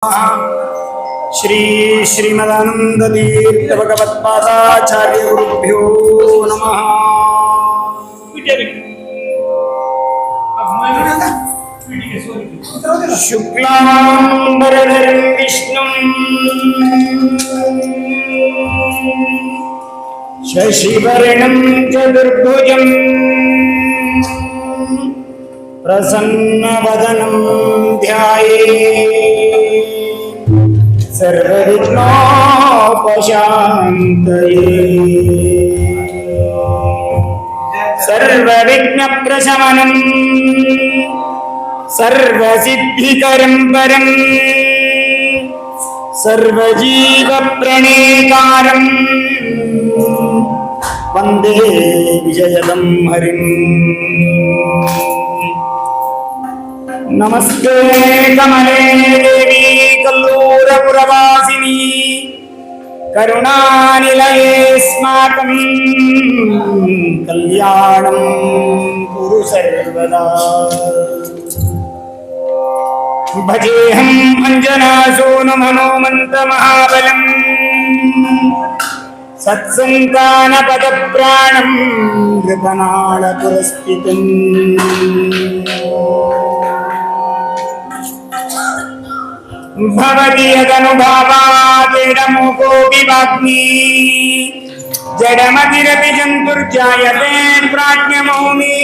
श्री श्रीमदानंद तीर्थ भगवत्पादाचार्य गुरुभ्यो नमः। शुक्लांबरधरं विष्णुं शशिवर्णं चतुर्भुजं प्रसन्नवदनं ध्यायेत् सर्वविघ्नोपशान्तये। सर्वविघ्नप्रशमनं सर्वसिद्धिकरं परं सर्वजीवप्रणेकारं वन्दे विजयदं हरिम्। नमस्ते कमले देवी कल्लूरपुरवासिनी करुणानिलयेऽस्माकं कल्याणं कुरु सर्वदा। भजेऽहं अञ्जनासूनु हनुमन्तमहाबलं सत्सन्तानपदप्राणं नृपनाळपुरस्थितम्। भवति यदनुभावादेडमुकोऽपि वाग्मी जडमतिरपि जन्तुर्जायते प्राज्ञमौनि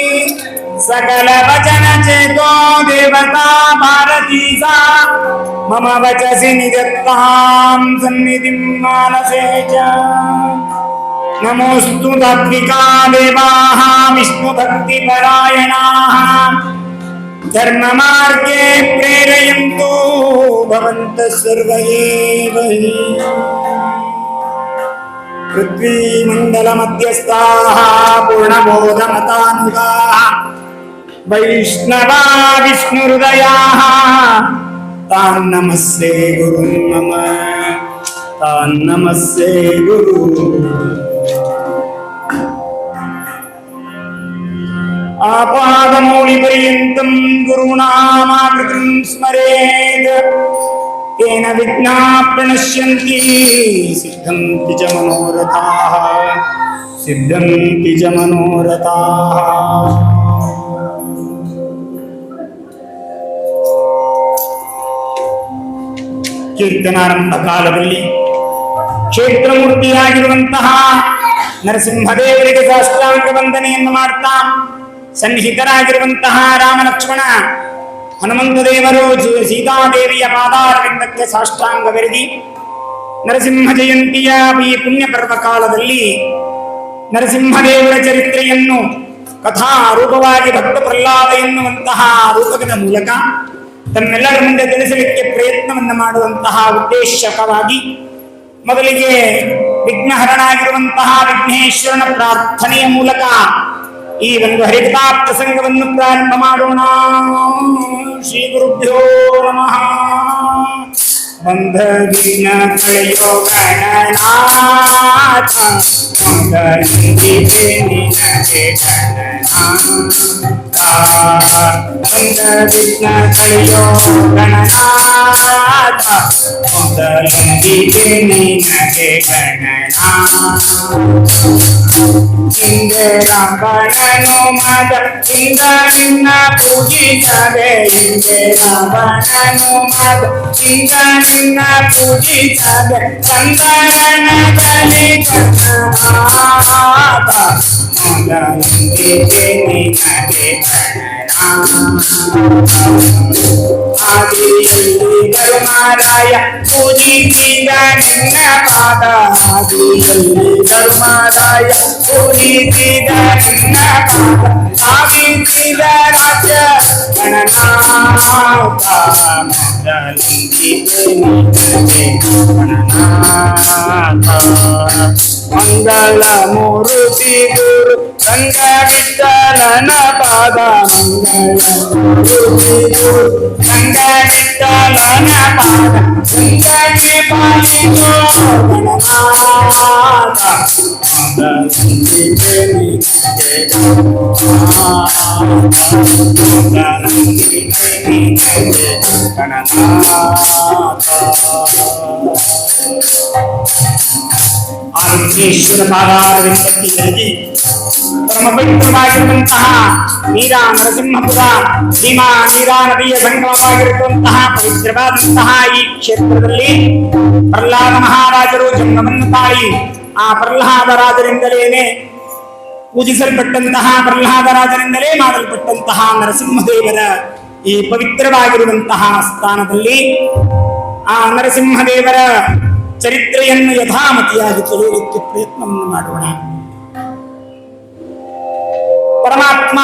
सकलवचनचेतो देवता भारती सा मम वचसि निजत्तां सन्निधिं मानसे च। नमोऽस्तु तात्विका देवाः विष्णुभक्तिपरायणाः धर्ममार्गे प्रेरयन्तु भवन्तः सर्व एव हि। पृथ्वीमण्डलमध्यस्थाः पूर्णबोधमतानुगाः वैष्णवा विष्णुहृदयाः तान् नमस्ते गुरुं मम तान् नमस्ते गुरु। आपादमौलिपर्यन्तं गुरूणामाकृतिं स्मरेत् तेन विघ्नाः प्रणश्यन्ति सिद्धन्ति च मनोरथाः सिद्धन्ति च मनोरथाः। ಕೀರ್ತನಾರಂಭ ಕಾಲದಲ್ಲಿ ಕ್ಷೇತ್ರಮೂರ್ತಿಯಾಗಿರುವಂತಹ ನರಸಿಂಹದೇವರಿಗೆ ಸಾಷ್ಟಾಂಗ ವಂದನೆಯನ್ನು ಮಾಡ್ತಾ ಸನ್ನಿಹಿತರಾಗಿರುವಂತಹ ರಾಮ ಲಕ್ಷ್ಮಣ ಹನುಮಂತ ದೇವರು ಸೀತಾದೇವಿಯ ಪಾದಾರವಿಂದಕ್ಕೆ ಸಾಷ್ಟಾಂಗವೆರಗಿ ನರಸಿಂಹ ಜಯಂತಿಯ ಈ ಪುಣ್ಯ ಪರ್ವ ಕಾಲದಲ್ಲಿ ನರಸಿಂಹದೇವರ ಚರಿತ್ರೆಯನ್ನು ಕಥಾ ರೂಪವಾಗಿ ಭಕ್ತ ಪ್ರಹ್ಲಾದ ಎನ್ನುವಂತಹ ರೂಪಕದ ಮೂಲಕ ತಮ್ಮೆಲ್ಲರ ಮುಂದೆ ತಿಳಿಸಲಿಕ್ಕೆ ಪ್ರಯತ್ನವನ್ನು ಮಾಡುವಂತಹ ಉದ್ದೇಶಕವಾಗಿ ಮೊದಲಿಗೆ ವಿಘ್ನಹರನಾಗಿರುವಂತಹ ವಿಘ್ನೇಶ್ವರನ ಪ್ರಾರ್ಥನೆಯ ಮೂಲಕ ಈ ಒಂದು ಹರಿಕಥಾ ಪ್ರಸಂಗವನ್ನು ಪ್ರಾರಂಭ ಮಾಡೋಣ. ಶ್ರೀ ಗುರುಭ್ಯೋ ನಮಃ. ಬಂಧ ವಿಘ್ನ ಕಳೆಯೋ ಗಣನಾಥ ಬಂಧ ವಿಘ್ನ ಕಳೆಯೋ ಗಣನಾಥ ಮೊದಲೊಂದಿಗೆ ನಿನಗೆ ಗಣನಾಥ. ಹಿಂದೆ ರಾವಣನು ಮದದಿಂದ ನಿನ್ನ ಪೂಜಿಸದೆ ಹಿಂದೆ ರಾವಣನು ಮದದಿಂದ ನಿನ್ನ ಪೂಜಿಸದೆ ಚಂದನದಲ್ಲಿ ಗಣನಾಥ ಮೊದಲೊಂದಿಗೆ ನಿನಗೆ ಆದಿಯಲ್ಲಿ ಧರ್ಮರಾಯ ಪೂಜಿಸಿದ ನಿನ್ನ ಪಾದ ಆದಿಯಲ್ಲಿ ಧರ್ಮರಾಯ ಪೂಜಿಸಿದ ನಿನ್ನ ಪಾದ ಸ್ಥಾಪಿಸಿದ ರಾಜ್ಯ ಗಣನಾಥ ಮೊದಲೊಂದಿಗೆ ನಿನಗೆ ಗಣನಾಥ. ಮಂಗಲ ಮೂರ್ತಿ ಗುರು ರಂಗ ವಿಠಲನ ಪಾದ ಮಂಗಳ ಮೂರ್ತಿ ಗುರು ರಂಗ ವಿಠಲನ ಪಾದ ಸಂಗತಿ ಪಾಲಿಸೋ ಗಣನಾಥ ಆದಿಕೇಶ್ವರ ಪಾದಾರವಿಂದಕ್ಕೆ ಪರಮ ಪವಿತ್ರವಾಗಿರುವಂತಹ ನೀರಾ ನರಸಿಂಹಪುರ ಭೀಮಾ ನೀರಾ ನದಿಯ ಸಂಗಮವಾಗಿರುವಂತಹ ಪವಿತ್ರವಾದಂತಹ ಈ ಕ್ಷೇತ್ರದಲ್ಲಿ ಪ್ರಹ್ಲಾದ ಮಹಾರಾಜರು ಜನ್ಮವನ್ನು ತಾಳಿ ಆ ಪ್ರಹ್ಲಾದ ರಾಜರಿಂದಲೇನೆ ಪೂಜಿಸಲ್ಪಟ್ಟಂತಹ ಪ್ರಹ್ಲಾದ ರಾಜರಿಂದಲೇ ಮಾಡಲ್ಪಟ್ಟಂತಹ ನರಸಿಂಹದೇವರ ಈ ಪವಿತ್ರವಾಗಿರುವಂತಹ ಸ್ಥಾನದಲ್ಲಿ ಆ ನರಸಿಂಹದೇವರ ಚರಿತ್ರೆಯನ್ನು ಯಥಾಮತಿಯಾಗಿ ತಿಳಿಯಲಿಕ್ಕೆ ಪ್ರಯತ್ನವನ್ನು ಮಾಡೋಣ. ಪರಮಾತ್ಮ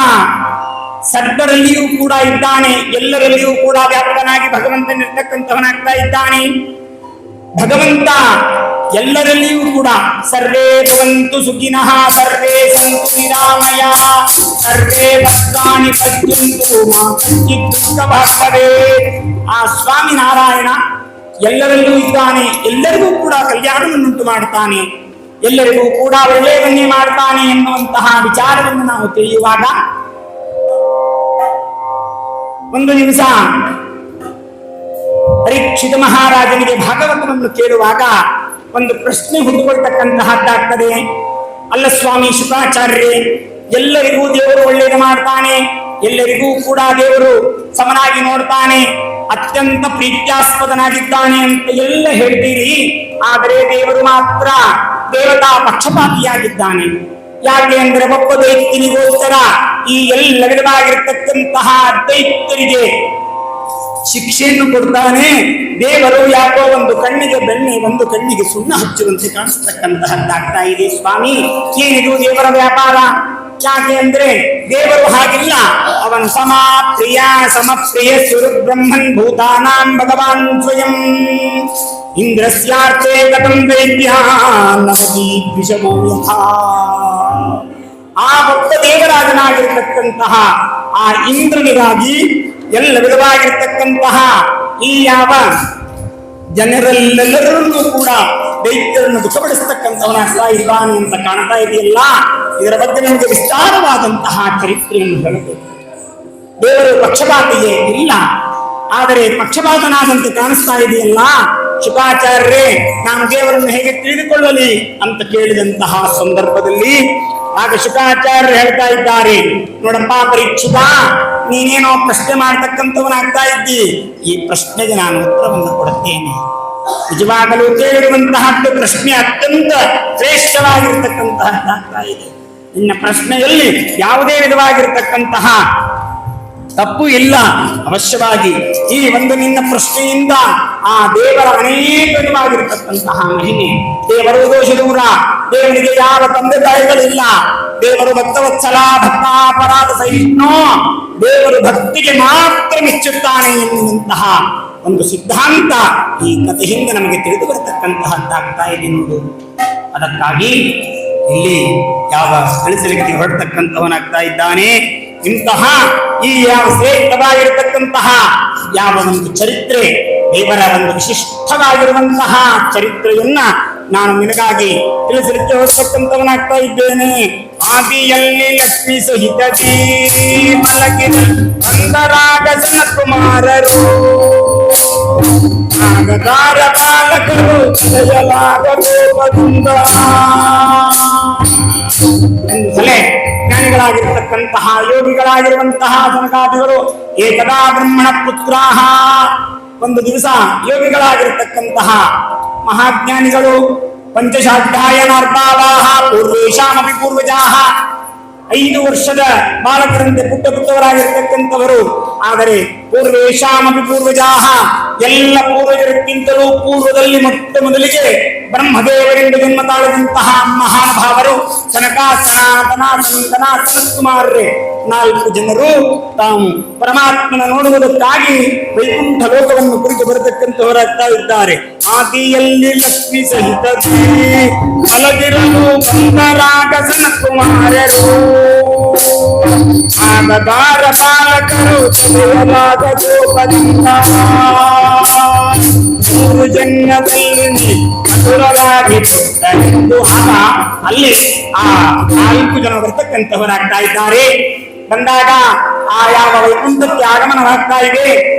ಸರ್ವರಲ್ಲಿಯೂ ಕೂಡ ಇದ್ದಾನೆ, ಎಲ್ಲರಲ್ಲಿಯೂ ಕೂಡ ವ್ಯಾಪಕನಾಗಿ ಭಗವಂತನಿರ್ತಕ್ಕಂಥವನಾಗ್ತಾ ಇದ್ದಾನೆ. ಭಗವಂತ ಎಲ್ಲರಲ್ಲಿಯೂ ಕೂಡ ಸರ್ವೇ ಭವಂತು ಸುಖಿನಃ ಸರ್ವೇ ಸಂತು ನಿರಾಮಯ ಸರ್ವೇ ಭದ್ರಾಣಿ ಪಶ್ಯಂತು ಮಾ ಕಶ್ಚಿತ್ ದುಃಖಭಾಗ್ ಭವೇತ್. ಆ ಸ್ವಾಮಿ ನಾರಾಯಣ ಎಲ್ಲರಲ್ಲೂ ಇದ್ದಾನೆ, ಎಲ್ಲರಿಗೂ ಕೂಡ ಕಲ್ಯಾಣವನ್ನುಂಟು ಮಾಡ್ತಾನೆ, ಎಲ್ಲರಿಗೂ ಕೂಡ ಒಳ್ಳೆಯವನ್ನೇ ಮಾಡ್ತಾನೆ ಎನ್ನುವಂತಹ ವಿಚಾರವನ್ನು ನಾವು ತಿಳಿಯುವಾಗ ಒಂದು ದಿವಸ ಪರೀಕ್ಷಿತ ಮಹಾರಾಜನಿಗೆ ಭಾಗವತವನ್ನು ಕೇಳುವಾಗ ಒಂದು ಪ್ರಶ್ನೆ ಹುಟ್ಟುಕೊಳ್ತಕ್ಕಂತಹದ್ದಾಗ್ತದೆ. ಅಲ್ಲ ಸ್ವಾಮಿ ಶುಕಾಚಾರ್ಯರೇ, ಎಲ್ಲರಿಗೂ ದೇವರು ಒಳ್ಳೆಯದು ಮಾಡ್ತಾನೆ, ಎಲ್ಲರಿಗೂ ಕೂಡ ದೇವರು ಸಮನಾಗಿ ನೋಡ್ತಾನೆ, ಅತ್ಯಂತ ಪ್ರೀತ್ಯಾಸ್ಪದನಾಗಿದ್ದಾನೆ ಅಂತ ಎಲ್ಲ ಹೇಳ್ತೀರಿ, ಆದರೆ ದೇವರು ಮಾತ್ರ ದೇವತಾ ಪಕ್ಷಪಾತಿಯಾಗಿದ್ದಾನೆ. ಯಾಕೆ ಅಂದ್ರೆ ಒಬ್ಬ ದೈತ್ಯನಿಗೋಸ್ಕರ ಈ ಎಲ್ಲ ವಿಧವಾಗಿರ್ತಕ್ಕಂತಹ ದೈತ್ಯರಿಗೆ ಶಿಕ್ಷೆಯನ್ನು ಕೊಡ್ತಾನೆ. ದೇವರು ಯಾಕೋ ಒಂದು ಕಣ್ಣಿಗೆ ಬೆಣ್ಣೆ ಒಂದು ಕಣ್ಣಿಗೆ ಸುಣ್ಣ ಹಚ್ಚುವಂತೆ ಕಾಣಿಸ್ತಕ್ಕಂತಹದ್ದಾಗ್ತಾ ಇದೆ. ಸ್ವಾಮಿ, ಏನಿದು ದೇವರ ವ್ಯಾಪಾರ? ಯಾಕೆ ಅಂದ್ರೆ ದೇವರು ಹಾಗಿಲ್ಲ, ಅವನು ಸಮಪ್ರಿಯ ಸ್ವರು ಬ್ರಹ್ಮನ್ ಭೂತಾನಾಂ ಭಗವಾನ್ ಸ್ವಯಂ ಇಂದ್ರಸ್ಯಾರ್ಥೇ ಕಥಂ ವೈದ್ಯಾನವತಿ ವಿಷಮೋ ಯಥಾ. ಆ ಭಕ್ತ ದೇವರಾಜನಾಗಿರ್ತಕ್ಕಂತಹ ಆ ಇಂದ್ರನಿಗಾಗಿ ಎಲ್ಲ ವಿಧವಾಗಿರ್ತಕ್ಕಂತಹ ಈ ಯಾವ ಜನರೆಲ್ಲರನ್ನೂ ಕೂಡ ದೈತ್ಯರನ್ನು ದುಃಖಪಡಿಸ್ತಕ್ಕಂಥವನಾಗ್ತಾ ಇದ್ದಾನೆ ಅಂತ ಕಾಣ್ತಾ ಇದೆಯಲ್ಲ, ಇದರ ಬಗ್ಗೆ ನಮಗೆ ವಿಸ್ತಾರವಾದಂತಹ ಚರಿತ್ರೆಯನ್ನು ಹೇಳಬೇಕು. ದೇವರು ಪಕ್ಷಪಾತಿಯೇ ಇಲ್ಲ, ಆದರೆ ಪಕ್ಷಪಾತನಾದಂತೆ ಕಾಣಿಸ್ತಾ ಇದೆಯಲ್ಲ. ಶುಕಾಚಾರ್ಯರೇ, ನಾನು ದೇವರನ್ನು ಹೇಗೆ ತಿಳಿದುಕೊಳ್ಳಲಿ ಅಂತ ಕೇಳಿದಂತಹ ಸಂದರ್ಭದಲ್ಲಿ ಆಗ ಶುಕಾಚಾರ್ಯರು ಹೇಳ್ತಾ ಇದ್ದಾರೆ, ನೋಡಪ್ಪ ಪರೀಕ್ಷಿತ, ನೀನೇನೋ ಪ್ರಶ್ನೆ ಮಾಡ್ತಕ್ಕಂಥವನಾಗ್ತಾ ಇದ್ದಿ, ಈ ಪ್ರಶ್ನೆಗೆ ನಾನು ಉತ್ತರವನ್ನು ಕೊಡುತ್ತೇನೆ. ನಿಜವಾಗಲೂ ಕೇಳಿರುವಂತಹದ್ದು ಪ್ರಶ್ನೆ ಅತ್ಯಂತ ಶ್ರೇಷ್ಠವಾಗಿರ್ತಕ್ಕಂತಹದ್ದಾಗ್ತಾ ಇದೆ. ನಿನ್ನ ಪ್ರಶ್ನೆಯಲ್ಲಿ ಯಾವುದೇ ವಿಧವಾಗಿರ್ತಕ್ಕಂತಹ ತಪ್ಪು ಇಲ್ಲ. ಅವಶ್ಯವಾಗಿ ಈ ಒಂದು ನಿನ್ನ ಪ್ರಶ್ನೆಯಿಂದ ಆ ದೇವರ ಅನೇಕ ವಿಧವಾಗಿರ್ತಕ್ಕಂತಹ ಮಹಿಮೆ. ದೇವರು ದೋಷ ದೂರ, ದೇವರಿಗೆ ಯಾವ ತಂದೆ ತಾಯಿಗಳಿಲ್ಲ, ದೇವರು ಭಕ್ತವತ್ಸಲ ಭಕ್ತಾಪರಾಧ ಸಹಿಷ್ಣು, ದೇವರು ಭಕ್ತಿಗೆ ಮಾತ್ರ ಮೆಚ್ಚುತ್ತಾನೆ ಎನ್ನುವಂತಹ ಒಂದು ಸಿದ್ಧಾಂತ ಈ ಕಥೆಯಿಂದ ನಮಗೆ ತಿಳಿದು ಬರತಕ್ಕಂತಹದ್ದಾಗ್ತಾ ಇದೆ ನೋಡು. ಅದಕ್ಕಾಗಿ ಇಲ್ಲಿ ಯಾವ ಕಳಿಸಲಿಕ್ಕೆ ಹೊರಡ್ತಕ್ಕಂಥವನಾಗ್ತಾ ಇದ್ದಾನೆ. ಇಂತಹ ಈ ಯಾವ ಶ್ರೇಷ್ಠವಾಗಿರತಕ್ಕಂತಹ ಯಾವ ಒಂದು ಚರಿತ್ರೆ, ದೇವರ ಒಂದು ವಿಶಿಷ್ಟವಾಗಿರುವಂತಹ ಚರಿತ್ರೆಯನ್ನ ನಾನು ನಿನಗಾಗಿ ತಿಳಿಸಲಿಕ್ಕೆ ಹೊರತಕ್ಕಂಥವನಾಗ್ತಾ ಇದ್ದೇನೆ. ಆದಿಯಲ್ಲಿ ಲಕ್ಷ್ಮಿ ಸಹಿತದಿ ಮಲಗಿದ ಅಂದರಾಗ ಕುಮಾರರು ನಾಗಕಾರ ಬಾಲಕರು ಜಯಲಾಗಗೋಪದಿಂದ ಒಂದು ಸಲ ಜ್ಞಾನಿಗಳಾಗಿರ್ತಕ್ಕಂತಹ ಯೋಗಿಗಳಾಗಿರುವಂತಹ ಜನಕಾದಿಗಳು ಏಕದಾ ಬ್ರಹ್ಮಣ ಪುತ್ರಾಹ, ಒಂದು ದಿವಸ ಯೋಗಿಗಳಾಗಿರ್ತಕ್ಕಂತಹ ಮಹಾಜ್ಞಾನಿಗಳು ಪಂಚಶಾಧ್ಯಾಯನಾರ್ಭಾವಾಹ ಪೂರ್ವೇಶಾಮಪಿ ಪೂರ್ವಜಾಹ, 5 ವರ್ಷದ ಬಾಲಕರಂತೆ ಪುಟ್ಟವರಾಗಿರ್ತಕ್ಕಂಥವರು, ಆದರೆ ಪೂರ್ವೇಶಾಮಪಿ ಪೂರ್ವಜಾಹ, ಎಲ್ಲ ಪೂರ್ವಜರಕ್ಕಿಂತಲೂ ಪೂರ್ವದಲ್ಲಿ ಮೊದಲಿಗೆ ಬ್ರಹ್ಮದೇವರಿಂದ ಜನ್ಮ ತಾಳಿದಂತಹ ಮಹಾನುಭಾವರು ಸನಕ ಸನಾತನ ಸಂತನ ಸನತ್ಕುಮಾರರೇ 4 ಜನರು ತಾವು ಪರಮಾತ್ಮನ ನೋಡುವುದಕ್ಕಾಗಿ ವೈಕುಂಠ ಲೋಕವನ್ನು ಕುರಿತು ಬರತಕ್ಕಂಥವರಾಗ್ತಾ ಇದ್ದಾರೆ. ಆದಿಯಲ್ಲಿ ಲಕ್ಷ್ಮಿ ಸಹಿತ ಮಲಗಿರಲು ಬಂದರಾಗ ಸನತ್ಕುಮಾರರು ಆಗದಾರ ಬಾಲಕರು ಜಯಲಾಗ ಗೋಪದಿಂದ 3 ಜನ್ಮದಲ್ಲಿ ಮಧುರವಾಗಿ ಕೊಟ್ಟರೆಂದು ಆಗ ಅಲ್ಲಿ ಆ 4 ಜನ ಬರ್ತಕ್ಕಂಥವರಾಗ್ತಾ ಇದ್ದಾರೆ. ಬಂದಾಗ ಆ ಯಾವ ವೈಕುಂಠಕ್ಕೆ ಆಗಮನವಾಗ್ತಾ ಇದೆ.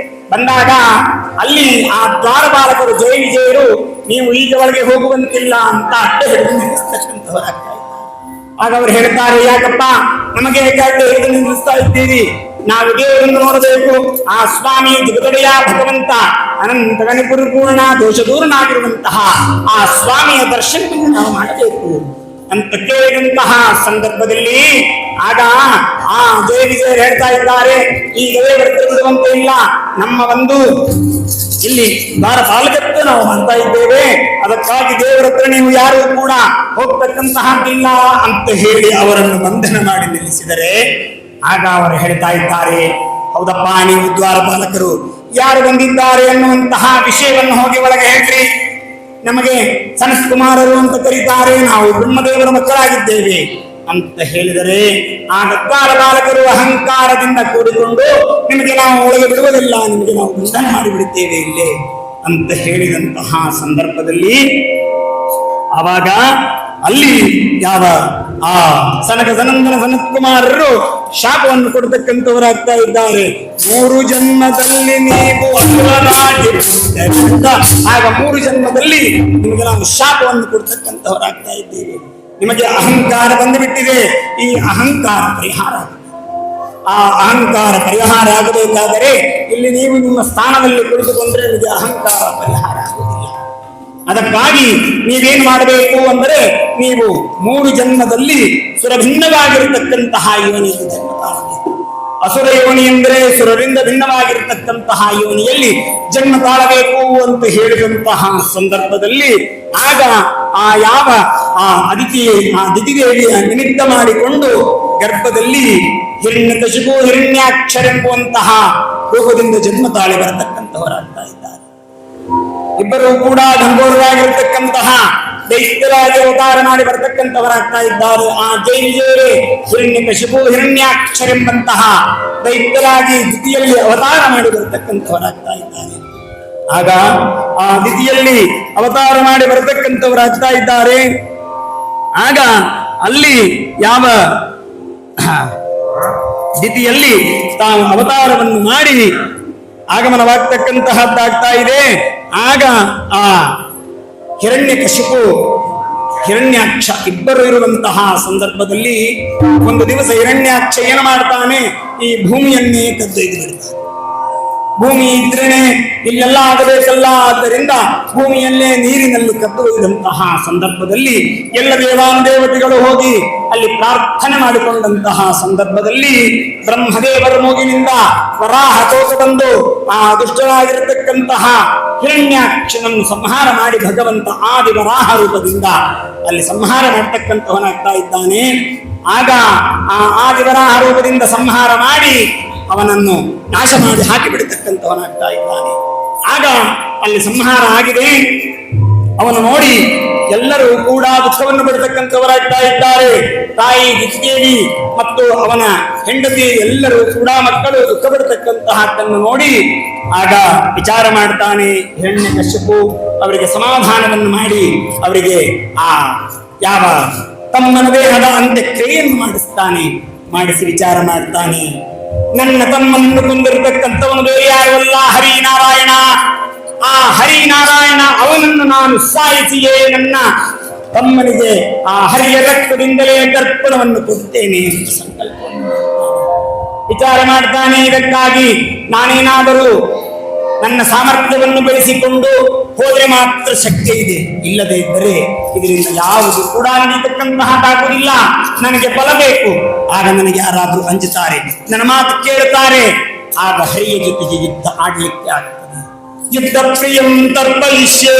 ಬಂದಾಗ ಅಲ್ಲಿ ಆ ದ್ವಾರಪಾಲಕರು ಜಯ ವಿಜಯರು ನೀವು ಈಗ ಒಳಗೆ ಹೋಗುವಂತಿಲ್ಲ ಅಂತ ಅಡ್ಡ ಹಿಡಿದು ನಿಲ್ಲಿಸ್ತಕ್ಕಂಥವರಾಗ್ತಾ ಇದ್ದಾರೆ. ಆಗ ಅವರು ಹೇಳ್ತಾರೆ, ಯಾಕಪ್ಪ ನಮಗೆ ಹೇಗಾದ್ರೆ ಹಿಡಿದು ನಿಲ್ಲಿಸ್ತಾ ಇದ್ದೀರಿ, ನಾವು ದೇವರನ್ನು ನೋಡಬೇಕು. ಆ ಸ್ವಾಮಿ ಜಗದೊಡೆಯ ಭಗವಂತ ಅನಂತ ಪರಿಪೂರ್ಣ ದೋಷ ದೂರನಾಗಿರುವಂತಹ ಆ ಸ್ವಾಮಿಯ ದರ್ಶನವನ್ನು ನಾವು ಮಾಡಬೇಕು ಅಂತ ಕೇಳಿದಂತಹ ಸಂದರ್ಭದಲ್ಲಿ ಆಗ ಆ ಜಯ ವಿಜಯರು ಹೇಳ್ತಾ ಇದ್ದಾರೆ, ಈಗಲೇ ಬರ್ತಿರುವಂತೆ ಇಲ್ಲ, ನಮ್ಮ ಒಂದು ಇಲ್ಲಿ ದ್ವಾರಪಾಲಕತ್ವ ನಾವು ಮಾಡ್ತಾ ಇದ್ದೇವೆ, ಅದಕ್ಕಾಗಿ ದೇವರ ಹತ್ರ ನೀವು ಯಾರು ಕೂಡ ಹೋಗ್ತಕ್ಕಂತಹದ್ದಿಲ್ಲ ಅಂತ ಹೇಳಿ ಅವರನ್ನು ಬಂಧನ ಮಾಡಿ ನಿಲ್ಲಿಸಿದರೆ ಆಗ ಅವರು ಹೇಳ್ತಾ ಇದ್ದಾರೆ, ಹೌದಪ್ಪ ನೀವು ದ್ವಾರಪಾಲಕರು ಯಾರು ಬಂದಿದ್ದಾರೆ ಅನ್ನುವಂತಹ ವಿಷಯವನ್ನು ಹೋಗಿ ಒಳಗೆ ಹೇಳ್ರಿ, ನಮಗೆ ಸನತ್ ಕುಮಾರರು ಅಂತ ಕರೀತಾರೆ, ನಾವು ಬ್ರಹ್ಮದೇವರ ಮಕ್ಕಳಾಗಿದ್ದೇವೆ ಅಂತ ಹೇಳಿದರೆ ಆಗ ದ್ವಾರಪಾಲಕರು ಅಹಂಕಾರದಿಂದ ಕೂಡಿಕೊಂಡು ನಿಮಗೆ ನಾವು ಒಳಗೆ ಬಿಡುವುದಿಲ್ಲ, ನಿಮಗೆ ನಾವು ಬಂಧನ ಮಾಡಿಬಿಡುತ್ತೇವೆ ಇಲ್ಲೇ ಅಂತ ಹೇಳಿದಂತಹ ಸಂದರ್ಭದಲ್ಲಿ ಆವಾಗ ಅಲ್ಲಿ ಯಾವ ಆ ಸನಕ ಸನಂದನ ಸನತ್ ಕುಮಾರರು ಶಾಪವನ್ನು ಕೊಡತಕ್ಕಂಥವರಾಗ್ತಾ ಇದ್ದಾರೆ. 3 ಜನ್ಮದಲ್ಲಿ ನೀವು ಅಸುರರಾಗಿ ಆಗ 3 ಜನ್ಮದಲ್ಲಿ ನಿಮಗೆ ನಾವು ಶಾಪವನ್ನು ಕೊಡ್ತಕ್ಕಂಥವರಾಗ್ತಾ ಇದ್ದೇವೆ. ನಿಮಗೆ ಅಹಂಕಾರ ಬಂದುಬಿಟ್ಟಿದೆ, ಈ ಅಹಂಕಾರ ಪರಿಹಾರ. ಆ ಅಹಂಕಾರ ಪರಿಹಾರ ಆಗಬೇಕಾದರೆ ಇಲ್ಲಿ ನೀವು ನಿಮ್ಮ ಸ್ಥಾನದಲ್ಲಿ ಕುಳಿತುಕೊಂಡ್ರೆ ನಿಮಗೆ ಅಹಂಕಾರ ಪರಿಹಾರ ಆಗುವುದಿಲ್ಲ. ಅದಕ್ಕಾಗಿ ನೀವೇನು ಮಾಡಬೇಕು ಅಂದರೆ ನೀವು 3 ಜನ್ಮದಲ್ಲಿ ಸುರಭಿನ್ನವಾಗಿರತಕ್ಕಂತಹ ಯೋನಿಯಲ್ಲಿ ಜನ್ಮ ತಾಳಬೇಕು. ಅಸುರ ಯೋನಿ ಎಂದರೆ ಸುರರಿಂದ ಭಿನ್ನವಾಗಿರತಕ್ಕಂತಹ ಯೋನಿಯಲ್ಲಿ ಜನ್ಮ ತಾಳಬೇಕು ಅಂತ ಹೇಳಿದಂತಹ ಸಂದರ್ಭದಲ್ಲಿ ಆಗ ಆ ಯಾವ ಆ ದಿತಿದೇವಿಯ ನಿಮಿತ್ತ ಮಾಡಿಕೊಂಡು ಗರ್ಭದಲ್ಲಿ ಹಿರಣ್ಯಕಶಿಪು ಹಿರಣ್ಯಾಕ್ಷರೆಂಬುವಂತಹ ರೂಪದಿಂದ ಜನ್ಮ ತಾಳಿ ಬರತಕ್ಕಂಥವರಾಗ್ತಾ ಇದ್ದಾರೆ. ಇಬ್ಬರು ಕೂಡ ಘನಘೋರವಾಗಿರತಕ್ಕಂತಹ ದೈತ್ಯರಾಗಿ ಅವತಾರ ಮಾಡಿ ಬರ್ತಕ್ಕಂಥವರಾಗ್ತಾ ಇದ್ದಾರೆ. ಆ ಜೈ ವಿಜಯರೇ ಹಿರಣ್ಯಕಶಿಪು ಹಿರಣ್ಯಾಕ್ಷರೆಂಬಂತಹ ದೈತ್ಯರಾಗಿ ದಿತಿಯಲ್ಲಿ ಅವತಾರ ಮಾಡಿ ಬರ್ತಕ್ಕಂಥವರಾಗ್ತಾ ಇದ್ದಾರೆ. ಆಗ ಆ ದಿತಿಯಲ್ಲಿ ಅವತಾರ ಮಾಡಿ ಬರತಕ್ಕಂಥವರಾಗ್ತಾ ಇದ್ದಾರೆ. ಆಗ ಅಲ್ಲಿ ಯಾವ ದಿತಿಯಲ್ಲಿ ತಾವು ಅವತಾರವನ್ನು ಮಾಡಿ ಆಗಮನವಾಗ್ತಕ್ಕಂತಹದ್ದಾಗ್ತಾ ಇದೆ. ಆಗ ಆ ಹಿರಣ್ಯಕಶಿಪು ಹಿರಣ್ಯಾಕ್ಷ ಇಬ್ಬರು ಇರುವಂತಹ ಸಂದರ್ಭದಲ್ಲಿ ಒಂದು ದಿವಸ ಹಿರಣ್ಯಾಕ್ಷ ಏನು ಮಾಡ್ತಾನೆ, ಈ ಭೂಮಿಯನ್ನೇ ಕದ್ದೊಯ್ದು ಬಿಡ್ತಾನೆ. ಭೂಮಿ ಇದ್ರೇನೆ ಇಲ್ಲೆಲ್ಲ ಆಗಬೇಕಲ್ಲ, ಆದ್ದರಿಂದ ಭೂಮಿಯಲ್ಲೇ ನೀರಿನಲ್ಲಿ ಕದ್ದೊಯ್ದಂತಹ ಸಂದರ್ಭದಲ್ಲಿ ಎಲ್ಲ ದೇವಾನುದೇವತೆಗಳು ಹೋಗಿ ಅಲ್ಲಿ ಪ್ರಾರ್ಥನೆ ಮಾಡಿಕೊಂಡಂತಹ ಸಂದರ್ಭದಲ್ಲಿ ಬ್ರಹ್ಮದೇವರ ಮೂಗಿನಿಂದ ವರಾಹ ತೋಕ ಬಂದು ಆ ದುಷ್ಟರಾಗಿರತಕ್ಕಂತಹ ಹಿರಣ್ಯಾಕ್ಷನನ್ನು ಸಂಹಾರ ಮಾಡಿ ಭಗವಂತ ಆದಿ ವರಾಹ ರೂಪದಿಂದ ಅಲ್ಲಿ ಸಂಹಾರ ಮಾಡತಕ್ಕಂಥವನಾಗ್ತಾ ಇದ್ದಾನೆ. ಆಗ ಆ ಆದಿ ವರಾಹ ರೂಪದಿಂದ ಸಂಹಾರ ಮಾಡಿ ಅವನನ್ನು ನಾಶ ಮಾಡಿ ಹಾಕಿ ಬಿಡತಕ್ಕಂಥವನಾಗ್ತಾ ಇದ್ದಾನೆ. ಆಗ ಅಲ್ಲಿ ಸಂಹಾರ ಆಗಿದೆ. ಅವನು ನೋಡಿ ಎಲ್ಲರೂ ಕೂಡ ದುಃಖವನ್ನು ಪಡತಕ್ಕಂಥವರಾಗ್ತಾ ಇದ್ದಾರೆ. ತಾಯಿ ದಿತಿದೇವಿ ಮತ್ತು ಅವನ ಹೆಂಡತಿ ಎಲ್ಲರೂ ಕೂಡ ಮಕ್ಕಳು ದುಃಖ ಪಡತಕ್ಕಂತಹದ್ದನ್ನು ನೋಡಿ ಆಗ ವಿಚಾರ ಮಾಡ್ತಾನೆ ಹಿರಣ್ಯಕಶಿಪು. ಅವರಿಗೆ ಸಮಾಧಾನವನ್ನು ಮಾಡಿ ಅವರಿಗೆ ಆ ಯಾವ ತಮ್ಮನ ದೇಹದ ಅಂತ್ಯಕ್ರಿಯೆಯನ್ನು ಮಾಡಿಸಿ ವಿಚಾರ ಮಾಡ್ತಾನೆ. ನನ್ನ ತಮ್ಮನ್ನು ಕೊಂದಿರತಕ್ಕಂಥವನು ಬೇರೆ ಯಾರಲ್ಲ, ಹರಿನಾರಾಯಣ. ಆ ಹರಿನಾರಾಯಣ ಅವನನ್ನು ನಾನು ಸಾಯಿಸಿಯೇ ನನ್ನ ತಮ್ಮನಿಗೆ ಆ ಹರಿಯ ರಕ್ತದಿಂದಲೇ ತರ್ಪಣವನ್ನು ಕೊಡುತ್ತೇನೆ ಎಂದು ಸಂಕಲ್ಪವನ್ನು ವಿಚಾರ ಮಾಡ್ತಾನೆ. ಇದಕ್ಕಾಗಿ ನಾನೇನಾದರೂ ನನ್ನ ಸಾಮರ್ಥ್ಯವನ್ನು ಬೆಳೆಸಿಕೊಂಡು ಹೋದ್ರೆ ಮಾತ್ರ ಶಕ್ತಿ ಇದೆ, ಇಲ್ಲದೆ ಇದ್ದರೆ ಇದರಿಂದ ಯಾವುದು ಕೂಡ ನಡೀತಕ್ಕಂತಹದ್ದಾಗುವುದಿಲ್ಲ. ನನಗೆ ಬಲ ಬೇಕು. ಆಗ ನನಗೆ ಯಾರಾದರೂ ಅಂಜುತ್ತಾರೆ, ನನ್ನ ಮಾತು ಕೇಳುತ್ತಾರೆ, ಆಗ ಹರಿಯ ಜೊತೆಗೆ ಯುದ್ಧ ಆಡಲಿಕ್ಕೆ ಆಗ್ತದೆ. ಯುದ್ಧ ಪ್ರಿಯಂ ತರ್ಪಯಿಷ್ಯೆ.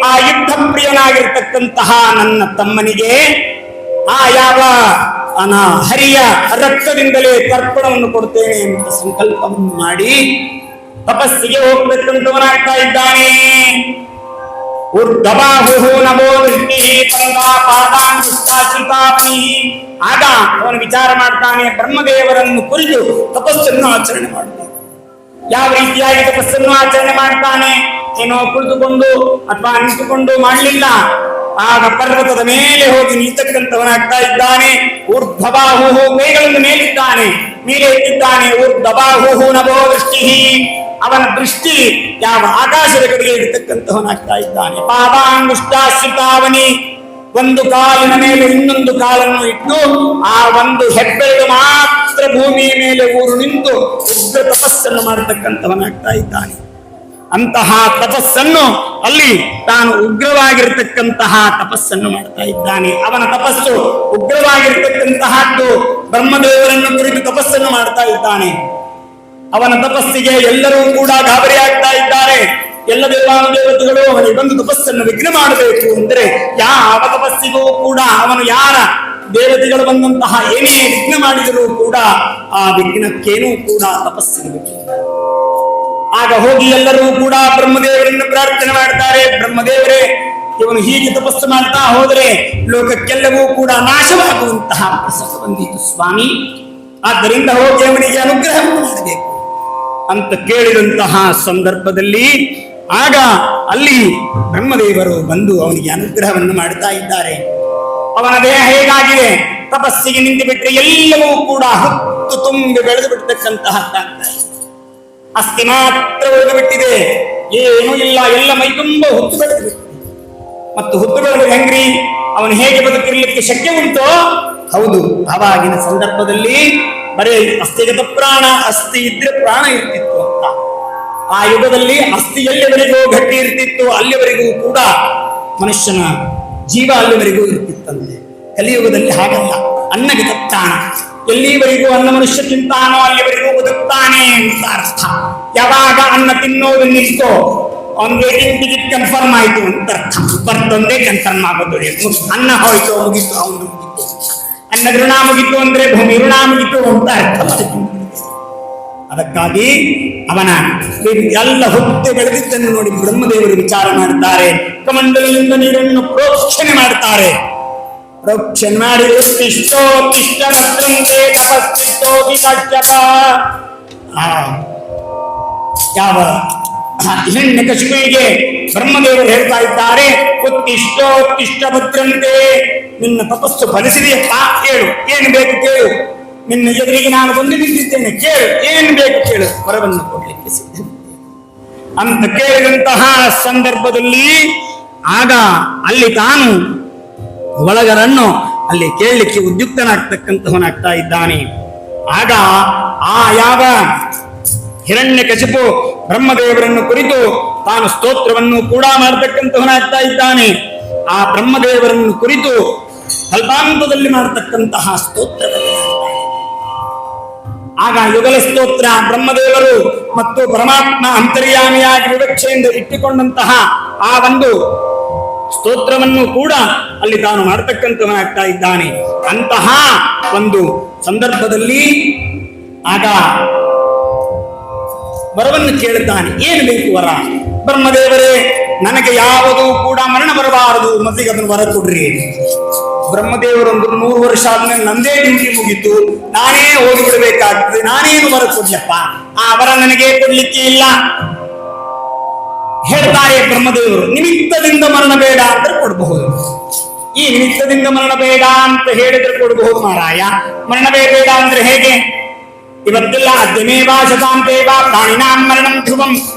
ಆ ಯುದ್ಧ ಪ್ರಿಯನಾಗಿರ್ತಕ್ಕಂತಹ ನನ್ನ ತಮ್ಮನಿಗೆ ಆ ಯಾವ ಹರಿಯ ರಕ್ತದಿಂದಲೇ ತರ್ಪಣವನ್ನು ಕೊಡ್ತೇನೆ ಅಂತ ಸಂಕಲ್ಪವನ್ನು ಮಾಡಿ ತಪಸ್ಸಿಗೆ ಹೋಗ್ಬೇಕಂತವನಾಗ್ತಾ ಇದ್ದಾನೆ. ಆಗ ಅವನು ವಿಚಾರ ಮಾಡ್ತಾನೆ, ಬ್ರಹ್ಮದೇವರನ್ನು ಕುರಿತು ತಪಸ್ಸನ್ನು ಆಚರಣೆ ಮಾಡಬೇಕು. ಯಾವ ರೀತಿಯಾಗಿ ತಪಸ್ಸನ್ನು ಆಚರಣೆ ಮಾಡ್ತಾನೆ, ಏನೋ ಕುಳಿತುಕೊಂಡು ಅಥವಾ ನಿಂತುಕೊಂಡು ಮಾಡಲಿಲ್ಲ. ಆಗ ಪರ್ವತದ ಮೇಲೆ ಹೋಗಿ ನಿಂತಕ್ಕಂಥವನಾಗ್ತಾ ಇದ್ದಾನೆ. ಊರ್ಧ್ವಬಾಹು, ಕೈಗಳನ್ನು ಮೇಲಿದ್ದಾನೆ, ಮೇಲೆ ಎತ್ತಿದ್ದಾನೆ. ಊರ್ಧ್ವಬಾಹು ನಭೋ ದೃಷ್ಟಿ, ಅವನ ದೃಷ್ಟಿ ಯಾವ ಆಕಾಶದ ಕಡೆಗೆ ಇರತಕ್ಕಂಥವನಾಗ್ತಾ ಇದ್ದಾನೆ. ಪಾದಾಂಗುಷ್ಟಾಶ್ರಿತಾವನಿ, ಒಂದು ಕಾಲಿನ ಮೇಲೆ ಇನ್ನೊಂದು ಕಾಲನ್ನು ಇಟ್ಟು ಆ ಒಂದು ಹೆಬ್ಬೆರಳು ಮಾತ್ರ ಭೂಮಿಯ ಮೇಲೆ ಊರು ನಿಂತು ಉಗ್ರ ತಪಸ್ಸನ್ನು ಮಾಡತಕ್ಕಂಥವನಾಗ್ತಾ ಇದ್ದಾನೆ. ಅಂತಹ ತಪಸ್ಸನ್ನು ಅಲ್ಲಿ ತಾನು ಉಗ್ರವಾಗಿರತಕ್ಕಂತಹ ತಪಸ್ಸನ್ನು ಮಾಡ್ತಾ ಇದ್ದಾನೆ. ಅವನ ತಪಸ್ಸು ಉಗ್ರವಾಗಿರತಕ್ಕಂತಹದ್ದು. ಬ್ರಹ್ಮದೇವರನ್ನು ಕುರಿತು ತಪಸ್ಸನ್ನು ಮಾಡ್ತಾ ಇದ್ದಾನೆ. ಅವನ ತಪಸ್ಸಿಗೆ ಎಲ್ಲರೂ ಕೂಡ ಗಾಬರಿ ಆಗ್ತಾ ಇದ್ದಾರೆ. ಎಲ್ಲ ದೇವಾನುದೇವತೆಗಳು ಅವನಿಗೆ ಬಂದು ತಪಸ್ಸನ್ನು ವಿಘ್ನ ಮಾಡಬೇಕು ಅಂದ್ರೆ ಯಾವ ತಪಸ್ಸಿಗೂ ಕೂಡ ಅವನು ಯಾರ ದೇವತೆಗಳು ಬಂದಂತಹ ಏನೇ ವಿಘ್ನ ಮಾಡಿದರೂ ಕೂಡ ಆ ವಿಘ್ನಕ್ಕೇನೂ ಕೂಡ ತಪಸ್ಸಿಗೆ. ಆಗ ಹೋಗಿ ಎಲ್ಲರೂ ಕೂಡ ಬ್ರಹ್ಮದೇವರನ್ನು ಪ್ರಾರ್ಥನೆ ಮಾಡ್ತಾರೆ. ಬ್ರಹ್ಮದೇವರೇ, ಇವನು ಹೀಗೆ ತಪಸ್ಸು ಮಾಡ್ತಾ ಹೋದರೆ ಲೋಕಕ್ಕೆಲ್ಲವೂ ಕೂಡ ನಾಶವಾಗುವಂತಹ ಪ್ರಸಂಗ ಬಂದಿತು ಸ್ವಾಮಿ. ಆದ್ದರಿಂದ ಹೋಗಿ ಅವನಿಗೆ ಅನುಗ್ರಹ ಮಾಡಬೇಕು ಅಂತ ಕೇಳಿದಂತಹ ಸಂದರ್ಭದಲ್ಲಿ ಆಗ ಅಲ್ಲಿ ಬ್ರಹ್ಮದೇವರು ಬಂದು ಅವನಿಗೆ ಅನುಗ್ರಹವನ್ನು ಮಾಡ್ತಾ ಇದ್ದಾರೆ. ಅವನ ದೇಹ ಹೇಗಾಗಿದೆ, ತಪಸ್ಸಿಗೆ ನಿಂತು ಬಿಟ್ಟರೆ ಎಲ್ಲವೂ ಕೂಡ ಹೊತ್ತು ತುಂಬಿ ಬೆಳೆದು ಬಿಡ್ತಕ್ಕಂತಹ ಅಸ್ಥಿ ಮಾತ್ರ ಉಳಿದು ಬಿಟ್ಟಿದೆ, ಏನೂ ಇಲ್ಲ. ಎಲ್ಲ ಮೈ ತುಂಬ ಹುತ್ತು ಬೆಳೆದು ಮತ್ತು ಹುತ್ತು ಬೆಳೆದು ಹೆಂಗ್ರಿ ಅವನು ಹೇಗೆ ಬದುಕಿರ್ಲಿಕ್ಕೆ ಶಕ್ಯ ಉಂಟೋ? ಹೌದು, ಅವಾಗಿನ ಸಂದರ್ಭದಲ್ಲಿ ಬರೀ ಅಸ್ಥಿಗತ ಪ್ರಾಣ, ಅಸ್ಥಿ ಇದ್ರೆ ಪ್ರಾಣ ಇರ್ತಿತ್ತು ಅಂತ. ಆ ಯುಗದಲ್ಲಿ ಅಸ್ಥಿ ಎಲ್ಲಿವರೆಗೂ ಗಟ್ಟಿ ಇರ್ತಿತ್ತು ಅಲ್ಲಿವರೆಗೂ ಕೂಡ ಮನುಷ್ಯನ ಜೀವ ಅಲ್ಲಿವರೆಗೂ ಇರ್ತಿತ್ತಂತೆ. ಕಲಿಯುಗದಲ್ಲಿ ಹಾಗಲ್ಲ, ಅನ್ನಗತ ಪ್ರಾಣ. ಎಲ್ಲಿವರೆಗೂ ಅನ್ನ ಮನುಷ್ಯ ತಿಂತಾನೋ ಅಲ್ಲಿವರೆಗೂ ಬದುಕ್ತಾನೆ ಅಂತ ಅರ್ಥ. ಯಾವಾಗ ಅನ್ನ ತಿನ್ನೋದು ನಿಲ್ತೋ ಅವನ್ ವೇಟಿಂಗ್ ಟಿಕೆಟ್ ಕನ್ಫರ್ಮ್ ಆಯ್ತು ಅಂತ ಅರ್ಥ. ಬರ್ತೊಂದೇ ಕನ್ಫರ್ಮ್ ಆಗೋದು. ಅನ್ನ ಹೋಯ್ತು, ಮುಗಿತು, ಅವನು ಮುಗಿತು. ಅನ್ನದ ಋಣ ಮುಗಿತು ಅಂದ್ರೆ ಭೂಮಿ ಋಣ ಮುಗಿತು ಅಂತ ಅರ್ಥ. ಅದಕ್ಕಾಗಿ ಅವನ ಎಲ್ಲ ಹೊತ್ತು ಬೆಳೆದಿದ್ದನ್ನು ನೋಡಿ ಬ್ರಹ್ಮದೇವರು ವಿಚಾರ ಮಾಡ್ತಾರೆ. ಕಮಂಡಲದಿಂದ ನೀರನ್ನು ಪ್ರೋಕ್ಷಣೆ ಮಾಡ್ತಾರೆ. ಪ್ರೋಕ್ಷಣೆ ಮಾಡಿ ಯಾವ ಹಿರಣ್ಯಕಶಿಪುವಿಗೆ ಬ್ರಹ್ಮದೇವರು ಹೇಳ್ತಾ ಇದ್ದಾರೆ, ಉತ್ತಿಷ್ಟೋತ್ತಿಷ್ಟ ಭದ್ರಂತೆ, ನಿನ್ನ ತಪಸ್ಸು ಫಲಿಸಿದೆಯಪ್ಪ, ಕೇಳು, ಏನು ಬೇಕು ಕೇಳು. ನಿನ್ನ ಎದುರಿಗೆ ನಾನು ಬಂದು ನಿಂತಿದ್ದೇನೆ, ಕೇಳು, ಏನು ಬೇಕು ಕೇಳು, ವರವನ್ನು ಕೊಡ್ಲಿಕ್ಕೆ ಸಿದ್ಧ ಅಂತ ಕೇಳಿದಂತಹ ಸಂದರ್ಭದಲ್ಲಿ ಆಗ ಅಲ್ಲಿ ತಾನು ಒಳಗರನ್ನು ಅಲ್ಲಿ ಕೇಳಲಿಕ್ಕೆ ಉದ್ಯುಕ್ತನಾಗ್ತಕ್ಕಂತಹವನಾಗ್ತಾ ಇದ್ದಾನೆ. ಆಗ ಆ ಯಾವ ಹಿರಣ್ಯಕಶಿಪು ಬ್ರಹ್ಮದೇವರನ್ನು ಕುರಿತು ತಾನು ಸ್ತೋತ್ರವನ್ನು ಕೂಡ ಮಾಡತಕ್ಕಂತಹವನಾಗ್ತಾ ಇದ್ದಾನೆ. ಆ ಬ್ರಹ್ಮದೇವರನ್ನು ಕುರಿತು ಕಲ್ಪಾಂತದಲ್ಲಿ ಮಾಡತಕ್ಕಂತಹ ಸ್ತೋತ್ರವನ್ನು ಆಗ ಯುಗಲ ಸ್ತೋತ್ರ ಬ್ರಹ್ಮದೇವರು ಮತ್ತು ಪರಮಾತ್ಮ ಅಂತರ್ಯಾಮಿಯಾಗಿ ವಿವಕ್ಷೆಯಿಂದ ಇಟ್ಟುಕೊಂಡಂತಹ ಆ ಒಂದು ಸ್ತೋತ್ರವನ್ನು ಕೂಡ ಅಲ್ಲಿ ತಾನು ಮಾಡತಕ್ಕಂಥವನಾಗ್ತಾ ಇದ್ದಾನೆ. ಅಂತಹ ಒಂದು ಸಂದರ್ಭದಲ್ಲಿ ಆಗ ವರವನ್ನು ಕೇಳುತ್ತಾನೆ. ಏನು ಬೇಕು ವರ? ಬ್ರಹ್ಮದೇವರೇ, ನನಗೆ ಯಾವುದೂ ಕೂಡ ಮರಣ ಬರಬಾರದು, ಮೊದಲಿಗೆ ಅದನ್ನು ವರ ಕೊಡ್ರಿ. ಬ್ರಹ್ಮದೇವರು ಒಂದು 100 ವರ್ಷ ಆದ್ಮೇಲೆ ನಂದೇ ಡ್ಯೂಟಿ ಮುಗಿತು, ನಾನೇ ಹೋಗಿಬಿಡಬೇಕಾಗ್ತದೆ, ನಾನೇನು ವರ ಕೊಡ್ಲಪ್ಪ, ಆ ವರ ನನಗೆ ಕೊಡ್ಲಿಕ್ಕೆ ಇಲ್ಲ. ಹೇಳ್ತಾರೆ ಬ್ರಹ್ಮದೇವರು, ನಿಮಿತ್ತದಿಂದ ಮರಣ ಬೇಡ ಅಂತ ಕೊಡಬಹುದು. ಈ ನಿಮಿತ್ತದಿಂದ ಮರಣ ಬೇಡ ಅಂತ ಹೇಳಿದ್ರೆ ಕೊಡಬಹುದು ಮಾರಾಯ. ಮರಣ ಬೇಡ ಅಂದ್ರೆ ಹೇಗೆ? ಇವತ್ತಿಲ್ಲ ಅದ್ಯಮೇವಾ ಶತಾಂತೇವಾ ಪ್ರಾಣಿನಾಂ ಮರಣಂ ಧ್ರುವಂ.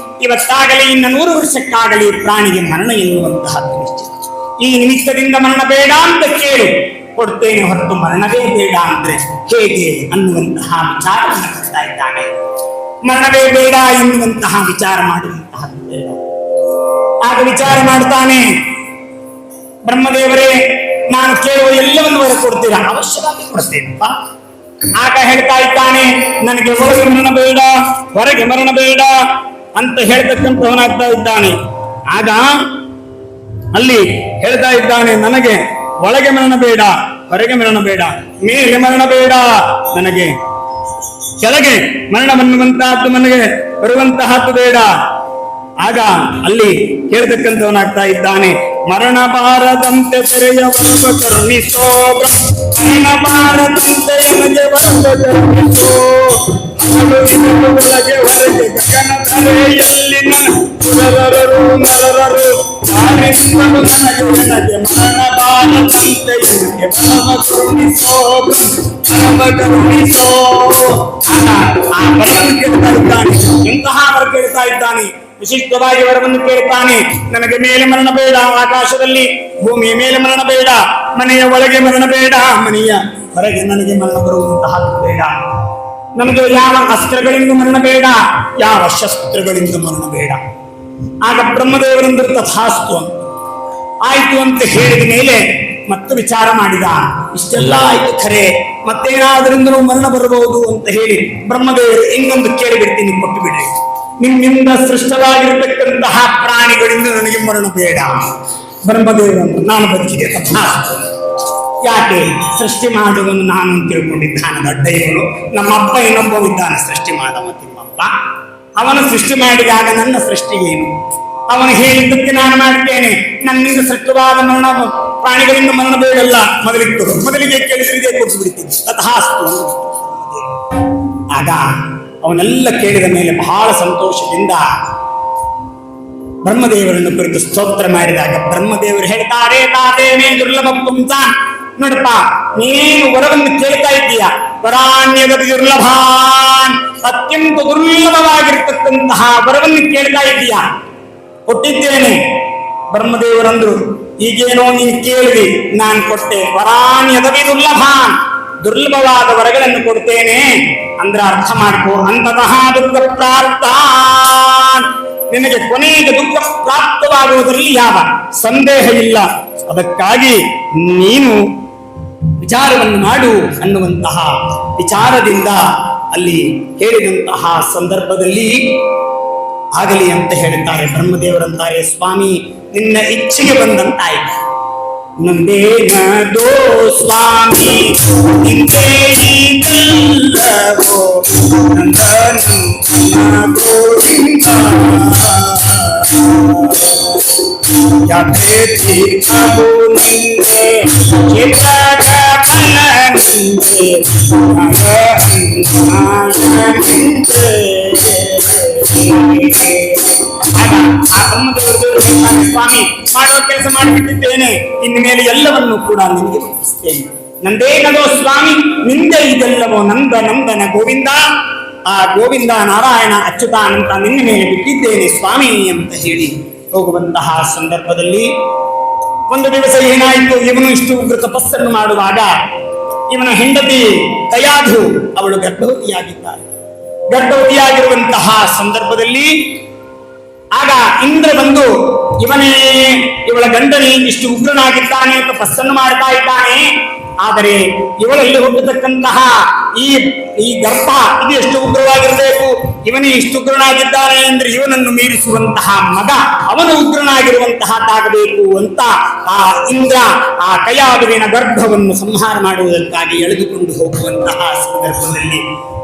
ಇವತ್ತಾಗಲಿ ಇನ್ನ 100 ವರ್ಷಕ್ಕಾಗಲಿ ಪ್ರಾಣಿಗೆ ಮರಣ ಎನ್ನುವಂತಹದ್ದು ನಿಶ್ಚಿತ. ಈ ನಿಮಿತ್ತದಿಂದ ಮರಣ ಬೇಡ ಅಂತ ಕೇಳು, ಕೊಡ್ತೇನೆ, ಹೊರತು ಮರಣವೇ ಬೇಡ ಅಂದ್ರೆ ಹೇಗೆ ಅನ್ನುವಂತಹ ವಿಚಾರವನ್ನು ಮಾಡ್ತಾ ಇದ್ದಾನೆ. ಮರಣವೇ ಬೇಡ ಎನ್ನುವಂತಹ ವಿಚಾರ ಮಾಡುವಂತಹದ್ದು ಬೇಡ. ಆಗ ವಿಚಾರ ಮಾಡ್ತಾನೆ, ಬ್ರಹ್ಮದೇವರೇ, ನಾನು ಕೇಳುವ ಎಲ್ಲವನ್ನು ಹೊರ ಕೊಡ್ತೀರಾ? ಅವಶ್ಯವಾಗಿ ಕೊಡ್ತೇನಪ್ಪ. ಆಗ ಹೇಳ್ತಾ ಇದ್ದಾನೆ, ನನಗೆ ಒಳಗೆ ಮರಣ ಬೇಡ, ಹೊರಗೆ ಮರಣ ಬೇಡ ಅಂತ ಹೇಳ್ತಕ್ಕಂಥವನಾಗ್ತಾ ಇದ್ದಾನೆ. ಆಗ ಅಲ್ಲಿ ಹೇಳ್ತಾ ಇದ್ದಾನೆ, ನನಗೆ ಒಳಗೆ ಮರಣ ಬೇಡ, ಹೊರಗೆ ಮರಣ ಬೇಡ, ಮೇಲೆ ಮರಣ ಬೇಡ, ನನಗೆ ಕೆಳಗೆ ಮರಣವನ್ನುವಂತಹದ್ದು ನನಗೆ ಬರುವಂತಹದ್ದು ಬೇಡ. ಆಗ ಅಲ್ಲಿ ಹೇಳ್ತಕ್ಕಂಥವನಾಗ್ತಾ ಇದ್ದಾನೆ, ಮರಣ ಬಾರದಂತೆ ತೆರೆಯ ವರವ ಕರುಣಿಸೋ ಮರಣ ಬಾರದಂತೆ ಎನಗೆ ವರವ ಕರುಣಿಸೋ ಒಳಗೆ ಹೊರಗೆ ಗಗನ ಧರೆಯಲ್ಲಿ ನರರರು ನರರರು ಯಾರಿಂದಲೂ ನನಗೆ ಮರಣ ಬಾರದಂತೆ ಎನಗೆ ವರವ ಕರುಣಿಸೋ ವರವ ಕರುಣಿಸೋ. ಆ ವರವನ್ನು ಕೇಳ್ತಾ ಇದ್ದಾನೆ. ಎಂತಹ ವರ ಕೇಳ್ತಾ ಇದ್ದಾನೆ? ವಿಶಿಷ್ಟವಾಗಿ ವರವನ್ನು ಕೇಳ್ತಾನೆ. ನನಗೆ ಮೇಲೆ ಮರಣ ಬೇಡ, ಆಕಾಶದಲ್ಲಿ ಭೂಮಿಯ ಮೇಲೆ ಮರಣ ಬೇಡ, ಮನೆಯ ಒಳಗೆ ಮರಣ ಬೇಡ, ಮನೆಯ ಹೊರಗೆ ನನಗೆ ಮರಣ ಬರುವಂತಹ ಬೇಡ. ನಮಗೆ ಯಾವ ಅಸ್ತ್ರಗಳಿಂದ ಮರಣ ಬೇಡ, ಯಾವ ಶಸ್ತ್ರಗಳಿಂದ ಮರಣ ಬೇಡ. ಆಗ ಬ್ರಹ್ಮದೇವರಂದರು ತಥಾಸ್ತು ಆಯ್ತು ಅಂತ ಹೇಳಿದ ಮೇಲೆ ಮತ್ತು ವಿಚಾರ ಮಾಡಿದ. ಇಷ್ಟೆಲ್ಲ ಆಯ್ತು ಖರೆ, ಮತ್ತೇನಾದ್ರಿಂದಲೂ ಮರಣ ಬರಬಹುದು ಅಂತ ಹೇಳಿ ಬ್ರಹ್ಮದೇವರು ಇನ್ನೊಂದು ಕೇಳಿಬಿಡ್ತೀನಿ, ಕೊಟ್ಟು ಬಿಡ್ರಿ. ನಿಮ್ಮಿಂದ ಸೃಷ್ಟವಾಗಿರತಕ್ಕಂತಹ ಪ್ರಾಣಿಗಳಿಂದ ನನಗೆ ಮರಣ ಬೇಡ. ಬ್ರಹ್ಮದೇವರನ್ನು ನಾನು ಬದುಕಿದೆ ತಥಾಸ್ತು. ಯಾಕೆ? ಸೃಷ್ಟಿ ಮಾಡುವನು ನಾನು ಅಂತ ತಿಳ್ಕೊಂಡಿದ್ದಾನೆ ದೊಡ್ಡ ಇವನು. ನಮ್ಮಪ್ಪ ಇನ್ನೊಬ್ಬವಿದ್ದಾನೆ ಸೃಷ್ಟಿ ಮಾಡವ ತಿಮ್ಮಪ್ಪ. ಅವನು ಸೃಷ್ಟಿ ಮಾಡಿದಾಗ ನನ್ನ ಸೃಷ್ಟಿ ಏನು? ಅವನು ಹೇಳಿದ್ದಕ್ಕೆ ನಾನು ಮಾಡ್ತೇನೆ. ನನ್ನಿಂದ ಸೃಷ್ಟವಾದ ಮರಣ ಪ್ರಾಣಿಗಳಿಂದ ಮರಣ ಬೇಡಲ್ಲ, ಮೊದಲಿಗೆ ಕೇಳಿದ್ರೆ ಕೊಟ್ಟು ಬಿಡ್ತೀನಿ ತಥಾಸ್ತು. ಆಗ ಅವನೆಲ್ಲ ಕೇಳಿದ ಮೇಲೆ ಬಹಳ ಸಂತೋಷದಿಂದ ಬ್ರಹ್ಮದೇವರನ್ನು ಕುರಿತು ಸ್ತೋತ್ರ ಮಾಡಿದಾಗ ಬ್ರಹ್ಮದೇವರು ಹೇಳ್ತಾರೆ, ತಾದೇವೇ ದುರ್ಲಭ ಪುಂಸ. ನೋಡಪ್ಪ, ನೀನು ವರವನ್ನು ಕೇಳ್ತಾ ಇದ್ದೀಯ, ವರಾಣ್ಯದ ದುರ್ಲಭಾನ್, ಅತ್ಯಂತ ದುರ್ಲಭವಾಗಿರ್ತಕ್ಕಂತಹ ವರವನ್ನು ಕೇಳ್ತಾ ಇದ್ದೀಯ, ಕೊಟ್ಟಿದ್ದೇನೆ. ಬ್ರಹ್ಮದೇವರಂದ್ರು, ಈಗೇನೋ ನೀನು ಕೇಳಿದಿ, ನಾನು ಕೊಟ್ಟೆ. ವರಾಣ್ಯದವಿ ದುರ್ಲಭಾನ್, ದುರ್ಲಭವಾದ ವರಗಳನ್ನು ಕೊಡ್ತೇನೆ ಅಂದ್ರೆ ಅರ್ಥ ಮಾಡ್ಕೋ. ಅಂತತಃ ದುಃಖ ಪ್ರಾಪ್ತಾನ್, ನಿನಗೆ ಕೊನೆಗೆ ದುಃಖ ಪ್ರಾಪ್ತವಾಗುವುದರಲ್ಲಿ ಯಾವ ಸಂದೇಹ ಇಲ್ಲ. ಅದಕ್ಕಾಗಿ ನೀನು ವಿಚಾರವನ್ನು ಮಾಡು ಅನ್ನುವಂತಹ ವಿಚಾರದಿಂದ ಅಲ್ಲಿ ಹೇಳಿದಂತಹ ಸಂದರ್ಭದಲ್ಲಿ ಆಗಲಿ ಅಂತ ಹೇಳುತ್ತಾರೆ. ಬ್ರಹ್ಮದೇವರಂತಾರೆ, ಸ್ವಾಮಿ ನಿನ್ನ ಇಚ್ಛೆಗೆ ಬಂದಂತಾಯ್ತು. ನಂದೇನದೋ ಸ್ವಾಮಿ ನಿಂದೇನಲ್ಲವೋ ಗೋವಿಂದ ಯಾತ್ರೆ ಅಬು ನಿಂದೆ ಚಿತ್ರಗ ಬಲ ನಿಂದೆ ಸ್ವಾಮಿ ಮಾಡುವ ಕೆಲಸ ಮಾಡಿಬಿಟ್ಟಿದ್ದೇನೆ, ಇನ್ನು ಮೇಲೆ ಎಲ್ಲವನ್ನೂ ಕೂಡ ನಿನಗೆ ಒಪ್ಪಿಸ್ತೇನೆ. ನಂದೇನದೋ ಸ್ವಾಮಿ ನಿಂದೆ ಇದೆಲ್ಲವೋ ನಂದ ನಂದನ ಗೋವಿಂದ. ಆ ಗೋವಿಂದ ನಾರಾಯಣ ಅಚ್ಯುತಾನಂತ ನಿನ್ನ ಮೇಲೆ ಬಿಟ್ಟಿದ್ದೇನೆ ಸ್ವಾಮಿ ಅಂತ ಹೇಳಿ ಹೋಗುವಂತಹ ಸಂದರ್ಭದಲ್ಲಿ ಒಂದು ದಿವಸ ಏನಾಯಿತು, ಇವನು ಇಷ್ಟು ಉಗ್ರ ತಪಸ್ಸನ್ನು ಮಾಡುವಾಗ ಇವನ ಹೆಂಡತಿ ಕಯಾಧು ಅವಳು ಗರ್ಭವತಿಯಾಗಿದ್ದಾಳೆ. ಗರ್ಭವತಿಯಾಗಿರುವಂತಹ ಸಂದರ್ಭದಲ್ಲಿ ಆಗ ಇಂದ್ರ ಬಂದು ಇವಳ ಗಂಡನೇ ಇಷ್ಟು ಉಗ್ರನಾಗಿದ್ದಾನೆ ತಪಸ್ಸನ್ನು ಮಾಡ್ತಾ ಇದ್ದಾನೆ, ಆದರೆ ಇವಳಲ್ಲಿ ಹುಟ್ಟತಕ್ಕಂತಹ ಈ ಗರ್ಭ ಇದು ಎಷ್ಟು ಉಗ್ರವಾಗಿರಬೇಕು, ಇವನೇ ಇಷ್ಟು ಉಗ್ರನಾಗಿದ್ದಾನೆ ಅಂದ್ರೆ ಇವನನ್ನು ಮೀರಿಸುವಂತಹ ಮಗ ಅವನು ಉಗ್ರನಾಗಿರುವಂತಹದ್ದಾಗಬೇಕು ಅಂತ ಆ ಇಂದ್ರ ಆ ಕಯಾದುವಿನ ಗರ್ಭವನ್ನು ಸಂಹಾರ ಮಾಡುವುದಕ್ಕಾಗಿ ಎಳೆದುಕೊಂಡು ಹೋಗುವಂತಹ ಸಂದರ್ಭದಲ್ಲಿ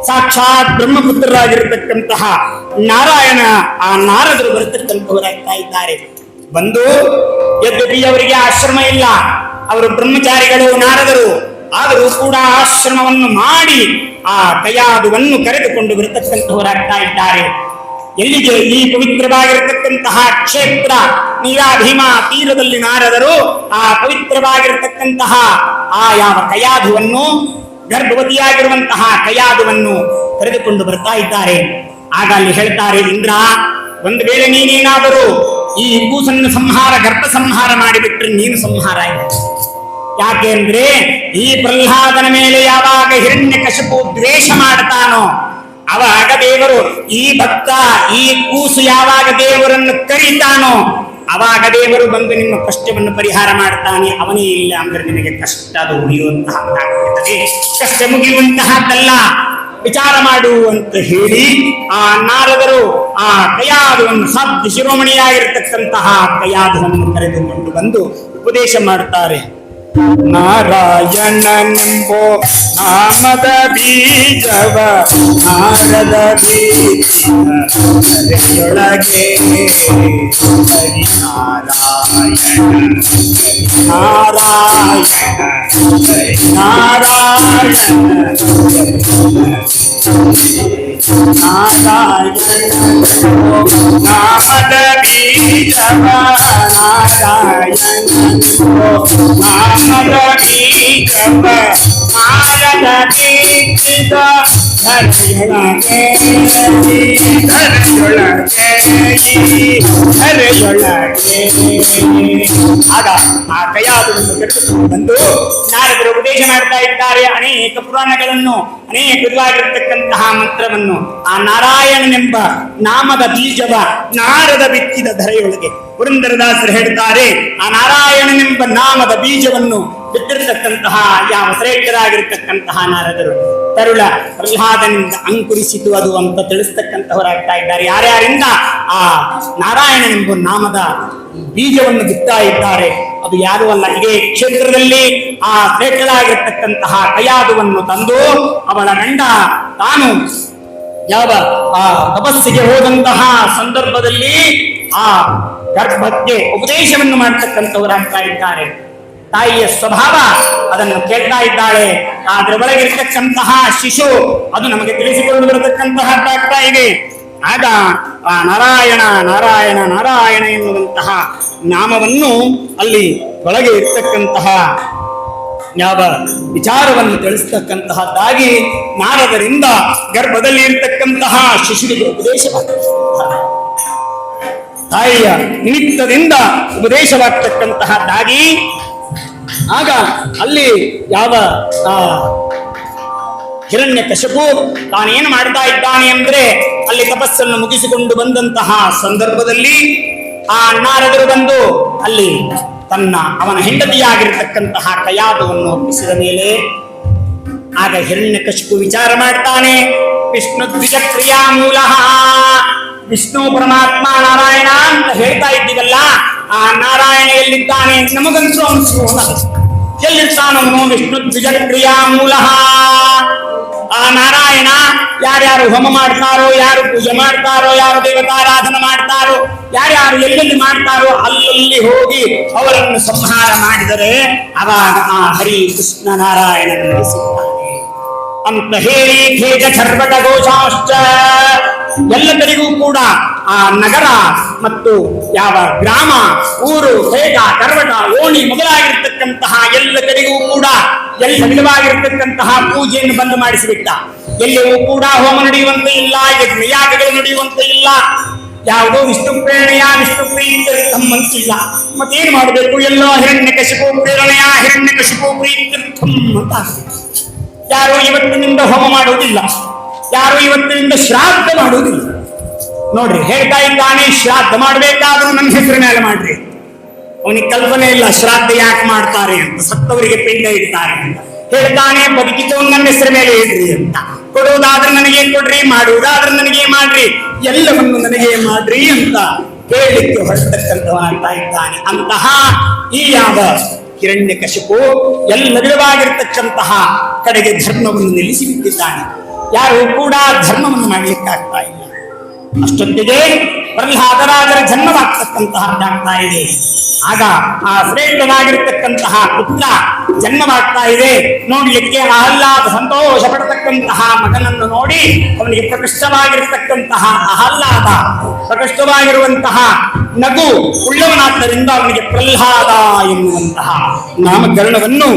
ಸಾಕ್ಷಾತ್ ಬ್ರಹ್ಮಪುತ್ರರಾಗಿರತಕ್ಕಂತಹ ನಾರಾಯಣ ಆ ನಾರದರು ಬರತಕ್ಕಂಥವರಾಗ್ತಾ ಇದ್ದಾರೆ. ಬಂದು ಯದ್ಯಪಿ ಅವರಿಗೆ ಆಶ್ರಮ ಇಲ್ಲ, ಅವರು ಬ್ರಹ್ಮಚಾರಿಗಳು ನಾರದರು, ಆದರೂ ಕೂಡ ಆಶ್ರಮವನ್ನು ಮಾಡಿ ಆ ಕಯಾದುವನ್ನು ಕರೆದುಕೊಂಡು ಬರತಕ್ಕಂಥವರಾಗ್ತಾ ಇದ್ದಾರೆ. ಎಲ್ಲಿಗೆ? ಈ ಪವಿತ್ರವಾಗಿರತಕ್ಕಂತಹ ಕ್ಷೇತ್ರ ನೀರಾಭೀಮಾ ತೀರದಲ್ಲಿ ನಾರದರು ಆ ಪವಿತ್ರವಾಗಿರತಕ್ಕಂತಹ ಆ ಯಾವ ಕಯಾದುವನ್ನು, ಗರ್ಭವತಿಯಾಗಿರುವಂತಹ ಕಯಾದುವನ್ನು ಕರೆದುಕೊಂಡು ಬರ್ತಾ ಇದ್ದಾರೆ. ಆಗ ಅಲ್ಲಿ ಹೇಳ್ತಾರೆ, ಇಂದ್ರ ಒಂದು ವೇಳೆ ನೀನೇನಾದರೂ ಈ ಕೂಸನ್ನು ಗರ್ಭ ಸಂಹಾರ ಮಾಡಿಬಿಟ್ರೆ ನೀನು ಸಂಹಾರ ಆಯಿತು. ಯಾಕೆ ಅಂದ್ರೆ ಈ ಪ್ರಹ್ಲಾದನ ಮೇಲೆ ಯಾವಾಗ ಹಿರಣ್ಯಕಶಿಪು ದ್ವೇಷ ಮಾಡ್ತಾನೋ ಅವಾಗ ದೇವರು ಈ ಭಕ್ತ ಈ ಕೂಸು ಯಾವಾಗ ದೇವರನ್ನು ಕರೀತಾನೋ ಅವಾಗ ದೇವರು ಬಂದು ನಿಮ್ಮ ಕಷ್ಟವನ್ನು ಪರಿಹಾರ ಮಾಡ್ತಾನೆ. ಅವನೇ ಇಲ್ಲ ಅಂದ್ರೆ ನಿಮಗೆ ಕಷ್ಟ ಅದು ಉಳಿಯುವಂತಹದ್ದಾಗುತ್ತದೆ, ಕಷ್ಟ ಮುಗಿಯುವಂತಹದ್ದಲ್ಲ, ವಿಚಾರ ಮಾಡು ಅಂತ ಹೇಳಿ ಆ ನಾರದರು ಆ ಕಯಾದುವನ್ನು ಸಾಧ್ಯ ಶಿರೋಮಣಿಯಾಗಿರ್ತಕ್ಕಂತಹ ಕಯಾದುವನ್ನು ಕರೆದುಕೊಂಡು ಬಂದು ಉಪದೇಶ ಮಾಡುತ್ತಾರೆ. ನಾರಾಯಣನೆಂಬೋ ನಾಮದ ಬೀಜವ ನಾರದ ಬೀಜೊಳಗೆ ನಾರಾಯಣ ನಾರಾಯಣ ನಾಮದ ಬೀಜವ ನಾರಾಯಣ ನಾಮದ ಬೀಜವ ನಾರದ ಬೀಜ ಧರೆಯೊಳಗೆ ಆಗ ಆ ಕೈಯಾದವನ್ನು ತೆಗೆದುಕೊಂಡು ಬಂದು ನಾರದರು ಉಪದೇಶ ಮಾಡ್ತಾ ಇದ್ದಾರೆ. ಅನೇಕ ಪುರಾಣಗಳನ್ನು, ಅನೇಕ ವಿಧವಾಗಿರತಕ್ಕಂತಹ ಮಂತ್ರವನ್ನು ಆ ನಾರಾಯಣನೆಂಬ ನಾಮದ ಬೀಜವ ನಾರದ ಬಿತ್ತಿದ ಧರೆಯೊಳಗೆ. ಪುರಂದರದಾಸರು ಹೇಳ್ತಾರೆ, ಆ ನಾರಾಯಣನೆಂಬ ನಾಮದ ಬೀಜವನ್ನು ಬಿತ್ತಿರತಕ್ಕಂತಹ ಯಾವ ಶ್ರೇಷ್ಠರಾಗಿರ್ತಕ್ಕಂತಹ ನಾರದರು ತರುಳ ಪ್ರಹ್ಲಾದನಿಂದ ಅಂಕುರಿಸಿತು ಅದು ಅಂತ ತಿಳಿಸ್ತಕ್ಕಂಥವರಾಗ್ತಾ ಇದ್ದಾರೆ. ಯಾರ್ಯಾರಿಂದ ಆ ನಾರಾಯಣನೆಂಬ ನಾಮದ ಬೀಜವನ್ನು ಬಿತ್ತಾ ಇದ್ದಾರೆ ಅದು ಯಾರೂ ಅಲ್ಲ, ಇದೇ ಕ್ಷೇತ್ರದಲ್ಲಿ ಆ ಶ್ರೇಷ್ಠರಾಗಿರ್ತಕ್ಕಂತಹ ಕಯಾದುವನ್ನು ತಂದು ಅವಳ ಗಂಡ ತಾನು ಯಾವ ಆ ತಪಸ್ಸಿಗೆ ಹೋದಂತಹ ಸಂದರ್ಭದಲ್ಲಿ ಆ ಗರ್ಭಕ್ಕೆ ಉಪದೇಶವನ್ನು ಮಾಡತಕ್ಕಂಥವರಾಗ್ತಾ ಇದ್ದಾರೆ. ತಾಯಿಯ ಸ್ವಭಾವ ಅದನ್ನು ಕೇಳ್ತಾ ಇದ್ದಾಳೆ. ಅದರ ಒಳಗಿರ್ತಕ್ಕಂತಹ ಶಿಶು ಅದು ನಮಗೆ ತಿಳಿಸಿಕೊಂಡು ಬರತಕ್ಕಂತಹದ್ದಾಗ್ತಾ ಇದೆ. ಆಗ ಆ ನಾರಾಯಣ ನಾರಾಯಣ ನಾರಾಯಣ ಎನ್ನುವಂತಹ ನಾಮವನ್ನು ಅಲ್ಲಿ ಒಳಗೆ ಇರ್ತಕ್ಕಂತಹ ಯಾವ ವಿಚಾರವನ್ನು ತಿಳಿಸ್ತಕ್ಕಂತಹದ್ದಾಗಿ ನಾರದರಿಂದ ಗರ್ಭದಲ್ಲಿ ಇರ್ತಕ್ಕಂತಹ ಶಿಶುವಿಗೆ ಉಪದೇಶವಾಗ್ತಕ್ಕಂತಹ ತಾಯಿಯ ನಿಮಿತ್ತದಿಂದ ಉಪದೇಶವಾಗ್ತಕ್ಕಂತಹದ್ದಾಗಿ ಆಗ ಅಲ್ಲಿ ಯಾವ ಹಿರಣ್ಯಕಶಿಪು ತಾನೇನು ಮಾಡ್ತಾ ಇದ್ದಾನೆ ಅಂದ್ರೆ ಅಲ್ಲಿ ತಪಸ್ಸನ್ನು ಮುಗಿಸಿಕೊಂಡು ಬಂದಂತಹ ಸಂದರ್ಭದಲ್ಲಿ ಆ ನಾರದರು ಬಂದು ಅಲ್ಲಿ ಅವನ ಹೆಂಡತಿಯಾಗಿರ್ತಕ್ಕಂತಹ ಕಯಾದವನ್ನು ಒಪ್ಪಿಸಿದ ಮೇಲೆ ಆಗ ಹಿರಣ್ಯಕಶಿಪು ವಿಚಾರ ಮಾಡ್ತಾನೆ. ವಿಷ್ಣು ದ್ವಿಜ ಕ್ರಿಯಾ ಮೂಲ ವಿಷ್ಣು ಪರಮಾತ್ಮ ನಾರಾಯಣ ಅಂತ ಹೇಳ್ತಾ ಇದ್ದೀವಲ್ಲ, ಆ ನಾರಾಯಣ ಎಲ್ಲಿದ್ದಾನೆ ನಮಗಂತೂ ಅನಿಸುವ ಎಲ್ಲಿರ್ತಾನವನು ವಿಷ್ಣು ದ್ವಿಜ ಕ್ರಿಯಾ ಮೂಲ. ಆ ನಾರಾಯಣ ಯಾರ್ಯಾರು ಹೋಮ ಮಾಡ್ತಾರೋ, ಯಾರು ಪೂಜೆ ಮಾಡ್ತಾರೋ, ಯಾರು ದೇವತಾರಾಧನೆ ಮಾಡ್ತಾರೋ, ಯಾರ್ಯಾರು ಎಲ್ಲೆಲ್ಲಿ ಮಾಡ್ತಾರೋ ಅಲ್ಲಲ್ಲಿ ಹೋಗಿ ಅವರನ್ನು ಸಂಹಾರ ಮಾಡಿದರೆ ಅವಾಗ ಆ ಹರಿ ಕೃಷ್ಣ ನಾರಾಯಣ ಸಿಗ್ತಾನೆ ಅಂತ ಹೇಳಿ ಖೇಜ ಖರ್ವಟ ಘೋಷಾಶ್ಚ ಎಲ್ಲ ಕಡೆಗೂ ಕೂಡ ಆ ನಗರ ಮತ್ತು ಯಾವ ಗ್ರಾಮ, ಊರು, ಖೇಜ, ಕರ್ವಟ, ಓಣಿ ಮೊದಲಾಗಿರ್ತಕ್ಕಂತಹ ಎಲ್ಲ ಕಡೆಗೂ ಕೂಡ ಎಲ್ಲ ವಿಧವಾಗಿರ್ತಕ್ಕಂತಹ ಪೂಜೆಯನ್ನು ಬಂದ್ ಮಾಡಿಸಿಬಿಟ್ಟ. ಎಲ್ಲಿಯೂ ಕೂಡ ಹೋಮ ನಡೆಯುವಂತೆ ಇಲ್ಲ, ಯಜ್ಞಯಾಗಗಳು ನಡೆಯುವಂತೆ ಇಲ್ಲ, ಯಾವುದೋ ವಿಷ್ಣು ಪ್ರೇರಣೆಯ ವಿಷ್ಣು ಪ್ರೀತ್ಯರ್ಥಂತಿಲ್ಲ. ಮತ್ತೇನು ಮಾಡಬೇಕು? ಎಲ್ಲೋ ಹಿರಣ್ಯಕಶಿಪು ಪ್ರೇರಣೆಯ ಹಿರಣ್ಯಕಶಿಪು ಪ್ರೀತ್ಯರ್ಥಂ ಅಂತ. ಯಾರು ಇವತ್ತಿನಿಂದ ಹೋಮ ಮಾಡುವುದಿಲ್ಲ, ಯಾರು ಇವತ್ತಿನಿಂದ ಶ್ರಾದ್ದ ಮಾಡುವುದಿಲ್ಲ. ನೋಡ್ರಿ ಹೇಳ್ತಾ ಇದ್ದಾನೆ, ಶ್ರಾದ್ದ ಮಾಡಬೇಕಾದ್ರೂ ನನ್ನ ಹೆಸರು ಮೇಲೆ ಮಾಡ್ರಿ. ಅವನಿಗೆ ಕಲ್ಪನೆ ಇಲ್ಲ ಶ್ರಾದ್ದ ಯಾಕೆ ಮಾಡ್ತಾರೆ ಅಂತ, ಸತ್ತವರಿಗೆ ಪಿಂಡ ಇಡ್ತಾರೆ ಅಂತ. ಹೇಳ್ತಾನೆ ಬದುಕಿದ್ದವನು ನನ್ನ ಹೆಸರ ಮೇಲೆ ಇಡ್ರಿ ಅಂತ. ಕೊಡುವುದಾದ್ರೆ ನನಗೆ ಕೊಡ್ರಿ, ಮಾಡುವುದಾದ್ರೆ ನನಗೆ ಮಾಡ್ರಿ, ಎಲ್ಲವನ್ನು ನನಗೆ ಮಾಡ್ರಿ ಅಂತ ಹೇಳಲಿಕ್ಕೆ ಹೊರತಕ್ಕಂಥವನಾಗ್ತಾ ಇದ್ದಾನೆ. ಅಂತಹ ಈ ಯಾವ ಹಿರಣ್ಯಕಶಿಪು ಎಲ್ಲ ವಿಧವಾಗಿರ್ತಕ್ಕಂತಹ ಕಡೆಗೆ ಧರ್ಮವನ್ನು ನಿಲ್ಲಿಸಿ ಬಿಟ್ಟಿದ್ದಾನೆ. ಯಾರು ಕೂಡ ಧರ್ಮವನ್ನು ಮಾಡಲಿಕ್ಕಾಗ್ತಾ ಇಲ್ಲ. ಅಷ್ಟೊತ್ತಿಗೆ ಪ್ರಹ್ಲಾದರಾಜರ ಜನ್ಮವಾಗ್ತಕ್ಕಂತಹದ್ದಾಗ್ತಾ ಇದೆ. ಆಗ ಆ ಶ್ರೇಷ್ಠನಾಗಿರ್ತಕ್ಕಂತಹ ಪುತ್ರ ಜನ್ಮವಾಗ್ತಾ ಇದೆ. ನೋಡ್ಲಿಕ್ಕೆ ಆಹ್ಲಾದ ಸಂತೋಷ ಪಡತಕ್ಕಂತಹ ಮಗನನ್ನು ನೋಡಿ ಅವನಿಗೆ ಪ್ರಕೃಷ್ಟವಾಗಿರ್ತಕ್ಕಂತಹ ಆಹ್ಲಾದ, ಪ್ರಕೃಷ್ಟವಾಗಿರುವಂತಹ ನಗು ಉಳ್ಳವನಾದ್ದರಿಂದ ಅವನಿಗೆ ಪ್ರಹ್ಲಾದ ಎನ್ನುವಂತಹ ನಾಮಕರಣವನ್ನು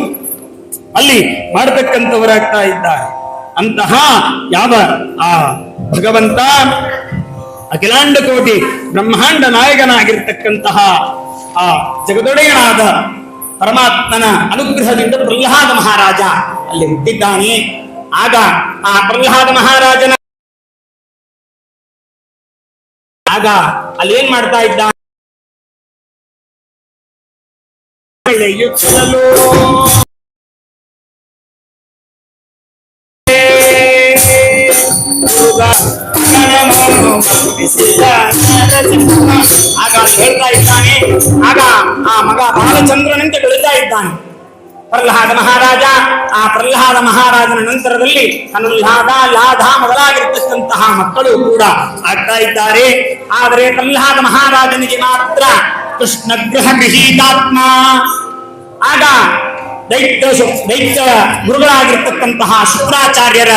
ಅಲ್ಲಿ ಮಾಡತಕ್ಕಂಥವರಾಗ್ತಾ ಇದ್ದಾರೆ. ಅಂತಹ ಯಾವ ಆ ಭಗವಂತ ಅಖಿಲಾಂಡ ಕೋಟಿ ಬ್ರಹ್ಮಾಂಡ ನಾಯಕನಾಗಿರ್ತಕ್ಕಂತಹ ಆ ಜಗದೊಡೆಯನಾದ ಪರಮಾತ್ಮನ ಅನುಗ್ರಹದಿಂದ ಪ್ರಹ್ಲಾದ ಮಹಾರಾಜ ಅಲ್ಲಿ ಹುಟ್ಟಿದ್ದಾನೆ. ಆಗ ಆ ಪ್ರಹ್ಲಾದ ಮಹಾರಾಜನ ಆಗ ಅಲ್ಲಿ ಏನ್ ಮಾಡ್ತಾ ಇದ್ದಾನೆ? ಆಗ ಹೇಳ್ತಾ ಇದ್ದಾನೆ. ಆಗ ಆ ಮಗ ಬಾಲಚಂದ್ರನಂತೆ ಬೆಳೀತಾ ಇದ್ದಾನೆ. ಪ್ರಹ್ಲಾದ ಮಹಾರಾಜ. ಆ ಪ್ರಹ್ಲಾದ ಮಹಾರಾಜನ ನಂತರದಲ್ಲಿ ಅನುಲ್ಲಾದ, ಲಾಧ ಮೊದಲಾಗಿರ್ತಕ್ಕಂತಹ ಮಕ್ಕಳು ಕೂಡ ಆಗ್ತಾ ಇದ್ದಾರೆ. ಆದರೆ ಪ್ರಹ್ಲಾದ ಮಹಾರಾಜನಿಗೆ ಮಾತ್ರ ಕೃಷ್ಣ ಗೃಹ ಗೃಹೀತಾತ್ಮ. ಆಗ ದೈತ್ಯ ಗುರುಗಳಾಗಿರ್ತಕ್ಕಂತಹ ಶುಕ್ರಾಚಾರ್ಯರ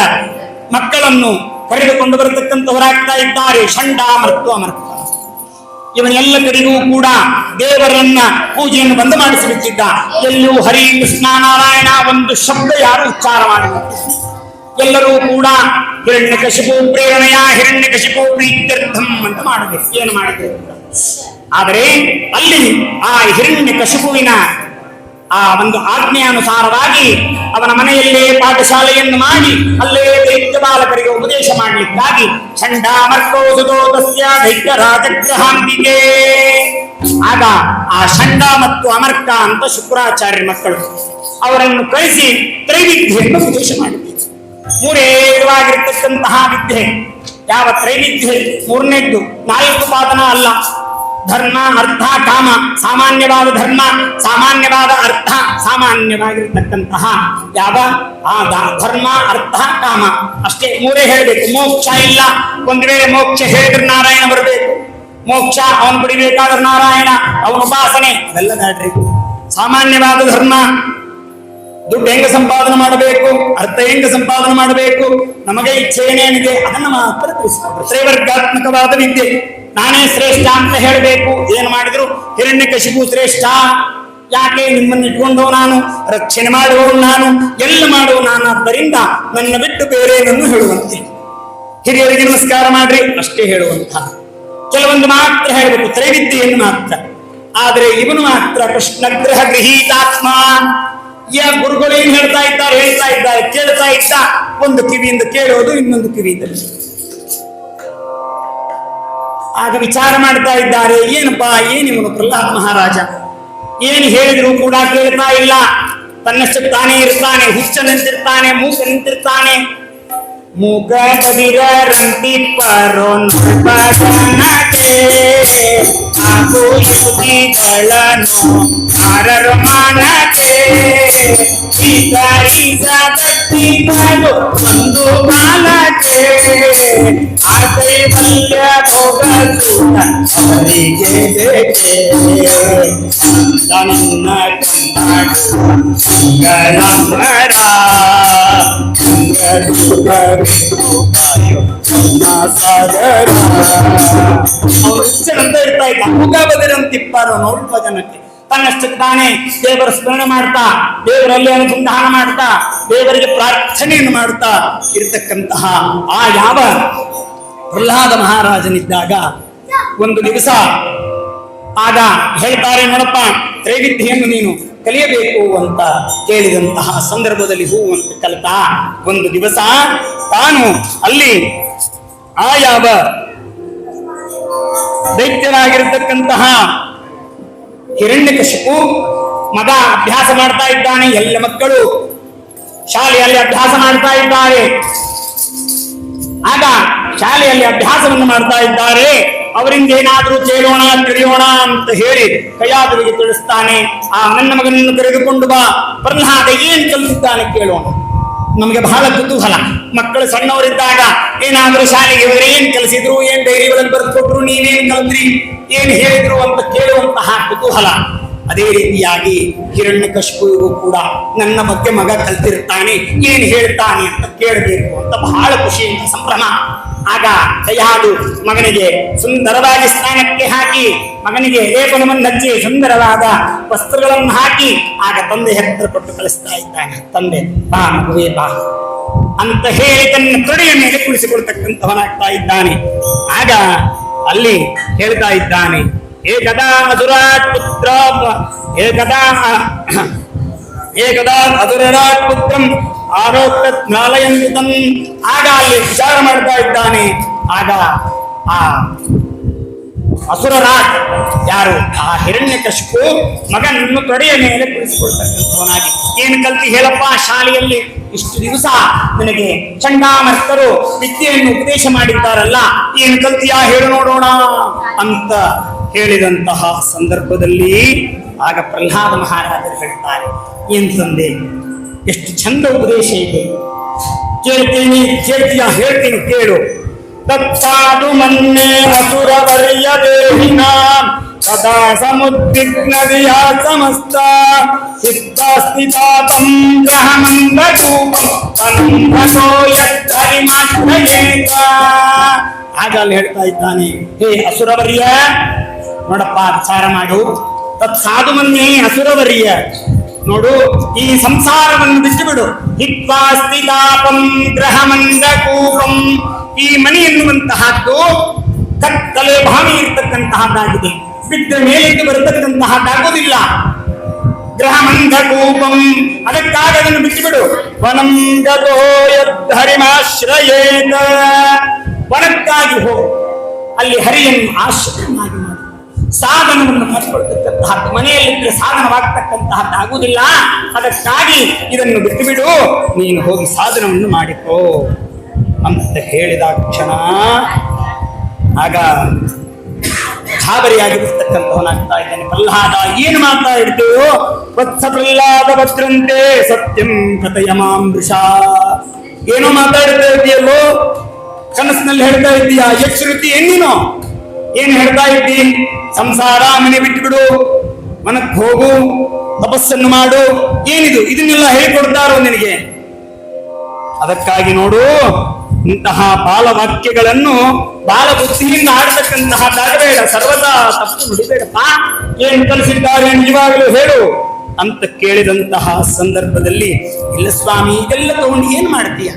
ಮಕ್ಕಳನ್ನು ಕರೆದುಕೊಂಡು ಬರತಕ್ಕಂಥವರಾಗ್ತಾ ಇದ್ದಾರೆ. ಷಂಡ ಮತ್ತು ಅಮರ್ತ ಇವನೆಲ್ಲ ಕಡೆಗೂ ಕೂಡ ದೇವರನ್ನ ಪೂಜೆಯನ್ನು ಬಂದ್ ಮಾಡಿಸಿಬಿಟ್ಟಿದ್ದ. ಎಲ್ಲೂ ಹರಿ ಕೃಷ್ಣ ನಾರಾಯಣ ಒಂದು ಶಬ್ದ ಯಾರು ಉಚ್ಚಾರ ಮಾಡಬೇಕು. ಎಲ್ಲರೂ ಕೂಡ ಹಿರಣ್ಯಕಶಿಪು ಪ್ರೇರಣೆಯ ಹಿರಣ್ಯಕಶಿಪು ಪ್ರೀತ್ಯರ್ಥಂ ಅಂತ ಮಾಡಬೇಕು. ಏನು ಮಾಡಿದ್ರು. ಆದರೆ ಅಲ್ಲಿ ಆ ಹಿರಣ್ಯಕಶಿಪುವಿನ ಆ ಒಂದು ಆಜ್ಞೆಯಾನುಸಾರವಾಗಿ ಅವನ ಮನೆಯಲ್ಲೇ ಪಾಠಶಾಲೆಯನ್ನು ಮಾಡಿ ಅಲ್ಲೇ ದೈತ್ಯ ಬಾಲಕರಿಗೆ ಉಪದೇಶ ಮಾಡಲಿಕ್ಕಾಗಿ ಷಂಡಾಮರ್ಕೋಸುದೋತಸ್ಯ ದೈತ್ಯ ರಾಜಗ್ರಹಾಂತಿಗೆ. ಆಗ ಆ ಷಂಡ ಮತ್ತು ಅಮರ್ಕ ಅಂತ ಶುಕ್ರಾಚಾರ್ಯ ಮಕ್ಕಳು ಅವರನ್ನು ಕಳಿಸಿ ತ್ರೈವಿದ್ಯೆಯನ್ನು ಉಪದೇಶ ಮಾಡಿದ್ರು. ಮೂರೇವಾಗಿರ್ತಕ್ಕಂತಹ ವಿದ್ಯೆ. ಯಾವ ತ್ರೈವಿದ್ಯೆ? ಮೂರನೇದ್ದು 4 ಪಾದನ ಅಲ್ಲ. ಧರ್ಮ, ಅರ್ಥ, ಕಾಮ. ಸಾಮಾನ್ಯವಾದ ಧರ್ಮ, ಸಾಮಾನ್ಯವಾದ ಅರ್ಥ, ಸಾಮಾನ್ಯವಾಗಿರ್ತಕ್ಕಂತಹ ಯಾವ ಧರ್ಮ, ಅರ್ಥ, ಕಾಮ ಅಷ್ಟೇ ಮೂರೇ ಹೇಳಬೇಕು. ಮೋಕ್ಷ ಇಲ್ಲ. ಒಂದು ವೇಳೆ ಮೋಕ್ಷ ಹೇಳಿದ್ರೆ ನಾರಾಯಣ ಬರಬೇಕು. ಮೋಕ್ಷ ಅವನು ಪಡಿಬೇಕಾದ್ರೆ ನಾರಾಯಣ, ಅವನ ಉಪಾಸನೆ ಅವೆಲ್ಲ ಬೇಡ್ರಿ. ಸಾಮಾನ್ಯವಾದ ಧರ್ಮ, ದುಡ್ಡು ಹೆಂಗ ಸಂಪಾದನೆ ಮಾಡಬೇಕು, ಅರ್ಥ ಹೆಂಗ ಸಂಪಾದನೆ ಮಾಡಬೇಕು, ನಮಗೆ ಇಚ್ಛೆ ಏನೇನಿದೆ ಅದನ್ನು ಮಾತ್ರ ತಿಳಿಸಿಕೊಡ್ರು. ತ್ರೈವರ್ಗಾತ್ಮಕವಾದ ವಿದ್ಯೆ. ನಾನೇ ಶ್ರೇಷ್ಠ ಅಂತ ಹೇಳಬೇಕು. ಏನು ಮಾಡಿದ್ರು? ಹಿರಣ್ಯಕಶಿಪು ಶ್ರೇಷ್ಠ. ಯಾಕೆ? ನಿಮ್ಮನ್ನು ಇಟ್ಕೊಂಡು ನಾನು ರಕ್ಷಣೆ ಮಾಡುವವನು ನಾನು, ಎಲ್ಲ ಮಾಡುವ ನಾನು. ಆದ್ದರಿಂದ ನನ್ನ ಬಿಟ್ಟು ಬೇರೆ ನನ್ನ ಹೇಳುವಂತೆ. ಹಿರಿಯರಿಗೆ ನಮಸ್ಕಾರ ಮಾಡ್ರಿ ಅಷ್ಟೇ ಹೇಳುವಂತ. ಕೆಲವೊಂದು ಮಾತ್ರ ಹೇಳಬೇಕು, ತ್ರೈವಿದ್ಯೆಯನ್ನು ಮಾತ್ರ. ಆದರೆ ಇವನು ಮಾತ್ರ ಕೃಷ್ಣ ಗೃಹ ಗೃಹೀತಾತ್ಮ. ಗುರುಗಳು ಏನ್ ಹೇಳ್ತಾ ಇದ್ದಾರೆ ಕೇಳ್ತಾ ಇದ್ದ. ಒಂದು ಕಿವಿಯಿಂದ ಕೇಳೋದು, ಇನ್ನೊಂದು ಕಿವಿಯಿಂದ. ಆಗ ವಿಚಾರ ಮಾಡ್ತಾ ಇದ್ದಾರೆ, ಏನಪ್ಪಾ ಏನಿವನು ಪ್ರಹ್ಲಾದ ಮಹಾರಾಜ ಏನು ಹೇಳಿದ್ರು ಕೂಡ ಕೇಳ್ತಾ ಇಲ್ಲ. ತನ್ನಷ್ಟು ತಾನೇ ಇರ್ತಾನೆ, ಹುಚ್ಚ ನಿಂತಿರ್ತಾನೆ, ಮೂಕ ನಿಂತಿರ್ತಾನೆ. ಮೂಕ ಬದಿರಂತಿ ಪರೋನ್ಪಡನತೆ ಹಾಗೂ ಯುಗಿಗಳನ್ನು ಆರರು ಮಾನತೆ. ಈಗೀಸಲು ಒಂದು ಕಾಲಕ್ಕೆ ಆ ಕೈವಲ್ಯ ಭೋಗಸೂತ ಅವರಿಗೆ ಬೇಕೆ. ನನ್ನ ಕನ್ನಡ ಇರ್ತಾ ಇದ್ದ. ಮುಗ ಬದಿರಂತಿಪ್ಪಾರೋ ನೋಡುವ ಜನಕ್ಕೆ ತನ್ನಷ್ಟು ತಾನೇ ದೇವರ ಸ್ಮರಣೆ ಮಾಡ್ತಾ, ದೇವರಲ್ಲಿ ಅನುಸಂಧಾನ ಮಾಡ್ತಾ, ದೇವರಿಗೆ ಪ್ರಾರ್ಥನೆಯನ್ನು ಮಾಡ್ತಾ ಇರತಕ್ಕಂತಹ ಆ ಯಾವ ಪ್ರಹ್ಲಾದ ಮಹಾರಾಜನಿದ್ದಾಗ ಒಂದು ದಿವಸ ಆಗ ಹೇಳ್ತಾರೆ, ನೋಡಪ್ಪ ತ್ರೈವಿದ್ಯೆಯನ್ನು ನೀನು ಕಲಿಯಬೇಕು ಅಂತ ಕೇಳಿದಂತಹ ಸಂದರ್ಭದಲ್ಲಿ ಹೂವಂತ ಕಲಿತ ಒಂದು ದಿವಸ ತಾನು ಅಲ್ಲಿ ಆ ಯಾವ ದೈತ್ಯನಾಗಿರತಕ್ಕಂತಹ ಹಿರಣ್ಯಕಶಿಪು ಮಗ ಅಭ್ಯಾಸ ಮಾಡ್ತಾ ಇದ್ದಾನೆ. ಎಲ್ಲ ಮಕ್ಕಳು ಶಾಲೆಯಲ್ಲಿ ಅಭ್ಯಾಸ ಮಾಡ್ತಾ ಇದ್ದಾರೆ. ಆಗ ಶಾಲೆಯಲ್ಲಿ ಅಭ್ಯಾಸವನ್ನು ಮಾಡ್ತಾ ಇದ್ದಾರೆ. ಅವರಿಂದ ಏನಾದ್ರೂ ಕೇಳೋಣ ತಿಳಿಯೋಣ ಅಂತ ಹೇಳಿ ಕೈಯಾದರಿಗೆ ತಿಳಿಸ್ತಾನೆ. ಆ ನನ್ನ ಮಗನನ್ನು ಕರೆದುಕೊಂಡು ಬಾ, ಪ್ರಹ್ಲಾದ ಏನ್ ಕಲಿತಿದ್ದಾನೆ ಕೇಳೋಣ. ನಮಗೆ ಬಹಳ ಕುತೂಹಲ. ಮಕ್ಕಳು ಸಣ್ಣವರಿದ್ದಾಗ ಏನಾದ್ರೂ ಶಾಲೆಗೆ ಹೋದ್ರೆ ಏನ್ ಕಲಿಸಿದ್ರು, ಏನ್ ಡೈರಿಗಳನ್ನು ಬರೆದು ಕೊಟ್ರು, ನೀವೇನ್ ಕಲಿತ್ರಿ, ಏನ್ ಹೇಳಿದ್ರು ಅಂತ ಕೇಳುವಂತಹ ಕುತೂಹಲ. ಅದೇ ರೀತಿಯಾಗಿ ಹಿರಣ್ಯಕಶಿಪುವಿಗೂ ಕೂಡ ನನ್ನ ಬಗ್ಗೆ ಮಗ ಕಲ್ತಿರ್ತಾನೆ, ಏನ್ ಹೇಳ್ತಾನೆ ಅಂತ ಕೇಳಬೇಕು ಅಂತ ಬಹಳ ಖುಷಿಯಿಂದ ಸಂಭ್ರಮ. ಆಗ ಕೈಯಾದು ಮಗನಿಗೆ ಸುಂದರವಾಗಿ ಸ್ನಾನಕ್ಕೆ ಹಾಕಿ, ಮಗನಿಗೆ ಲೇಪನವನ್ನು ಹಚ್ಚಿ ಸುಂದರವಾದ ವಸ್ತ್ರಗಳನ್ನು ಹಾಕಿ ಆಗ ತಂದೆ ಹತ್ತಿರ ಕೊಟ್ಟು ಕಳಿಸ್ತಾ ಇದ್ದಾನೆ. ತಂದೆ ಬಾ ಮಗುವೇ ಬಾ ಅಂತ ಹೇಳಿ ತನ್ನ ತೊಡೆಯ ಮೇಲೆ ಕುಳಿಸಿಕೊಳ್ತಕ್ಕಂಥವನಾಗ್ತಾ ಇದ್ದಾನೆ. ಆಗ ಅಲ್ಲಿ ಹೇಳ್ತಾ ಇದ್ದಾನೆ, ಏಕದಾ ಅಸುರಾಟ್ ಪುತ್ರ ಏಕದಾ ಅಸುರರಾಟ್ ಪುತ್ರಂ ಆರೋಗ್ಯ ಜ್ಞಾಲಯಂತಂ. ಆಗ ಅಲ್ಲಿ ವಿಚಾರ ಮಾಡ್ತಾ ಇದ್ದಾನೆ. ಆಗ ಆ ಅಸುರರಾಟ್ ಯಾರು? ಆ ಹಿರಣ್ಯಕಶಿಪು ಮಗನನ್ನು ತೊಡೆಯ ಮೇಲೆ ಕುಳಿಸಿಕೊಳ್ತಕ್ಕಂಥವನಾಗಿ, ಏನು ಕಲ್ತಿ ಹೇಳಪ್ಪ ಶಾಲೆಯಲ್ಲಿ ಇಷ್ಟು ದಿವಸ ನನಗೆ ಚಂಡಾಮರ್ತರು ವಿದ್ಯೆಯನ್ನು ಉಪದೇಶ ಮಾಡಿದ್ದಾರಲ್ಲ, ಏನು ಕಲ್ತಿಯಾ ಹೇಳು ನೋಡೋಣ ಅಂತ ಹೇಳಿದಂತಹ ಸಂದರ್ಭದಲ್ಲಿ ಆಗ ಪ್ರಹ್ಲಾದ ಮಹಾರಾಜರು ಹೇಳ್ತಾರೆ, ಏನ್ ತಂದೆ, ಎಷ್ಟು ಚಂದ ಉಪದೇಶ ಇದೆ, ಕೇಳ್ತೀಯ? ಹೇಳ್ತೀನಿ ಕೇಳು. ತತ್ಸಾಧು ಮನ್ಯೆ ಅಸುರವರ್ಯ ದೇಹಿನ ಸದಾ ಸಮುದ್ವಿಗ್ನದಿಯ ಸಮಸ್ತ ಚಿತ್ತಾಸ್ಥಿತಾಪಂ ಗ್ರಹಮಂದರೂಪಂ ತನ್ಮನೋ ಯದ್ಧರಿಮಾಶ್ರಯೇತ. ಆಗ ಅಲ್ಲಿ ಹೇಳ್ತಾ ಇದ್ದಾನೆ, ಹೇ ಅಸುರವರ್ಯ, ನೋಡಪ್ಪ ವಿಚಾರ ಮಾಡು. ತತ್ಸಾಧು ಮನ್ಯೆ ಅಸುರವರ್ಯ, ನೋಡು, ಈ ಸಂಸಾರವನ್ನು ಬಿಟ್ಟು ಬಿಡು. ಹಿತ್ವಾಸ್ತಿತಾಪಂ ಗ್ರಹಮಂದಕೂಪಂ, ಈ ಮನೆ ಎನ್ನುವಂತಹದ್ದು ಕತ್ತಲೆ ಭಾವಿ ಇರ್ತಕ್ಕಂತಹದ್ದಾಗಿದೆ, ಬಿದ್ದ ಮೇಲೆದ್ದು ಬರತಕ್ಕಂತಹದ್ದಾಗುವುದಿಲ್ಲ. ಗ್ರಹಮಂದಕೂಪಂ, ಅದಕ್ಕಾಗಿ ಅದನ್ನು ಬಿಟ್ಟು ಬಿಡು. ವನಂ ಗತೋ ಯದ್ಧರಿಮಾಶ್ರಯೇತ, ವನಕ್ಕಾಗಿ ಹೋಗು, ಅಲ್ಲಿ ಹರಿಯನ್ನು ಆಶ್ರಯನಾಗಿ ಮಾಡು. ಸಾಧನವನ್ನು ಮಾಡಿಕೊಳ್ತಕ್ಕಂತಹದ್ದು ಮನೆಯಲ್ಲಿದ್ದರೆ ಸಾಧನವಾಗತಕ್ಕಂತಹದ್ದು ಆಗುವುದಿಲ್ಲ. ಅದಕ್ಕಾಗಿ ಇದನ್ನು ಬಿಟ್ಟು ಬಿಡು, ನೀನು ಹೋಗಿ ಸಾಧನವನ್ನು ಮಾಡಿಕೋ ಅಂತ ಹೇಳಿದ ಕ್ಷಣ ಆಗ ಗಾಬರಿಯಾಗಿರ್ತಕ್ಕಂಥವನಾಗ್ತಾ ಇದ್ದಾನೆ ಪ್ರಹ್ಲಾದ. ಏನು ಮಾಡ್ತಾ ಇರ್ತೇವೋ? ವತ್ಸ ಪ್ರಹ್ಲಾದ ಭದ್ರಂತೆ ಸತ್ಯಂ ಕಥಯ ಮಾಂಬೃಷ. ಏನೋ ಮಾತಾಡ್ತಾ ಇದೆಯಲ್ಲೋ, ಕನಸಿನಲ್ಲಿ ಹೇಳ್ತಾ ಇದ್ದೀಯಾ, ಯಕ್ಷೃತಿ ಏನೇನೋ ಏನು ಹೇಳ್ತಾ ಇದ್ದಿ? ಸಂಸಾರ, ಮನೆ ಬಿಟ್ಟು ಬಿಡು, ಮನಕ್ಕೆ ಹೋಗು, ತಪಸ್ಸನ್ನು ಮಾಡು, ಏನಿದು? ಇದನ್ನೆಲ್ಲ ಹೇಳಿಕೊಡ್ತಾರೋ ನಿನಗೆ? ಅದಕ್ಕಾಗಿ ನೋಡು, ಇಂತಹ ಬಾಲವಾಕ್ಯಗಳನ್ನು ಬಾಲ ಬುದ್ಧಿಯಿಂದ ಆಡ್ತಕ್ಕಂತಹದ್ದಾಗಬೇಡ, ಸರ್ವದಾ ತಪ್ಪು ನುಡಿಬೇಡಪ್ಪ. ಏನು ಕಲಿಸಿದ್ದಾರೆ ನಿಜವಾಗಲೂ ಹೇಳು ಅಂತ ಕೇಳಿದಂತಹ ಸಂದರ್ಭದಲ್ಲಿ, ಇಲ್ಲ ಸ್ವಾಮಿ, ಇದೆಲ್ಲ ತಗೊಂಡು ಏನ್ ಮಾಡ್ತೀಯ?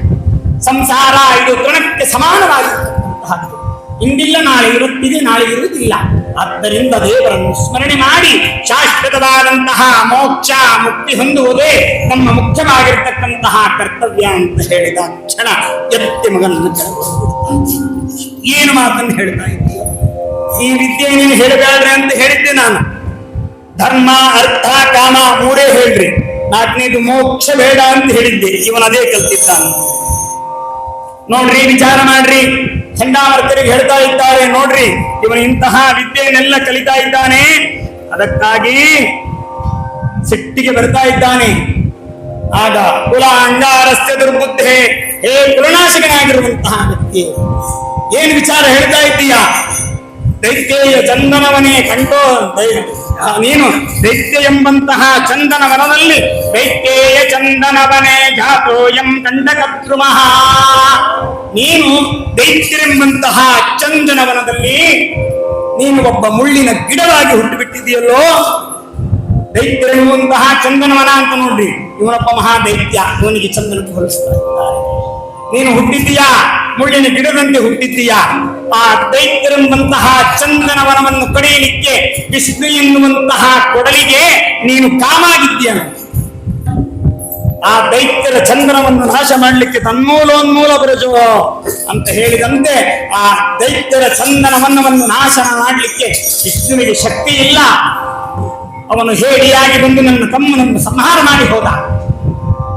ಸಂಸಾರ ಇದು ತೃಣಕ್ಕೆ ಸಮಾನವಾಗಿರ್ತಕ್ಕಂತಹದ್ದು, ಇಂದಿಲ್ಲ ನಾಳೆ ಇರುತ್ತಿದೆ, ನಾಳೆ ಇರುವುದಿಲ್ಲ. ಆದ್ದರಿಂದ ದೇವರನ್ನು ಸ್ಮರಣೆ ಮಾಡಿ ಶಾಶ್ವತವಾದಂತಹ ಮೋಕ್ಷ ಮುಕ್ತಿ ಹೊಂದುವುದೇ ನಮ್ಮ ಮುಖ್ಯವಾಗಿರ್ತಕ್ಕಂತಹ ಕರ್ತವ್ಯ ಅಂತ ಹೇಳಿದ ಕ್ಷಣ ಎತ್ತಿ ಮಗನನ್ನು ಏನು ಮಾತನ್ನು ಹೇಳ್ತಾ ಇದ್ದೀಯ? ಈ ವಿದ್ಯೆ ನೀನು ಹೇಳಬೇಡ್ರಿ ಅಂತ ಹೇಳಿದ್ದೆ ನಾನು. ಧರ್ಮ, ಅರ್ಥ, ಕಾಮ ಮೂರೇ ಹೇಳ್ರಿ, ನಾಲ್ಕನೇದು ಮೋಕ್ಷ ಬೇಡ ಅಂತ ಹೇಳಿದ್ದೆ. ಇವನ್ ಅದೇ ಕಲ್ತಿದ್ದಾನ ನೋಡ್ರಿ, ವಿಚಾರ ಮಾಡ್ರಿ. ಚಂಡಾಮರ್ಕರಿಗೆ ಹೇಳ್ತಾ ಇದ್ದಾರೆ, ನೋಡ್ರಿ, ಇವನು ಇಂತಹ ವಿದ್ಯೆಯನ್ನೆಲ್ಲ ಕಲಿತಾ ಇದ್ದಾನೆ, ಅದಕ್ಕಾಗಿ ಸಿಟ್ಟಿಗೆ ಬರ್ತಾ ಇದ್ದಾನೆ. ಆಗ ಕುಲ ಅಂಗಾರಸ್ಯ ದುರ್ಬುದ್ಧೆ, ಹೇ ಕುಲನಾಶಕನಾಗಿರುವಂತಹ ವ್ಯಕ್ತಿ, ಏನು ವಿಚಾರ ಹೇಳ್ತಾ ಇದ್ದೀಯಾ? ದೈತ್ಯೇಯ ಚಂದನವನೇ ಕಂಡೋ, ನೀನು ದೈತ್ಯ ಎಂಬಂತಹ ಚಂದನವನದಲ್ಲಿ ದೈತ್ಯೇಯ ಚಂದನವನೇ ಜಾತೋಯಂ ಕಂಡಕದ್ರುಮಃ, ನೀನು ದೈತ್ಯರೆಂಬಂತಹ ಚಂದನವನದಲ್ಲಿ ನೀನು ಒಬ್ಬ ಮುಳ್ಳಿನ ಗಿಡವಾಗಿ ಹುಟ್ಟು ಬಿಟ್ಟಿದೆಯಲ್ಲೋ. ದೈತ್ಯರೆಂಬಂತಹ ಚಂದನವನ ಅಂತ ನೋಡ್ರಿ, ಇವನೊಬ್ಬ ಮಹಾ ದೈತ್ಯ, ಇವನಿಗೆ ಚಂದನಕ್ಕೆ ಹೋಲಿಸ್ತಾ ಇದ್ದಾರೆ. ನೀನು ಹುಟ್ಟಿದ್ದೀಯಾ, ಮುಳ್ಳಿನ ಗಿಡದಂತೆ ಹುಟ್ಟಿದ್ದೀಯಾ. ಆ ದೈತ್ಯರೆಂಬಂತಹ ಚಂದನವನವನ್ನು ಕಡಿಯಲಿಕ್ಕೆ ವಿಷ್ಣು ಎನ್ನುವಂತಹ ಕೊಡಲಿಗೆ ನೀನು ಕಾಮಾಗಿದ್ದೀಯ. ಆ ದೈತ್ಯರ ಚಂದನವನ್ನು ನಾಶ ಮಾಡಲಿಕ್ಕೆ ತನ್ಮೂಲೋನ್ಮೂಲ ಬರಜೋ ಅಂತ ಹೇಳಿದಂತೆ, ಆ ದೈತ್ಯರ ಚಂದನವನ್ನವನ್ನು ನಾಶ ಮಾಡಲಿಕ್ಕೆ ವಿಷ್ಣುವಿಗೆ ಶಕ್ತಿ ಇಲ್ಲ. ಅವನು ಹೇಳಿಯಾಗಿ ಬಂದು ನನ್ನ ತಮ್ಮನನ್ನು ಸಂಹಾರ ಮಾಡಿ ಹೋದ.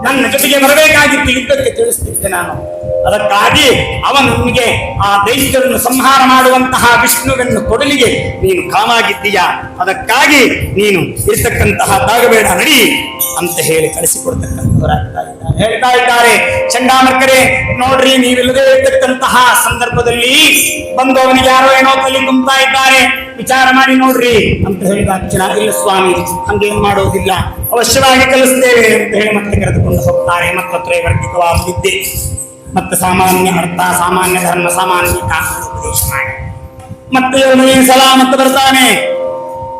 ನನ್ನ ಜೊತೆಗೆ ಬರಬೇಕಾಗಿತ್ತು, ಯುದ್ಧಕ್ಕೆ ತಿಳಿಸ್ತಿದ್ದೆ ನಾನು. ಅದಕ್ಕಾಗಿ ಅವನಿಗೆ ಆ ದೈತ್ಯರನ್ನು ಸಂಹಾರ ಮಾಡುವಂತಹ ವಿಷ್ಣುವನ್ನು ಕೊಡಲಿಗೆ ನೀನು ಕಾಮಾಗಿದ್ದೀಯಾ. ಅದಕ್ಕಾಗಿ ನೀನು ಇರ್ತಕ್ಕಂತಹ ತಾಗಬೇಡ, ನಡಿ ಅಂತ ಹೇಳಿ ಕಳಿಸಿಕೊಡ್ತಕ್ಕಂಥವರಾಗ್ತಾ ಇದ್ದಾರೆ. ಹೇಳ್ತಾ ಇದ್ದಾರೆ, ಚಂಡಾಮರ್ಕರೇ ನೋಡ್ರಿ, ನೀವಿಲ್ಲದೆ ಇರ್ತಕ್ಕಂತಹ ಸಂದರ್ಭದಲ್ಲಿ ಬಂದು ಅವನಿಗೆ ಯಾರೋ ಏನೋ ತಲೆ ತುಂಬುತ್ತಾ ಇದ್ದಾರೆ, ವಿಚಾರ ಮಾಡಿ ನೋಡ್ರಿ ಅಂತ ಹೇಳಿದ ಕ್ಷಣ, ಇಲ್ಲ ಸ್ವಾಮಿ, ಹಂಗೇನ್ ಮಾಡೋದಿಲ್ಲ, ಅವಶ್ಯವಾಗಿ ಕಲಿಸ್ತೇವೆ ಅಂತ ಹೇಳಿ ಮತ್ತೆ ಕರೆದುಕೊಂಡು ಹೋಗ್ತಾರೆ. ಮತ್ತೆ ತ್ರೈವರ್ಗಿಕವಾದ ವಿದ್ಯೆ, ಮತ್ತೆ ಸಾಮಾನ್ಯ ಅರ್ಥ, ಸಾಮಾನ್ಯ ಧರ್ಮ, ಸಾಮಾನ್ಯ ಕಾನೂನು ಉಪದೇಶ ಮಾಡಿ ಮತ್ತೆ ಎರಡನೇ ಸಲ ಮತ್ತೆ ಬರ್ತಾನೆ.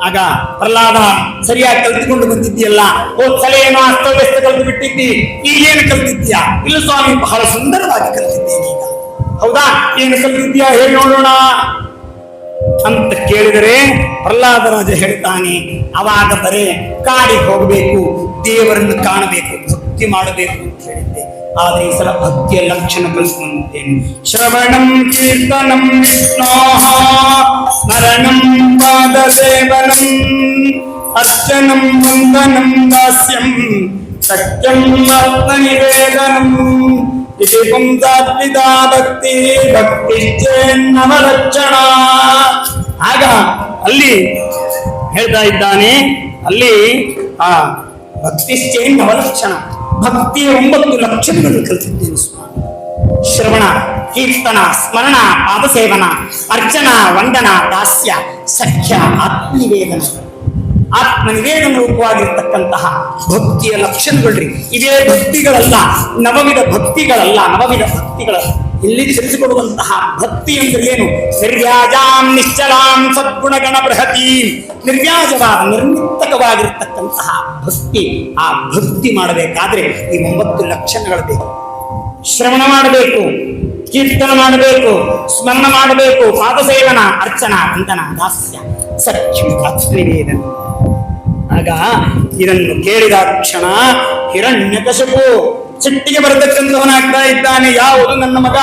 ಆಗ ಪ್ರಹ್ಲಾದ, ಸರಿಯಾಗಿ ಕಲ್ತುಕೊಂಡು ಬಂದಿದ್ದೀಯಲ್ಲ, ಹೋದ್ಸಲ ಏನೋ ಅಸ್ತವ್ಯಸ್ತ ಕಲ್ತು ಬಿಟ್ಟಿದ್ದಿ, ಈಗೇನು ಕಲ್ತಿದ್ದೀಯಾ? ಇಲ್ಲ ಸ್ವಾಮಿ, ಬಹಳ ಸುಂದರವಾಗಿ ಕಲ್ತಿದ್ದೇನೆ ಈಗ. ಹೌದಾ, ಏನು ಕಲ್ತಿದ್ದೀಯಾ ಹೇಳಿ ನೋಡೋಣ ಅಂತ ಕೇಳಿದರೆ ಪ್ರಹ್ಲಾದರಾಜ ಹೇಳ್ತಾನೆ, ಅವಾಗ ಬರೇ ಕಾಡಿಗೆ ಹೋಗಬೇಕು, ದೇವರನ್ನು ಕಾಣಬೇಕು, ಭಕ್ತಿ ಮಾಡಬೇಕು ಅಂತ ಹೇಳಿದ್ದೆ. ಆದ್ರೆ ಈ ಸಲ ಭಕ್ತಿಯ ಲಕ್ಷಣ ಕಲಿಸ್ಕೊಂಡಿದ್ದೇನೆ. ಶ್ರವಣಂ ಕೀರ್ತನಂ ವಿಷ್ಣೋ ಸ್ಮರಣಂ ಪಾದ ಸೇವನಂ ಅರ್ಚನಂ ವಂದನಂ ದಾಸ್ಯಂ ಸತ್ಯಂ ಆತ್ಮ ನಿವೇದನಂ ಇತಿ ಪುಂಸಾತ್ಮಿತಾ ಭಕ್ತಿ ಭಕ್ತಿ ಚೇನ್ನವರಕ್ಷಣ. ಆಗ ಅಲ್ಲಿ ಹೇಳ್ತಾ ಇದ್ದಾನೆ, ಅಲ್ಲಿ ಆ ಭಕ್ತಿಶ್ಚೇನ್ ನವಲಕ್ಷಣ, ಭಕ್ತಿಯ 9 ಲಕ್ಷಣಗಳನ್ನು ಕಲಿತಿದ್ದೇನೆ ಸ್ವಾಮಿ. ಶ್ರವಣ, ಕೀರ್ತನ, ಸ್ಮರಣ, ಪಾದಸೇವನ, ಅರ್ಚನಾ, ವಂದನ, ದಾಸ್ಯ, ಸಖ್ಯ, ಆತ್ಮನಿವೇದನ. ಆತ್ಮನಿವೇದನ ರೂಪವಾಗಿರ್ತಕ್ಕಂತಹ ಭಕ್ತಿಯ ಲಕ್ಷಣಗಳ್ರಿ. ಇವೇ ಭಕ್ತಿಗಳಲ್ಲ, ನವವಿಧ ಭಕ್ತಿಗಳಲ್ಲ, ನವವಿಧ ಭಕ್ತಿಗಳ ಇಲ್ಲಿ ತಿಳಿಸಿಕೊಡುವಂತಹ ಭಕ್ತಿ ಅಂದ್ರೆ ಏನು? ನಿರ್ವ್ಯಾಜಾಂ ನಿಶ್ಚಲಾಂ ಸದ್ಗುಣಗಣ ಬೃಹತಿ, ನಿರ್ವ್ಯಾಜವಾದ ನಿರ್ಮಿತ್ತಕವಾಗಿರ್ತಕ್ಕಂತಹ ಭಕ್ತಿ. ಆ ಭಕ್ತಿ ಮಾಡಬೇಕಾದ್ರೆ ಈ 9 ಲಕ್ಷಣಗಳು ಬೇಕು. ಶ್ರವಣ ಮಾಡಬೇಕು, ಕೀರ್ತನ ಮಾಡಬೇಕು, ಸ್ಮರಣ ಮಾಡಬೇಕು, ಪಾದಸೇವನ, ಅರ್ಚನಾ, ವಂದನ, ದಾಸ್ಯ, ಸಖ್ಯ, ಆತ್ಮನಿವೇದನ. ಆಗ ಇದನ್ನು ಕೇಳಿದ ಕ್ಷಣ ಹಿರಣ್ಯಕಶಿಪು ಸಿಟ್ಟಿಗೆ ಬರತಕ್ಕಂಥವನಾಗ್ತಾ ಇದ್ದಾನೆ. ಯಾವುದು ನನ್ನ ಮಗ,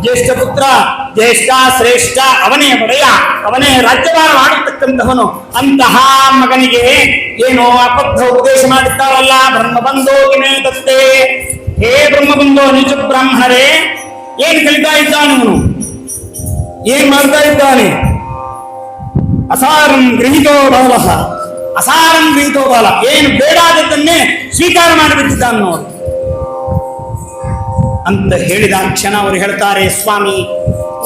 ಜ್ಯೇಷ್ಠ ಪುತ್ರ, ಜ್ಯೇಷ್ಠ ಶ್ರೇಷ್ಠ, ಅವನೇ ಒಡೆಯ, ಅವನೇ ರಾಜ್ಯಭಾರ ಮಾಡತಕ್ಕಂಥವನು. ಅಂತಹ ಮಗನಿಗೆ ಏನೋ ಅಬದ್ಧ ಉಪದೇಶ ಮಾಡುತ್ತಾರಲ್ಲ, ಬ್ರಹ್ಮಬಂಧೋ ದತ್ತೆ. ಹೇ ಬ್ರಹ್ಮಬಂಧೋ ನಿಜ ಬ್ರಾಹ್ಮಣರೇ, ಏನ್ ಕಲಿತಾ ಇದ್ದಾನೆ ಅವನು? ಏನ್ ಮಾಡ್ತಾ ಇದ್ದಾನೆ? ಅಸಾರಂ ಗೃಹೀತೋ ಬಾಲ, ಅಸಾರಂ ಗೃಹೀತೋ ಬಾಲ, ಏನು ಬೇಡಾದದ್ದನ್ನೇ ಸ್ವೀಕಾರ ಮಾಡಿಬಿಟ್ಟಿದ್ದಾನೆ ನೋಡಿ ಅಂತ ಹೇಳಿದ ಕ್ಷಣ ಅವರು ಹೇಳ್ತಾರೆ, ಸ್ವಾಮಿ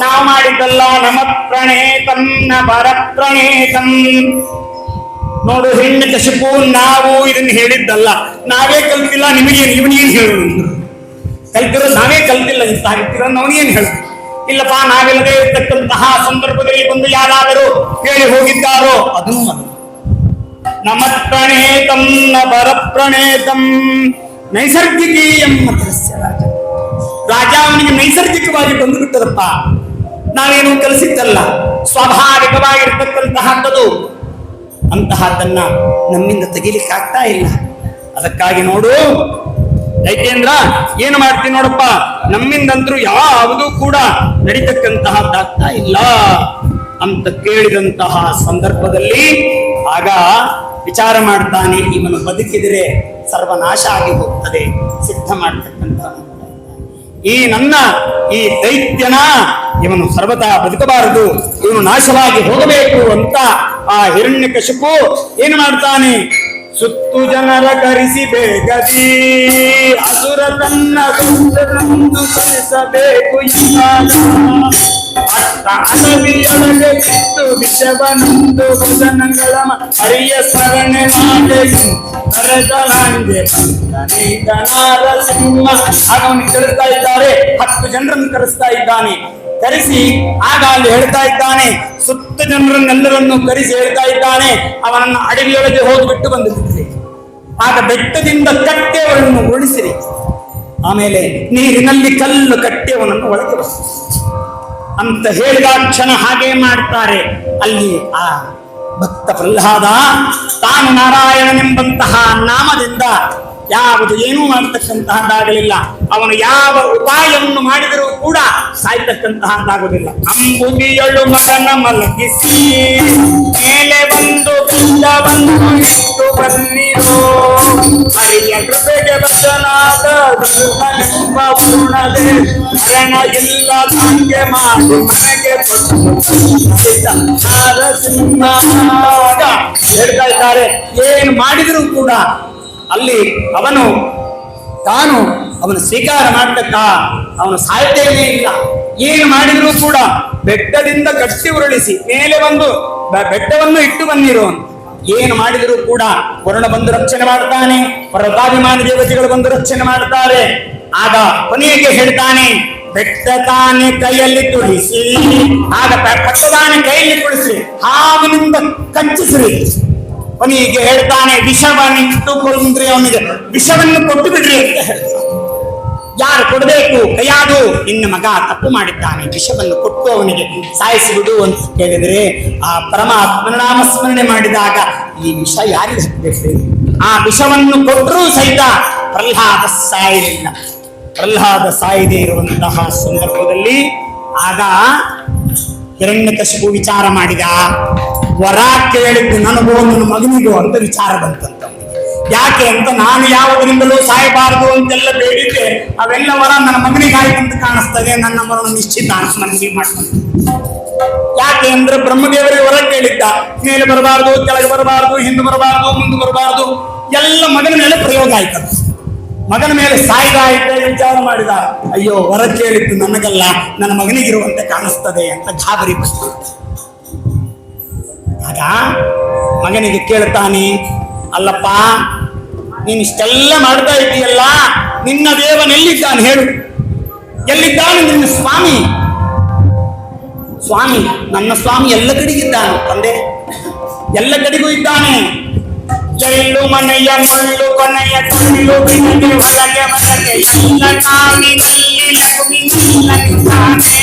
ನಾವು ಮಾಡಿದ್ದಲ್ಲ, ನಮ ಪ್ರಣೇತಂ ನ ಪರ ಪ್ರಣೇತಂ. ನೋಡು ಹಿರಣ್ಯಕಶಿಪು, ನಾವು ಇದನ್ನ ಹೇಳಿದ್ದಲ್ಲ, ನಾವೇ ಕಲ್ತಿಲ್ಲ, ನಿಮಗೇನು ಇವನೇನು ಹೇಳುದು? ಕಲ್ತಿರೋ ನಾವೇ ಕಲ್ತಿಲ್ಲ, ಇಂತ ಹಾಕಿರೋ ಅವನೇನು ಹೇಳುದು? ಇಲ್ಲಪ್ಪ, ನಾವಿಲ್ಲದೆ ಇರ್ತಕ್ಕಂತಹ ಸಂದರ್ಭದಲ್ಲಿ ಬಂದು ಯಾರಾದರೂ ಹೇಳಿ ಹೋಗಿದ್ದಾರೋ ಅದನ್ನು ಅದು. ನಮ ಪ್ರಣೇತಂ ನ ಪರ ಪ್ರಣೇತಂ ನೈಸರ್ಗಿಕೀಯಂ ಮತಸ್ಯ ರಾಜ. ರಾಜ ಅವನಿಗೆ ನೈಸರ್ಗಿಕವಾಗಿ ಬಂದು ಬಿಟ್ಟದಪ್ಪ, ನಾವೇನು ಕಲಿಸಿದ್ದಲ್ಲ, ಸ್ವಾಭಾವಿಕವಾಗಿರ್ತಕ್ಕಂತಹದ್ದು. ಅಂತಹದ್ದನ್ನ ನಮ್ಮಿಂದ ತೆಗಿಲಿಕ್ಕಾಗ್ತಾ ಇಲ್ಲ. ಅದಕ್ಕಾಗಿ ನೋಡು ಯಾಕೆಂದ್ರ ಏನು ಮಾಡ್ತೀನಿ ನೋಡಪ್ಪ, ನಮ್ಮಿಂದಂತರೂ ಯಾವುದೂ ಕೂಡ ನಡೀತಕ್ಕಂತಹದ್ದಾಗ್ತಾ ಇಲ್ಲ ಅಂತ ಕೇಳಿದಂತಹ ಸಂದರ್ಭದಲ್ಲಿ ಆಗ ವಿಚಾರ ಮಾಡ್ತಾನೆ, ಇವನು ಬದುಕಿದರೆ ಸರ್ವನಾಶ ಆಗಿ ಹೋಗ್ತದೆ, ಸಿದ್ಧ ಮಾಡ್ತಕ್ಕಂತಹ ಈ ನನ್ನ ಈ ದೈತ್ಯನ ಇವನು ಸರ್ವತಾ ಬದುಕಬಾರದು, ಇವನು ನಾಶವಾಗಿ ಹೋಗಬೇಕು ಅಂತ ಆ ಹಿರಣ್ಯಕಶಿಪು ಏನು ಮಾಡ್ತಾನೆ? ಸುತ್ತು ಜನರ ಕರೆಸಿ ಬೇಗದಿ ಅಸುರ ತನ್ನ ಕಲಿಸಬೇಕು. ಅಡವಿಯೊಳಗೆ ಇತ್ತು ವಿಷವನಂದು ಭಜನಗಳ ಹರಿಯ ಸ್ಮರಣೆ ಮಾಡಿ ಕರೆದಲಾಂಗೆ ನಾರಸಿಂಹ. ಆಗ ಅವನಿಗೆ ಕರೆಸ್ತಾ ಇದ್ದಾರೆ, 10 ಜನರನ್ನು ಕರೆಸ್ತಾ ಇದ್ದಾನೆ. ಕರೆಸಿ ಆಗ ಅಲ್ಲಿ ಹೇಳ್ತಾ ಇದ್ದಾನೆ, ಸುತ್ತ ಜನರನ್ನೆಲ್ಲರನ್ನು ಕರೆಸಿ ಹೇಳ್ತಾ ಇದ್ದಾನೆ, ಅವನನ್ನು ಅಡವಿಯೊಳಗೆ ಹೋಗಿಬಿಟ್ಟು ಬಂದುಬಿಟ್ರಿ. ಆಗ ಬೆಟ್ಟದಿಂದ ಕಟ್ಟಿ ಅವರನ್ನು ಉರುಳಿಸಿರಿ, ಆಮೇಲೆ ನೀರಿನಲ್ಲಿ ಕಲ್ಲು ಕಟ್ಟಿ ಅವನನ್ನು ಒಳಗೆ ಅಂತ ಹೇಳಿದ ಕ್ಷಣ ಹಾಗೆ ಮಾಡ್ತಾರೆ. ಅಲ್ಲಿ ಆ ಭಕ್ತ ಪ್ರಹ್ಲಾದ ತಾನು ನಾರಾಯಣನೆಂಬಂತಹ ನಾಮದಿಂದ ಯಾವುದು ಏನೂ ಮಾಡತಕ್ಕಂತಹದ್ದಾಗಲಿಲ್ಲ. ಅವನು ಯಾವ ಉಪಾಯವನ್ನು ಮಾಡಿದರೂ ಕೂಡ ಸಾಯ್ತಕ್ಕಂತಹದ್ದಾಗುವುದಿಲ್ಲ. ಅಂಬುದಿಯಳು ಮರನ ಮಲಗಿಸಿ ಮೇಲೆ ಬಂದು ಬಿಂದವನ್ನು ಇಟ್ಟು ಬನ್ನಿರೋ, ಹರಿಯ ಕೃಪೆಗೆ ಬದನಾದ ಪೂರ್ಣದೆ ಮರಣ ಇಲ್ಲ ಹಂಗೆ ಮಾಡಿ ಮನೆಗೆ ನರಸಿಂಹ ಹೇಳ್ತಾ ಇದ್ದಾರೆ. ಏನು ಮಾಡಿದರೂ ಕೂಡ ಅಲ್ಲಿ ಅವನು ತಾನು ಅವನು ಸ್ವೀಕಾರ ಮಾಡತಕ್ಕ ಅವನು ಸಾಧ್ಯನೇ ಇಲ್ಲ. ಏನು ಮಾಡಿದರೂ ಕೂಡ ಬೆಟ್ಟದಿಂದ ಕಟ್ಟಿ ಉರುಳಿಸಿ ಮೇಲೆ ಒಂದು ಬೆಟ್ಟವನ್ನು ಇಟ್ಟು ಬನ್ನಿರು. ಏನು ಮಾಡಿದರೂ ಕೂಡ ವರುಣ ಬಂದು ರಕ್ಷಣೆ ಮಾಡ್ತಾನೆ, ಪರ್ವತಾಭಿಮಾನಿ ದೇವತೆಗಳು ಬಂದು ರಕ್ಷಣೆ ಮಾಡ್ತಾರೆ. ಆಗ ಕೊನೆಗೆ ಹೇಳ್ತಾನೆ, ಬೆಟ್ಟ ತಾನೆ ಕೈಯಲ್ಲಿ ತುಳಿಸಿ, ಆಗ ಪಟ್ಟದಾನೆ ಕೈಯಲ್ಲಿ ತುಳಿಸಿ ಹಾವಿನಿಂದ ಕಚ್ಚಿಸ್ರಿ. ಅವನಿಗೆ ಹೇಳ್ತಾನೆ, ವಿಷವನ್ನಿಟ್ಟುಕೊಂಡ್ರೆ ಅವನಿಗೆ ವಿಷವನ್ನು ಕೊಟ್ಟು ಬಿಡ್ರಿ ಅಂತ ಹೇಳ್ತಾನೆ. ಯಾರು ಕೊಡಬೇಕು? ಕೈಯಾದು ನಿನ್ನ ಮಗ ತಪ್ಪು ಮಾಡಿದ್ದಾನೆ, ವಿಷವನ್ನು ಕೊಟ್ಟು ಅವನಿಗೆ ಸಾಯಿಸಿಬಿಡು ಅಂತ ಕೇಳಿದ್ರೆ, ಆ ಪರಮಾತ್ಮನ ನಾಮಸ್ಮರಣೆ ಮಾಡಿದಾಗ ಈ ವಿಷ ಯಾರಿಗೆ ಹಾಕಬೇಕು? ಆ ವಿಷವನ್ನು ಕೊಟ್ಟರೂ ಸಹಿತ ಪ್ರಹ್ಲಾದ ಸಾಯಲಿಲ್ಲ. ಪ್ರಹ್ಲಾದ ಸಾಯದೆ ಇರುವಂತಹ ಸಂದರ್ಭದಲ್ಲಿ ಆಗ ಹಿರಣ್ಯಕಶಿಪು ವಿಚಾರ ಮಾಡಿದ, ವರ ಕೇಳಿದ್ದು ನನಗೋ ನನ್ನ ಮಗನಿಗೋ ಅಂತ ವಿಚಾರ ಬಂತಂತ. ಯಾಕೆ ಅಂತ, ನಾನು ಯಾವುದರಿಂದಲೂ ಸಾಯಬಾರದು ಅಂತೆಲ್ಲ ಬೇಡಿದ್ದೆ, ಅವೆಲ್ಲ ವರ ನನ್ನ ಮಗನಿಗಾಯ್ತು ಅಂತ ಕಾಣಿಸ್ತದೆ, ನನ್ನ ಮರಣ ನಿಶ್ಚಿತ ಮನವಿ ಮಾಡ್ಕೊಂಡು. ಯಾಕೆ ಯಾಕೆ ಅಂದ್ರೆ ಬ್ರಹ್ಮದೇವರಿಗೆ ಹೊರ ಕೇಳಿದ್ದ, ಮೇಲೆ ಬರಬಾರ್ದು, ಕೆಳಗೆ ಬರಬಾರ್ದು, ಹಿಂದೆ ಬರಬಾರ್ದು, ಮುಂದೆ ಬರಬಾರ್ದು, ಎಲ್ಲ ಮಗನ ಮೇಲೆ ಪ್ರಯೋಗ ಆಯ್ತು. ಮಗನ ಮೇಲೆ ಸಾಯ್ದ ವಿಚಾರ ಮಾಡಿದ, ಅಯ್ಯೋ ಹೊರ ಕೇಳಿದ್ದು ನನಗಲ್ಲ, ನನ್ನ ಮಗನಿಗಿರುವಂತೆ ಕಾಣಿಸ್ತದೆ ಅಂತ ಗಾಬರಿ ಬಂತು. ಆಗ ಮಗನಿಗೆ ಕೇಳ್ತಾನೆ, ಅಲ್ಲಪ್ಪ ನೀನ್ ಇಷ್ಟೆಲ್ಲ ಮಾಡ್ತಾ ಇದ್ದೀಯಲ್ಲ, ನಿನ್ನ ದೇವನೆಲ್ಲಿದ್ದಾನೆ ಹೇಳು, ಎಲ್ಲಿದ್ದಾನೆ ನಿನ್ನ ಸ್ವಾಮಿ? ಸ್ವಾಮಿ, ನನ್ನ ಸ್ವಾಮಿ ಎಲ್ಲ ಕಡೆಗಿದ್ದಾನೆ ತಂದೆ, ಎಲ್ಲ ಕಡೆಗೂ ಇದ್ದಾನೆ. ಎಳ್ಳು ಮನೆಯ ಮುಳ್ಳು ಕೊನೆಯ ತುಳ್ಳು ಬಿನಗೆ ಒಳಗೆ ಒಳಗೆ ಎಲ್ಲ ಕಾವಿನಲ್ಲಿ ಲಕ್ಷ್ಮಿದ್ದಾನೆ.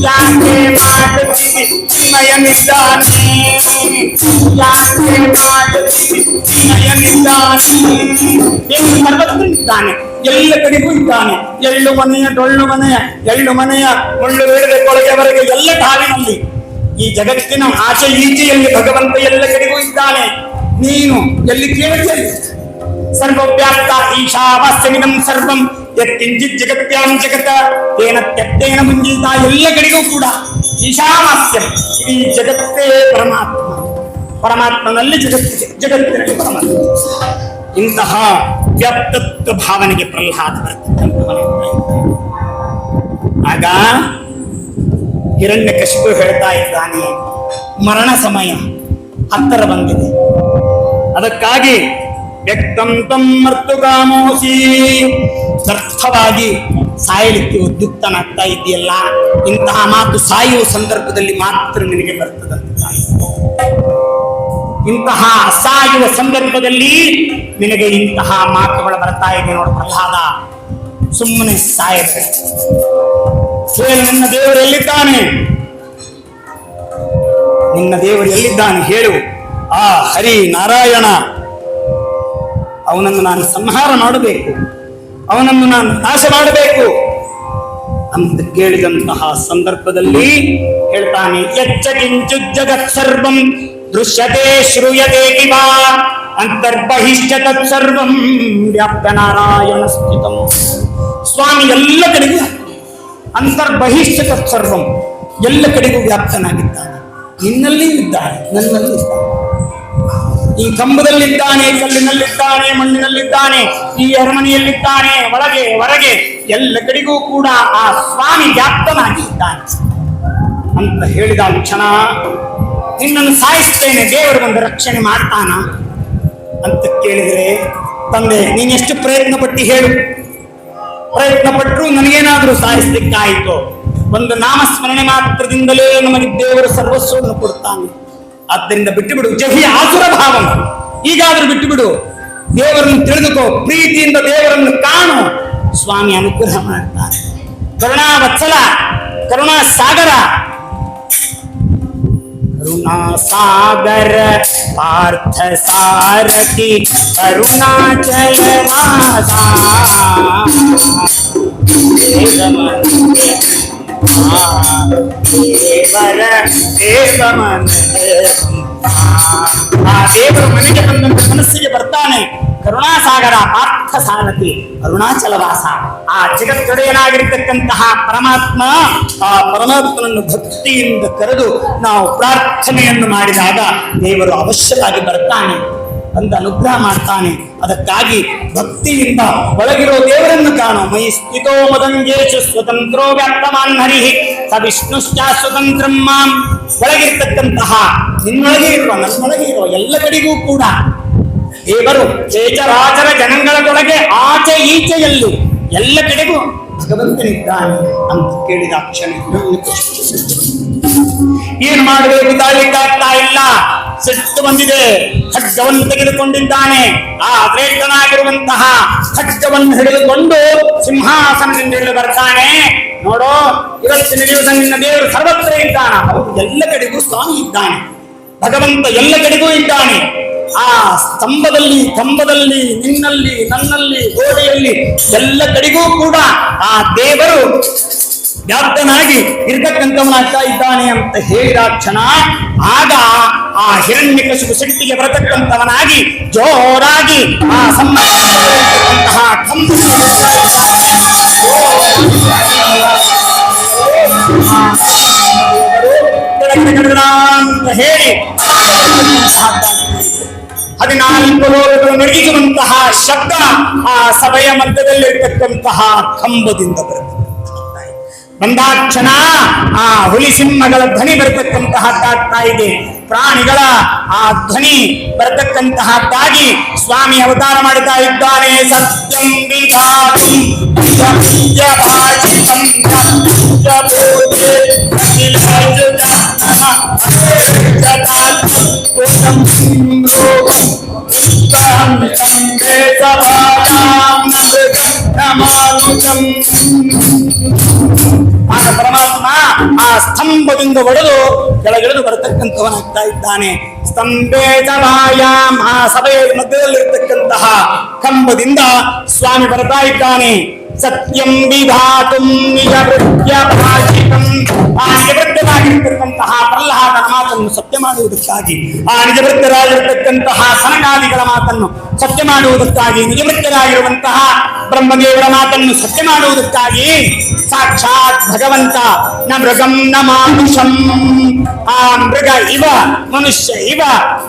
ಯಾಕೆ ಮಾಡುತ್ತೀವಿ ನಯನಿದ್ದಾನೆ, ಯಾಕೆ ಮಾಡುತ್ತೀವಿ ನಯನಿದ್ದಾನೆ. ಏನು ಸರ್ವತ್ರ ಇದ್ದಾನೆ, ಎಲ್ಲ ಕಡೆಗೂ ಇದ್ದಾನೆ. ಎಳ್ಳು ಮನೆಯ ಡೊಳ್ಳು ಮನೆಯ, ಎಳ್ಳು ಮನೆಯ ಮುಳ್ಳು ಬೇಡದೆ ಕೊಳಗೆವರೆಗೆ ಎಲ್ಲ ಕಾವಿನಲ್ಲಿ, ಈ ಜಗತ್ತಿನ ಆಚೆ ಈಚೆಯಲ್ಲಿ ಭಗವಂತ ಎಲ್ಲ ಕಡೆಗೂ ಇದ್ದಾನೆ. ನೀನು ಎಲ್ಲಿ ಕೇಳಿದಲ್ಲಿ ಸರ್ವವ್ಯಾಪ್ತ ಈಶಾವಾಸ್ಯಮಿದಂ ಸರ್ವಂ ಯತ್ಕಿಂಚಿತ್ ಜಗತ್ಯಾಂ ಜಗತ ತೇನ ತ್ಯಕ್ತೇನ ಮುಂಜಿತ. ಎಲ್ಲ ಕಡೆಗೂ ಕೂಡ ಈಶಾವಾಸ್ಯಂ, ಈ ಜಗತ್ತೇ ಪರಮಾತ್ಮ, ಪರಮಾತ್ಮನಲ್ಲಿ ಜಗತ್ತಿದೆ, ಜಗತ್ತಿನಲ್ಲಿ ಪರಮಾತ್ಮ. ಇಂತಹ ವ್ಯಾಪ್ತತ್ವ ಭಾವನೆಗೆ ಪ್ರಹ್ಲಾದ ಬರ್ತಕ್ಕಂಥವನೇ. ಆಗ ಹಿರಣ್ಯಕಶಿಪು ಹೇಳ್ತಾ ಇದ್ದಾನೆ, ಮರಣ ಸಮಯ ಹತ್ತಿರ ಬಂದಿದೆ, ಅದಕ್ಕಾಗಿ ವ್ಯಕ್ತಂ ತಂ ಮರ್ತುಕಾಮೋಸಿ, ವ್ಯರ್ಥವಾಗಿ ಸಾಯಲಿಕ್ಕೆ ಉದ್ಯುಕ್ತನಾಗ್ತಾ ಇದೆಯಲ್ಲ, ಇಂತಹ ಮಾತು ಸಾಯುವ ಸಂದರ್ಭದಲ್ಲಿ ಮಾತ್ರ ನಿನಗೆ ಬರ್ತದಂತ. ಇಂತಹ ಸಾಯುವ ಸಂದರ್ಭದಲ್ಲಿ ನಿನಗೆ ಇಂತಹ ಮಾತುಗಳು ಬರ್ತಾ ಇದೆ ನೋಡು ಪ್ರಹ್ಲಾದ, ಸುಮ್ಮನೆ ಸಾಯಬೇಕು. ನಿನ್ನ ದೇವರು ಎಲ್ಲಿದ್ದಾನೆ, ನಿನ್ನ ದೇವರು ಎಲ್ಲಿದ್ದಾನೆ ಹೇಳು. ಆ ಹರಿ ನಾರಾಯಣ, ಅವನನ್ನು ನಾನು ಸಂಹಾರ ಮಾಡಬೇಕು, ಅವನನ್ನು ನಾನು ನಾಶ ಮಾಡಬೇಕು ಅಂತ ಕೇಳಿದಂತಹ ಸಂದರ್ಭದಲ್ಲಿ ಹೇಳ್ತಾನೆ, ಯಚ್ಚ ಕಿಂಚಿತ್ ಜಗತ್ ಸರ್ವಂ ದೃಶ್ಯತೆ ಶ್ರೂಯತೆ ಕಿಮ ಅಂತರ್ಬಹಿಶ್ಚ ತತ್ ಸರ್ವಂ ವ್ಯಾಪ್ತ ನಾರಾಯಣ ಸ್ಥಿತಂ. ಸ್ವಾಮಿ ಎಲ್ಲ ಕಡೆಗೂ ಅಂತರ್ಬಹಿಶ್ಚ ತತ್ ಸರ್ವಂ, ಎಲ್ಲ ಕಡೆಗೂ ವ್ಯಾಪ್ತನಾಗಿದ್ದಾನೆ. ನಿನ್ನಲ್ಲಿ ಇದ್ದಾನೆ, ನನ್ನಲ್ಲಿ ಇದ್ದಾನೆ. ಈ ಕಂಬದಲ್ಲಿದ್ದಾನೆ, ಕಲ್ಲಿನಲ್ಲಿದ್ದಾನೆ, ಮಣ್ಣಿನಲ್ಲಿದ್ದಾನೆ, ಈ ಅರಮನೆಯಲ್ಲಿದ್ದಾನೆ, ಒಳಗೆ ಹೊರಗೆ ಎಲ್ಲ ಕಡೆಗೂ ಕೂಡ ಆ ಸ್ವಾಮಿ ವ್ಯಾಪ್ತನಾಗಿದ್ದಾನೆ ಅಂತ ಹೇಳಿದ ಕ್ಷಣ ನಿನ್ನನ್ನು ಸಾಯಿಸ್ತೇನೆ, ದೇವರು ಒಂದು ರಕ್ಷಣೆ ಮಾಡ್ತಾನ ಅಂತ ಕೇಳಿದರೆ, ತಂದೆ ನೀನೆಷ್ಟು ಪ್ರಯತ್ನ ಪಟ್ಟಿ ಹೇಳು, ಪ್ರಯತ್ನ ಪಟ್ಟರು ನನಗೇನಾದ್ರೂ ಸಾಯಿಸ್ಲಿಕ್ಕಾಯಿತು. ಒಂದು ನಾಮಸ್ಮರಣೆ ಮಾತ್ರದಿಂದಲೇ ನಮಗೆ ದೇವರು ಸರ್ವಸ್ವವನ್ನು ಕೊಡ್ತಾನೆ. ಆದ್ದರಿಂದ ಬಿಟ್ಟು ಬಿಡು, ಜಹಿ ಆಸುರ ಭಾವ, ಈಗಾದ್ರೂ ಬಿಟ್ಟು ಬಿಡು, ದೇವರನ್ನು ತಿಳಿದುಕೋ, ಪ್ರೀತಿಯಿಂದ ದೇವರನ್ನು ಕಾಣು. ಸ್ವಾಮಿ ಅನುಗ್ರಹ ಮಾಡ್ತಾನೆ. ಕರುಣಾ ವತ್ಸಲ, ಕರುಣಾ ಸಾಗರ, ಕರುಣಾ ಸಾಗರ ಪಾರ್ಥ ಸಾರಥಿ ಕರುಣಾಚಲ ದೇವರ ಆ ದೇವರು ಮನೆಗೆ ಬಂದಂತ ಮನಸ್ಸಿಗೆ ಬರ್ತಾನೆ. ಕರುಣಾಸಾಗರ ಪಾರ್ಥ ಸಾರಥಿ ಅರುಣಾಚಲವಾಸ, ಆ ಜಗತ್ತೊಡೆಯನಾಗಿರ್ತಕ್ಕಂತಹ ಪರಮಾತ್ಮ, ಆ ಪರಮಾತ್ಮನನ್ನು ಭಕ್ತಿಯಿಂದ ಕರೆದು ನಾವು ಪ್ರಾರ್ಥನೆಯನ್ನು ಮಾಡಿದಾಗ ದೇವರು ಅವಶ್ಯವಾಗಿ ಬರ್ತಾನೆ, ಬಂದು ಅನುಗ್ರಹ ಮಾಡ್ತಾನೆ. ಅದಕ್ಕಾಗಿ ಭಕ್ತಿಯಿಂದ ಒಳಗಿರೋ ದೇವರನ್ನು ಕಾಣು. ಮೈ ಸ್ಥಿತೋ ಮದಂಗೇಶು ಸ್ವತಂತ್ರೋ ವ್ಯಾಪ್ತಮಾನ್ ಹರಿ ಸ ವಿಷ್ಣುಶ್ಚ ಸ್ವತಂತ್ರಂ ಮಾಂ. ಒಳಗಿರ್ತಕ್ಕಂತಹ ನಿನ್ನೊಳಗೆ ಇರುವ, ನನ್ನೊಳಗೆ ಇರುವ ಎಲ್ಲ ಕಡೆಗೂ ಕೂಡ ದೇವರು ಚೇಚರಾಚರ ಜನಗಳೊಳಗೆ ಆಚೆ ಈಚೆಯಲ್ಲಿ ಎಲ್ಲ ಕಡೆಗೂ ಭಗವಂತನಿದ್ದಾನೆ ಅಂತ ಕೇಳಿದ ಕ್ಷಣ ಏನು ಮಾಡಬೇಕು ತಾಳಿಕ್ಕಾಗ್ತಾ ಇಲ್ಲ, ಸಿಟ್ಟು ಬಂದಿದೆ. ಖಡ್ಗವನ್ನು ತೆಗೆದುಕೊಂಡಿದ್ದಾನೆ. ಆ ಶ್ರೇಷ್ಠನಾಗಿರುವಂತಹ ಖಡ್ಗವನ್ನು ಹಿಡಿದುಕೊಂಡು ಸಿಂಹಾಸನದಿಂದ ಇಳಿದು ಬರ್ತಾನೆ. ನೋಡೋ, ಇವತ್ತಿನ ದಿವಸ ನಿನ್ನ ದೇವರು ಸರ್ವತ್ರ ಇದ್ದಾನ. ಹೌದು, ಎಲ್ಲ ಕಡೆಗೂ ಸ್ವಾಮಿ ಇದ್ದಾನೆ, ಭಗವಂತ ಎಲ್ಲ ಕಡೆಗೂ ಇದ್ದಾನೆ. ಆ ಸ್ತಂಭದಲ್ಲಿ, ಕಂಬದಲ್ಲಿ, ನಿನ್ನಲ್ಲಿ, ನನ್ನಲ್ಲಿ, ಗೋಡೆಯಲ್ಲಿ ಎಲ್ಲ ಕಡೆಗೂ ಕೂಡ ಆ ದೇವರು ವ್ಯಾಪ್ತನಾಗಿ ಇರ್ತಕ್ಕಂಥವನಾಗ್ತಾ ಇದ್ದಾನೆ ಅಂತ ಹೇಳಿದ ಕ್ಷಣ ಆಗ ಆ ಹಿರಣ್ಯಕಶಿಪು ಸಿಟ್ಟಿಗೆ ಬರತಕ್ಕಂಥವನಾಗಿ ಜೋರಾಗಿ ಆ ಸಂಬಂಧಂತಹ ಅಂತ ಹೇಳಿ 14 ಲೋಕಗಳು ನಡಗಿಸುವಂತಹ ಶಬ್ದ ಆ ಸಭೆಯ ಮಧ್ಯದಲ್ಲಿರ್ತಕ್ಕಂತಹ ಕಂಬದಿಂದ ಬರುತ್ತೆ. ಬಂದಾಕ್ಷಣ ಆ ಹುಲಿ ಸಿಂಹಗಳ ಧ್ವನಿ ಬರತಕ್ಕಂತಹದ್ದಾಗ್ತಾ ಇದೆ. ಪ್ರಾಣಿಗಳ ಆ ಧ್ವನಿ ಬರತಕ್ಕಂತಹದ್ದಾಗಿ ಸ್ವಾಮಿ ಅವತಾರ ಮಾಡುತ್ತಾ ಇದ್ದಾನೆ. ಸತ್ಯಂ ವಿಧಾತುಂ ಆಗ ಪರಮಾತ್ಮ ಆ ಸ್ತಂಭದಿಂದ ಒಡೆದು ಕೆಳಗಿಳಿದು ಬರತಕ್ಕಂಥವನಾಗ್ತಾ ಇದ್ದಾನೆ. ಸ್ತಂಭೇ ಚವಾಯಾಮ್, ಆ ಸಭೆಯ ಮಧ್ಯದಲ್ಲಿರ್ತಕ್ಕಂತಹ ಕಂಬದಿಂದ ಸ್ವಾಮಿ ಬರ್ತಾ ಇದ್ದಾನೆ. ಸತ್ಯಂ ವಿಧಾತುಂ ನಿಜವೃತ್ಯ ಭಾಷಿತಂ, ಆ ನಿಜವೃತ್ತರಾಗಿರ್ತಕ್ಕಂತಹ ಪ್ರಹ್ಲಾದನ ಮಾತನ್ನು ಸತ್ಯ ಮಾಡುವುದಕ್ಕಾಗಿ, ಆ ನಿಜವೃತ್ತರಾಗಿರ್ತಕ್ಕಂತಹ ಸನಕಾದಿಗಳ ಮಾತನ್ನು ಸತ್ಯ ಮಾಡುವುದಕ್ಕಾಗಿ, ನಿಜವೃತ್ತರಾಗಿರುವಂತಹ ಬ್ರಹ್ಮದೇವರ ಮಾತನ್ನು ಸತ್ಯ ಮಾಡುವುದಕ್ಕಾಗಿ ಸಾಕ್ಷಾತ್ ಭಗವಂತ ನ ಮೃಗಂ ನ ಮಾನುಷಂ, ಆ ಮೃಗ ಇವ ಮನುಷ್ಯ ಇವ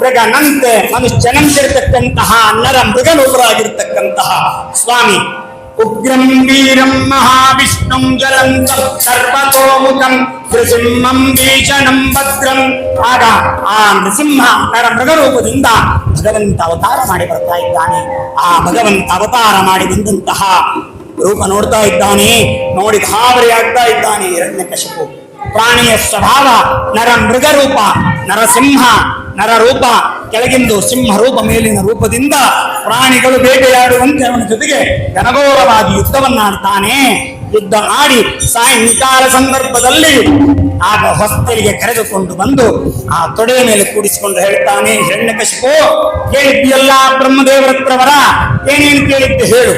ಮೃಗನಂತೆ ಮನುಷ್ಯನಂತಿರ್ತಕ್ಕಂತಹ ನರ ಮೃಗರೂಪರಾಗಿರ್ತಕ್ಕಂತಹ ಸ್ವಾಮಿ ಉಗ್ರಂ ವೀರಂ ಮಹಾವಿಷ್ಣುಂ ಜಲಂತಂ ಸರ್ವತೋಮುಖಂ ನೃಸಿಂಹಂ ಭೀಷಣಂ ಭದ್ರಂ. ಆಗ ಆ ನೃಸಿಂಹ ನರ ಮೃಗರೂಪದಿಂದ ಭಗವಂತ ಅವತಾರ ಮಾಡಿ ಬರ್ತಾ ಇದ್ದಾನೆ. ಆ ಭಗವಂತ ಅವತಾರ ಮಾಡಿ ಬಂದಂತಹ ರೂಪ ನೋಡ್ತಾ ಇದ್ದಾನೆ. ನೋಡಿ ಗಾಬರಿ ಆಗ್ತಾ ಇದ್ದಾನೆ ಹಿರಣ್ಯಕಶಿಪು. ಪ್ರಾಣಿಯ ಸ್ವಭಾವ ನರ ಮೃಗರೂಪ, ನರಸಿಂಹ ನರರೂಪ, ಕೆಳಗಿಂದು ಸಿಂಹ ರೂಪ, ಮೇಲಿನ ರೂಪದಿಂದ ಪ್ರಾಣಿಗಳು ಬೇಟೆಯಾಡುವಂತೆ ಅವನ ಜೊತೆಗೆ ಘನಘೋರವಾಗಿ ಯುದ್ಧವನ್ನಾಡ್ತಾನೆ. ಯುದ್ಧ ಆಡಿ ಸಾಯಂಕಾಲ ಸಂದರ್ಭದಲ್ಲಿ ಆಗ ಹೊಸ್ತಲಿಗೆ ಕರೆದುಕೊಂಡು ಬಂದು ಆ ತೊಡೆಯ ಮೇಲೆ ಕೂಡಿಸಿಕೊಂಡು ಹೇಳ್ತಾನೆ, ಹಿರಣ್ಯಕಶಿಪು ಕೇಳಿದ್ಯಲ್ಲ ಬ್ರಹ್ಮದೇವರ ಹತ್ರ ವರ, ಏನೇನು ಕೇಳಿದ್ದೆ ಹೇಳು,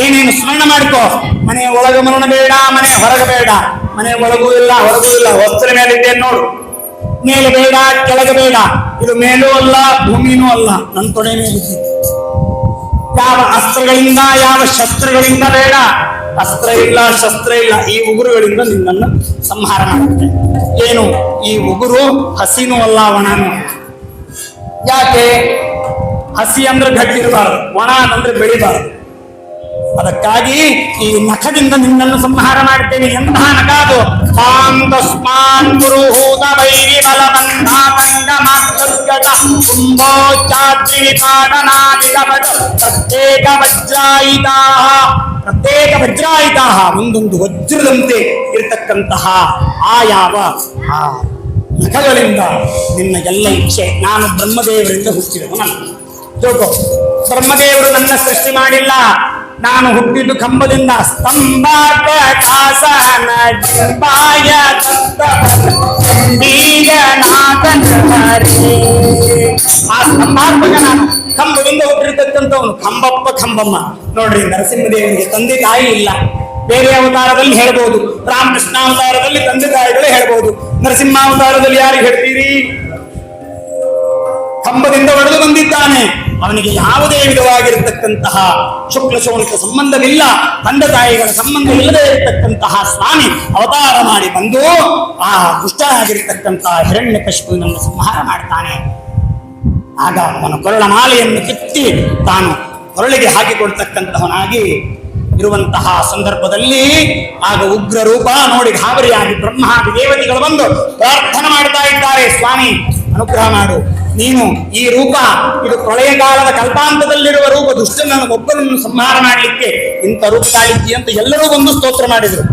ಏನೇನು ಸ್ಮರಣ ಮಾಡ್ಕೋ. ಮನೆ ಒಳಗ ಮರಣ ಬೇಡ, ಮನೆ ಹೊರಗೆ ಬೇಡ. ಮನೆ ಒಳಗೂ ಇಲ್ಲ ಹೊರಗೂ ಇಲ್ಲ, ಹೊಸ್ತರ ಮೇಲೆ ಇದ್ದೇನೆ ನೋಡು. ಮೇಲೆ ಬೇಡ, ಕೆಳಗೆ ಬೇಡ. ಇದು ಮೇಲೂ ಅಲ್ಲ ಭೂಮಿನೂ ಅಲ್ಲ, ನನ್ನ ತೊಡೆ ಮೇಲಿದ್ದೆ. ಯಾವ ಅಸ್ತ್ರಗಳಿಂದ ಯಾವ ಶಸ್ತ್ರಗಳಿಂದ ಬೇಡ. ಅಸ್ತ್ರ ಇಲ್ಲ ಶಸ್ತ್ರ ಇಲ್ಲ, ಈ ಉಗುರುಗಳಿಂದ ನಿನ್ನನ್ನು ಸಂಹಾರ ಮಾಡುತ್ತೆ. ಏನು ಈ ಉಗುರು ಹಸಿನೂ ಅಲ್ಲ ಒಣನೂ ಅಲ್ಲ. ಯಾಕೆ? ಹಸಿ ಅಂದ್ರೆ ಗಟ್ಟಿರಬಾರದು, ಒಣ ಅಂದ್ರೆ ಬೆಳಿಬಾರದು. ಅದಕ್ಕಾಗಿ ಈ ನಖದಿಂದ ನಿನ್ನನ್ನು ಸಂಹಾರ ಮಾಡ್ತೇನೆ. ಎಂತಹ ನಖ ಅದು? ತಸ್ಮಾನ್ ಗುರುಹೂತ ವೈರಿ ಬಲಬಂಧಾತಂಗ ಮಾತೃಗತ ಕುಂಭೋಚ್ಚಾದ್ರಿ ವಿಪಾಟನಾದಿಗಪಟ ಪ್ರತ್ಯೇಕ ವಜ್ರಾಯಿತಾಹ, ಪ್ರತ್ಯೇಕ ವಜ್ರಾಯಿತಾಹ, ಒಂದೊಂದು ವಜ್ರದಂತೆ ಇರತಕ್ಕಂತಹ ಆ ಯಾವ ಆ ನಖಗಳಿಂದ ನಿನ್ನ ಎಲ್ಲ ಇಚ್ಛೆ. ನಾನು ಬ್ರಹ್ಮದೇವರಿಂದ ಹುಟ್ಟಿದವನಲ್ಲ. ಜೋಕೋ, ಬ್ರಹ್ಮದೇವರು ನನ್ನ ಸೃಷ್ಟಿ ಮಾಡಿಲ್ಲ, ನಾನು ಹುಟ್ಟಿದ್ದು ಕಂಬದಿಂದ. ಸ್ತಂಭಾಕ ಕಾಸನ ಡಿಂಬಾಯ ಆ ಸ್ತಂಭಾತ್ಮಕ ನಾನು, ಕಂಬದಿಂದ ಹುಟ್ಟಿರ್ತಕ್ಕಂಥವನು. ಕಂಬಪ್ಪ ಕಂಬಮ್ಮ. ನೋಡ್ರಿ, ನರಸಿಂಹದೇವರಿಗೆ ತಂದೆ ತಾಯಿ ಇಲ್ಲ. ಬೇರೆ ಅವತಾರದಲ್ಲಿ ಹೇಳ್ಬೋದು, ರಾಮಕೃಷ್ಣ ಅವತಾರದಲ್ಲಿ ತಂದೆ ತಾಯಿಗಳು ಹೇಳ್ಬೋದು. ನರಸಿಂಹಾವತಾರದಲ್ಲಿ ಯಾರಿಗೆ ಹೇಳ್ತೀರಿ? ಕಂಬದಿಂದ ಒಡೆದು ಬಂದಿದ್ದಾನೆ. ಅವನಿಗೆ ಯಾವುದೇ ವಿಧವಾಗಿರತಕ್ಕಂತಹ ಶುಕ್ಲ ಶೋಣಿಕ ಸಂಬಂಧವಿಲ್ಲ, ತಂದೆ ತಾಯಿಗಳ ಸಂಬಂಧವಿಲ್ಲದೆ ಇರತಕ್ಕಂತಹ ಸ್ವಾಮಿ ಅವತಾರ ಮಾಡಿ ಬಂದು ಆ ದುಷ್ಟನಾಗಿರ್ತಕ್ಕಂತಹ ಹಿರಣ್ಯಕಶಿಪುವಿನನ್ನು ಸಂಹಾರ ಮಾಡ್ತಾನೆ. ಆಗ ಅವನ ಕೊರಳ ಮಾಲೆಯನ್ನು ಕಿತ್ತಿ ತಾನು ಕೊರಳಿಗೆ ಹಾಕಿಕೊಡ್ತಕ್ಕಂತಹವನಾಗಿ ಇರುವಂತಹ ಸಂದರ್ಭದಲ್ಲಿ ಆಗ ಉಗ್ರ ರೂಪ ನೋಡಿ ಗಾಬರಿಯಾಗಿ ಬ್ರಹ್ಮಾದಿ ದೇವತೆಗಳು ಬಂದು ಪ್ರಾರ್ಥನೆ ಮಾಡ್ತಾ ಇದ್ದಾರೆ, ಸ್ವಾಮಿ ಅನುಗ್ರಹ ಮಾಡು. ನೀನು ಈ ರೂಪ ಇದು ಪ್ರಳಯ ಕಾಲದ ಕಲ್ಪಾಂತದಲ್ಲಿರುವ ರೂಪ, ದುಷ್ಟನನ್ನು ಒಬ್ಬನನ್ನು ಸಂಹಾರ ಮಾಡಲಿಕ್ಕೆ ಇಂಥ ರೂಪ ತಾಳಿದ್ದಿ ಅಂತ ಎಲ್ಲರೂ ಬಂದು ಸ್ತೋತ್ರ ಮಾಡಿದರು.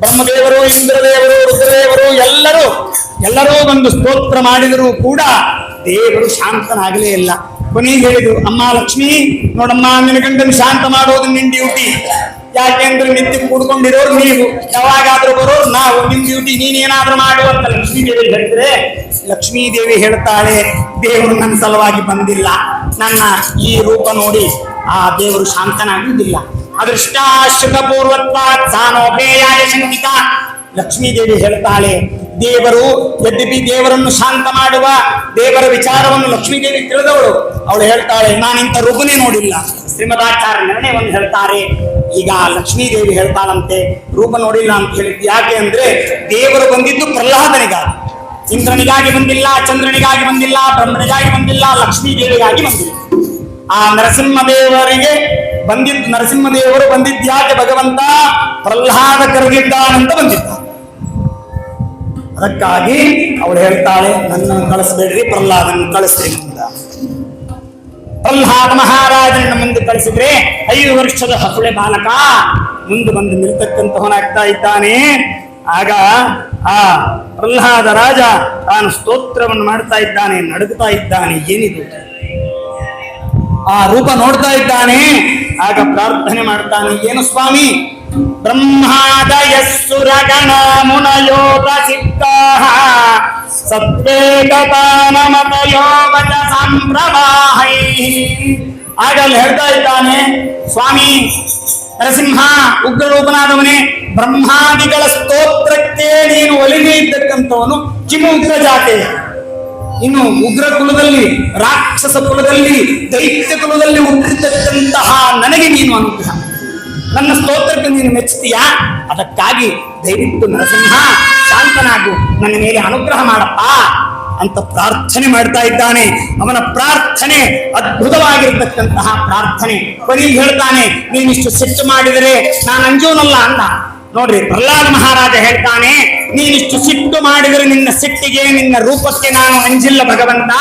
ಬ್ರಹ್ಮದೇವರು, ಇಂದ್ರದೇವರು, ರುದ್ರದೇವರು ಎಲ್ಲರೂ ಬಂದು ಸ್ತೋತ್ರ ಮಾಡಿದರೂ ಕೂಡ ದೇವರು ಶಾಂತನಾಗಲೇ ಇಲ್ಲ. ಕೊನೆಗೆ ಹೇಳಿದ್ರು, ಅಮ್ಮ ಲಕ್ಷ್ಮೀ ನೋಡಮ್ಮ, ನಿನ್ನ ಗಂಡನ್ನು ಶಾಂತ ಮಾಡೋದು ನಿನ್ನ ಡ್ಯೂಟಿ. ಯಾಕೆಂದ್ರೆ ನಿತ್ಯ ಕೂಡ್ಕೊಂಡಿರೋರು ನೀವು, ಯಾವಾಗಾದ್ರೂ ಬರೋರು ನಾವು. ನಿಮ್ ಡ್ಯೂಟಿ ನೀನೇನಾದ್ರೂ ಮಾಡುವಂತ ಲಕ್ಷ್ಮೀ ದೇವಿ ಹೇಳಿದ್ರೆ, ಲಕ್ಷ್ಮೀ ದೇವಿ ಹೇಳ್ತಾಳೆ, ದೇವರು ನನ್ನ ಸಲುವಾಗಿ ಬಂದಿಲ್ಲ, ನನ್ನ ಈ ರೂಪ ನೋಡಿ ಆ ದೇವರು ಶಾಂತನಾಗುವುದಿಲ್ಲ. ಅದೃಷ್ಟಾಶ್ರುತ ಪೂರ್ವತ್ವಾತ್ ಸಾನೋಪೇಯಾಯ ಶಂಕಿತ. ಲಕ್ಷ್ಮೀ ದೇವಿ ಹೇಳ್ತಾಳೆ, ದೇವರು ಯದ್ಯಪಿ ದೇವರನ್ನು ಶಾಂತ ಮಾಡುವ ದೇವರ ವಿಚಾರವನ್ನು ಲಕ್ಷ್ಮೀ ದೇವಿ ತಿಳಿದವಳು. ಅವಳು ಹೇಳ್ತಾಳೆ, ನಾನಿಂತ ರೂಪನೇ ನೋಡಿಲ್ಲ. ಶ್ರೀಮದಾಚಾರ್ಯ ನಿರ್ಣಯವನ್ನು ಹೇಳ್ತಾರೆ. ಈಗ ಲಕ್ಷ್ಮೀ ದೇವಿ ಹೇಳ್ತಾಳಂತೆ, ರೂಪ ನೋಡಿಲ್ಲ ಅಂತ ಹೇಳಿದ್ದು ಯಾಕೆ ಅಂದ್ರೆ ದೇವರು ಬಂದಿದ್ದು ಪ್ರಹ್ಲಾದನಿಗಾಗಿ. ಇಂದ್ರನಿಗಾಗಿ ಬಂದಿಲ್ಲ, ಚಂದ್ರನಿಗಾಗಿ ಬಂದಿಲ್ಲ, ಬ್ರಹ್ಮನಿಗಾಗಿ ಬಂದಿಲ್ಲ, ಲಕ್ಷ್ಮೀ ದೇವಿಗಾಗಿ ಬಂದಿಲ್ಲ. ಆ ನರಸಿಂಹದೇವರಿಗೆ ನರಸಿಂಹದೇವರು ಬಂದಿದ್ಯಾಕೆ ಭಗವಂತ ಪ್ರಹ್ಲಾದ ಕರೆದಿದ್ದಾನಂತ ಬಂದಿದ್ದ. ಅದಕ್ಕಾಗಿ ಅವಳು ಹೇಳ್ತಾಳೆ, ನನ್ನನ್ನು ಕಳಿಸ್ಬೇಡ್ರಿ, ಪ್ರಹ್ಲಾದನ ಕಳಿಸ್ರಿ ಅಂತ. ಪ್ರಹ್ಲಾದ ಮಹಾರಾಜನ ಮುಂದೆ ಕಳಿಸಿದ್ರೆ 5 ವರ್ಷದ ಹಸುಳೆ ಬಾಲಕ ಮುಂದೆ ಬಂದು ನಿಲ್ತಕ್ಕಂತವನಾಗ್ತಾ ಇದ್ದಾನೆ. ಆಗ ಆ ಪ್ರಹ್ಲಾದ ರಾಜ ತಾನು ಸ್ತೋತ್ರವನ್ನು ಮಾಡ್ತಾ ಇದ್ದಾನೆ, ನಡುಗುತ್ತಾ ಇದ್ದಾನೆ. ಏನಿದು ಆ ರೂಪ ನೋಡ್ತಾ ಇದ್ದಾನೆ. ಆಗ ಪ್ರಾರ್ಥನೆ ಮಾಡ್ತಾನೆ, ಏನು ಸ್ವಾಮಿ? ಬ್ರಹ್ಮಾದಯ ಸುರಗಣ ಮುನಯೋಗ ಸಿದ್ಧಾಃ ಸತ್ವೇಕತಾನಮತಯೋಗಜ ಸಂಪ್ರವಾಹೈಃ. ಆಗ ಅಲ್ಲಿ ಹೇಳ್ತಾ ಇದ್ದಾನೆ, ಸ್ವಾಮಿ ನರಸಿಂಹ ಉಗ್ರರೂಪನಾದವನೇ, ಬ್ರಹ್ಮಾದಿಗಳ ಸ್ತೋತ್ರಕ್ಕೆ ನೀನು ಒಲಿಗೆ ಇದ್ದಕ್ಕಂಥವನು ಕಿಮು ಉಗ್ರ ಜಾತೆ. ಇನ್ನು ಉಗ್ರ ಕುಲದಲ್ಲಿ, ರಾಕ್ಷಸ ಕುಲದಲ್ಲಿ, ದೈತ್ಯ ಕುಲದಲ್ಲಿ ಹುಟ್ಟಿರ್ತಕ್ಕಂತಹ ನನಗೆ ನೀನು ಅನುಗ್ರಹ, ನನ್ನ ಸ್ತೋತ್ರಕ್ಕೆ ನೀನು ಮೆಚ್ಚುತ್ತೀಯಾ? ಅದಕ್ಕಾಗಿ ದಯವಿಟ್ಟು ನರಸಿಂಹ ಶಾಂತನಾಗು, ನನ್ನ ಮೇಲೆ ಅನುಗ್ರಹ ಮಾಡಪ್ಪ ಅಂತ ಪ್ರಾರ್ಥನೆ ಮಾಡ್ತಾ ಇದ್ದಾನೆ. ಅವನ ಪ್ರಾರ್ಥನೆ ಅದ್ಭುತವಾಗಿರ್ತಕ್ಕಂತಹ ಪ್ರಾರ್ಥನೆ. ಕೊನೆಗೆ ಹೇಳ್ತಾನೆ, ನೀನಿಷ್ಟು ಸಿಟ್ಟು ಮಾಡಿದರೆ ನಾನು ಅಂಜೋನಲ್ಲ ಅಂದ. ನೋಡ್ರಿ, ಪ್ರಹ್ಲಾದ ಮಹಾರಾಜ ಹೇಳ್ತಾನೆ, ನೀನಿಷ್ಟು ಸಿಟ್ಟು ಮಾಡಿದರೆ ನಿನ್ನ ಸಿಟ್ಟಿಗೆ, ನಿನ್ನ ರೂಪಕ್ಕೆ ನಾನು ಅಂಜಿಲ್ಲ ಭಗವಂತ,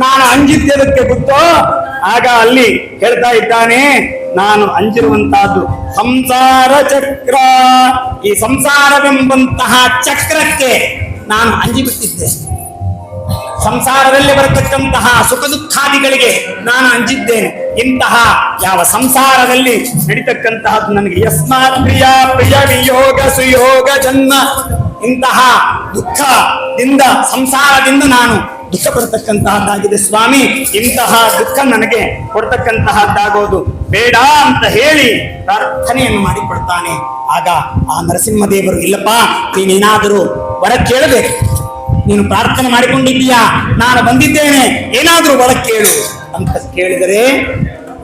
ನಾನು ಅಂಜಿದ್ದದಕ್ಕೆ ಗೊತ್ತೋ. ಆಗ ಅಲ್ಲಿ ಹೇಳ್ತಾ ಇದ್ದಾನೆ, ನಾನು ಅಂಜಿರುವಂತಹದ್ದು ಸಂಸಾರ ಚಕ್ರ, ಈ ಸಂಸಾರವೆಂಬಂತಹ ಚಕ್ರಕ್ಕೆ ನಾನು ಅಂಜಿಬಿಟ್ಟಿದ್ದೆ. ಸಂಸಾರದಲ್ಲಿ ಬರತಕ್ಕಂತಹ ಸುಖ ದುಃಖಾದಿಗಳಿಗೆ ನಾನು ಅಂಜಿದ್ದೇನೆ. ಇಂತಹ ಯಾವ ಸಂಸಾರದಲ್ಲಿ ನಡೀತಕ್ಕಂತಹದ್ದು ನನಗೆ ಯಸ್ಮಾತ್ ಪ್ರಿಯ ಪ್ರಿಯ ವಿಯೋಗ ಸುಯೋಗ ಜನ್ಮ, ಇಂತಹ ದುಃಖದಿಂದ ಸಂಸಾರದಿಂದ ನಾನು ದುಃಖ ಪಡ್ತಕ್ಕಂತಹದ್ದಾಗಿದೆ ಸ್ವಾಮಿ. ಇಂತಹ ದುಃಖ ನನಗೆ ಕೊಡ್ತಕ್ಕಂತಹದ್ದಾಗೋದು ಬೇಡ ಅಂತ ಹೇಳಿ ಪ್ರಾರ್ಥನೆಯನ್ನು ಮಾಡಿಕೊಡ್ತಾನೆ. ಆಗ ಆ ನರಸಿಂಹದೇವರು, ಇಲ್ಲಪ್ಪ, ನೀನೇನಾದರೂ ವರ ಕೇಳಬೇಕು, ನೀನು ಪ್ರಾರ್ಥನೆ ಮಾಡಿಕೊಂಡಿದ್ದೀಯಾ, ನಾನು ಬಂದಿದ್ದೇನೆ, ಏನಾದ್ರೂ ವರ ಕೇಳು ಅಂತ ಕೇಳಿದರೆ,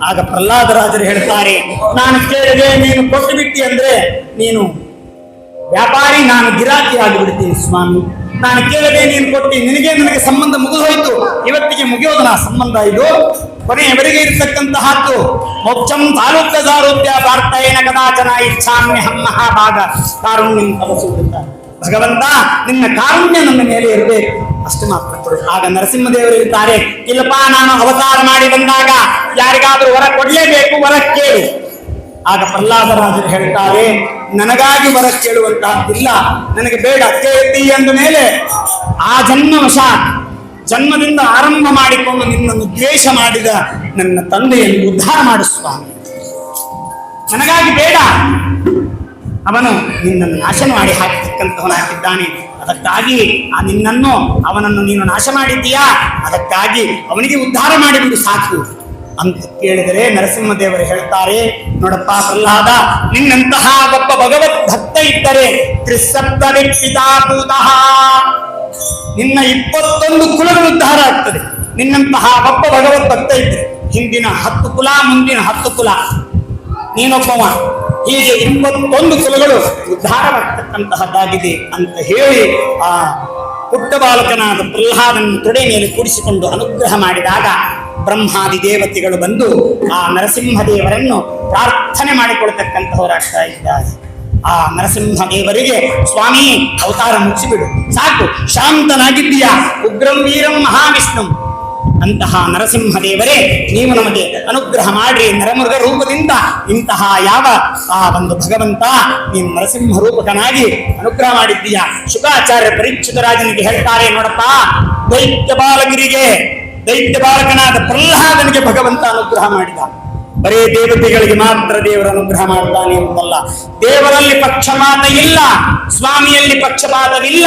ಆಗ ಪ್ರಹ್ಲಾದರಾಜರು ಹೇಳ್ತಾರೆ, ನಾನು ಕೇಳಿದೆ, ನೀನು ಕೊಟ್ಟು ಬಿಟ್ಟಿ ಅಂದ್ರೆ ನೀನು ವ್ಯಾಪಾರಿ, ನಾನು ಗಿರಾಕಿ ಆಗಿಬಿಡ್ತೀನಿ ಸ್ವಾಮಿ. ನಾನು ಕೇಳದೆ, ನೀನು ಕೊಟ್ಟಿ, ನಿನಗೆ ನನಗೆ ಸಂಬಂಧ ಮುಗಿದು ಹೋಯ್ತು, ಇವತ್ತಿಗೆ ಮುಗಿಯೋದು ನಾ ಸಂಬಂಧ. ಇದು ಕೊನೆಯವರೆಗೆ ಇರತಕ್ಕಂತಹದ್ದು. ಮೋಕ್ಷಂ ತಾಲೂಕ ಸಾರೋಗ್ಯ ವಾರ್ತೆಯನ ಕದಾಚನ ಇಚ್ಛಾಮ್ಯಹಂ ಮಹಾಭಾಗ ಕಾರುಣ್ಯಂ ತಪಸುತ್ತ. ಭಗವಂತ, ನಿನ್ನ ಕಾರುಣ್ಯ ನನ್ನ ಮೇಲೆ ಇರಬೇಕು, ಅಷ್ಟು ಮಾತ್ರ ಕೊಡು. ಆಗ ನರಸಿಂಹದೇವರು ಇರ್ತಾರೆ, ಇಲ್ಲಪ್ಪ, ನಾನು ಅವತಾರ ಮಾಡಿ ಬಂದಾಗ ಯಾರಿಗಾದ್ರೂ ವರ ಕೊಡ್ಲೇಬೇಕು, ವರ ಕೇಳಿ. ಆಗ ಪ್ರಹ್ಲಾದರಾಜರು ಹೇಳ್ತಾರೆ, ನನಗಾಗಿ ವರ ಕೇಳುವಂತಹದ್ದಿಲ್ಲ, ನನಗೆ ಬೇಡ. ಕೇಳ್ತಿ ಅಂದ ಮೇಲೆ ಆ ಜನ್ಮದಿಂದ ಆರಂಭ ಮಾಡಿಕೊಂಡು ನಿನ್ನನ್ನು ದ್ವೇಷ ಮಾಡಿದ ನನ್ನ ತಂದೆಯನ್ನು ಉದ್ಧಾರ ಮಾಡು ಸ್ವಾಮಿ, ನನಗಾಗಿ ಬೇಡ. ಅವನು ನಿನ್ನನ್ನು ನಾಶ ಮಾಡಿ ಹಾಕತಕ್ಕಂಥವನಾಗಿದ್ದಾನೆ. ಅದಕ್ಕಾಗಿ ಅವನನ್ನು ನೀನು ನಾಶ ಮಾಡಿದ್ದೀಯಾ, ಅದಕ್ಕಾಗಿ ಅವನಿಗೆ ಉದ್ಧಾರ ಮಾಡಿಬಿಡು ಸಾಕು ಅಂತ ಕೇಳಿದರೆ ನರಸಿಂಹದೇವರು ಹೇಳ್ತಾರೆ, ನೋಡಪ್ಪ ಪ್ರಹ್ಲಾದ, ನಿನ್ನಂತಹ ಒಬ್ಬ ಭಗವತ್ ಭಕ್ತ ಇದ್ದರೆ ತ್ರಿಸಪ್ತವಿಪಿತಾಭೂತಃ, ನಿನ್ನ 21 ಕುಲಗಳು ಉದ್ಧಾರ ಆಗ್ತದೆ. ನಿನ್ನಂತಹ ಒಬ್ಬ ಭಗವತ್ ಭಕ್ತ ಇದ್ದರೆ ಹಿಂದಿನ 10 ಕುಲ, ಮುಂದಿನ 10 ಕುಲ, ನೀನೊಬ್ಬವ, ಹೀಗೆ 21 ಕುಲಗಳು ಉದ್ಧಾರವಾಗ್ತಕ್ಕಂತಹದ್ದಾಗಿದೆ ಅಂತ ಹೇಳಿ ಆ ಪುಟ್ಟ ಬಾಲಕನಾದ ಪ್ರಹ್ಲಾದನನ್ನು ತೊಡೆ ಮೇಲೆ ಕೂಡಿಸಿಕೊಂಡು ಅನುಗ್ರಹ ಮಾಡಿದಾಗ ಬ್ರಹ್ಮಾದಿ ದೇವತೆಗಳು ಬಂದು ಆ ನರಸಿಂಹದೇವರನ್ನು ಪ್ರಾರ್ಥನೆ ಮಾಡಿಕೊಳ್ತಕ್ಕಂತಹವರಾಗ್ತಾ ಇದ್ದಾರೆ. ಆ ನರಸಿಂಹದೇವರಿಗೆ, ಸ್ವಾಮಿ ಅವತಾರ ಮುಗಿಸಿಬಿಡು ಸಾಕು, ಶಾಂತನಾಗಿದ್ದೀಯಾ, ಉಗ್ರಂ ವೀರಂ ಮಹಾವಿಷ್ಣು ಅಂತಹ ನರಸಿಂಹದೇವರೇ, ನೀವು ನಮಗೆ ಅನುಗ್ರಹ ಮಾಡಿ ನರಮೃಗ ರೂಪದಿಂದ ಇಂತಹ ಯಾವ ಆ ಒಂದು ಭಗವಂತ ನೀನು ನರಸಿಂಹ ರೂಪಕನಾಗಿ ಅನುಗ್ರಹ ಮಾಡಿದ್ದೀಯಾ. ಶುಕಾಚಾರ್ಯ ಪರೀಕ್ಷಿತ ರಾಜನಿಗೆ ಹೇಳ್ತಾರೆ, ನೋಡಪ್ಪ, ದೈತ್ಯ ಬಾಲಕನಾದ ಪ್ರಹ್ಲಾದನಿಗೆ ಭಗವಂತ ಅನುಗ್ರಹ ಮಾಡಿದ. ಬರೇ ದೇವತೆಗಳಿಗೆ ಮಾತ್ರ ದೇವರ ಅನುಗ್ರಹ ಮಾಡ್ತಾನೆ ಅಂತಲ್ಲ, ದೇವರಲ್ಲಿ ಪಕ್ಷಪಾತ ಇಲ್ಲ, ಸ್ವಾಮಿಯಲ್ಲಿ ಪಕ್ಷಪಾತವಿಲ್ಲ.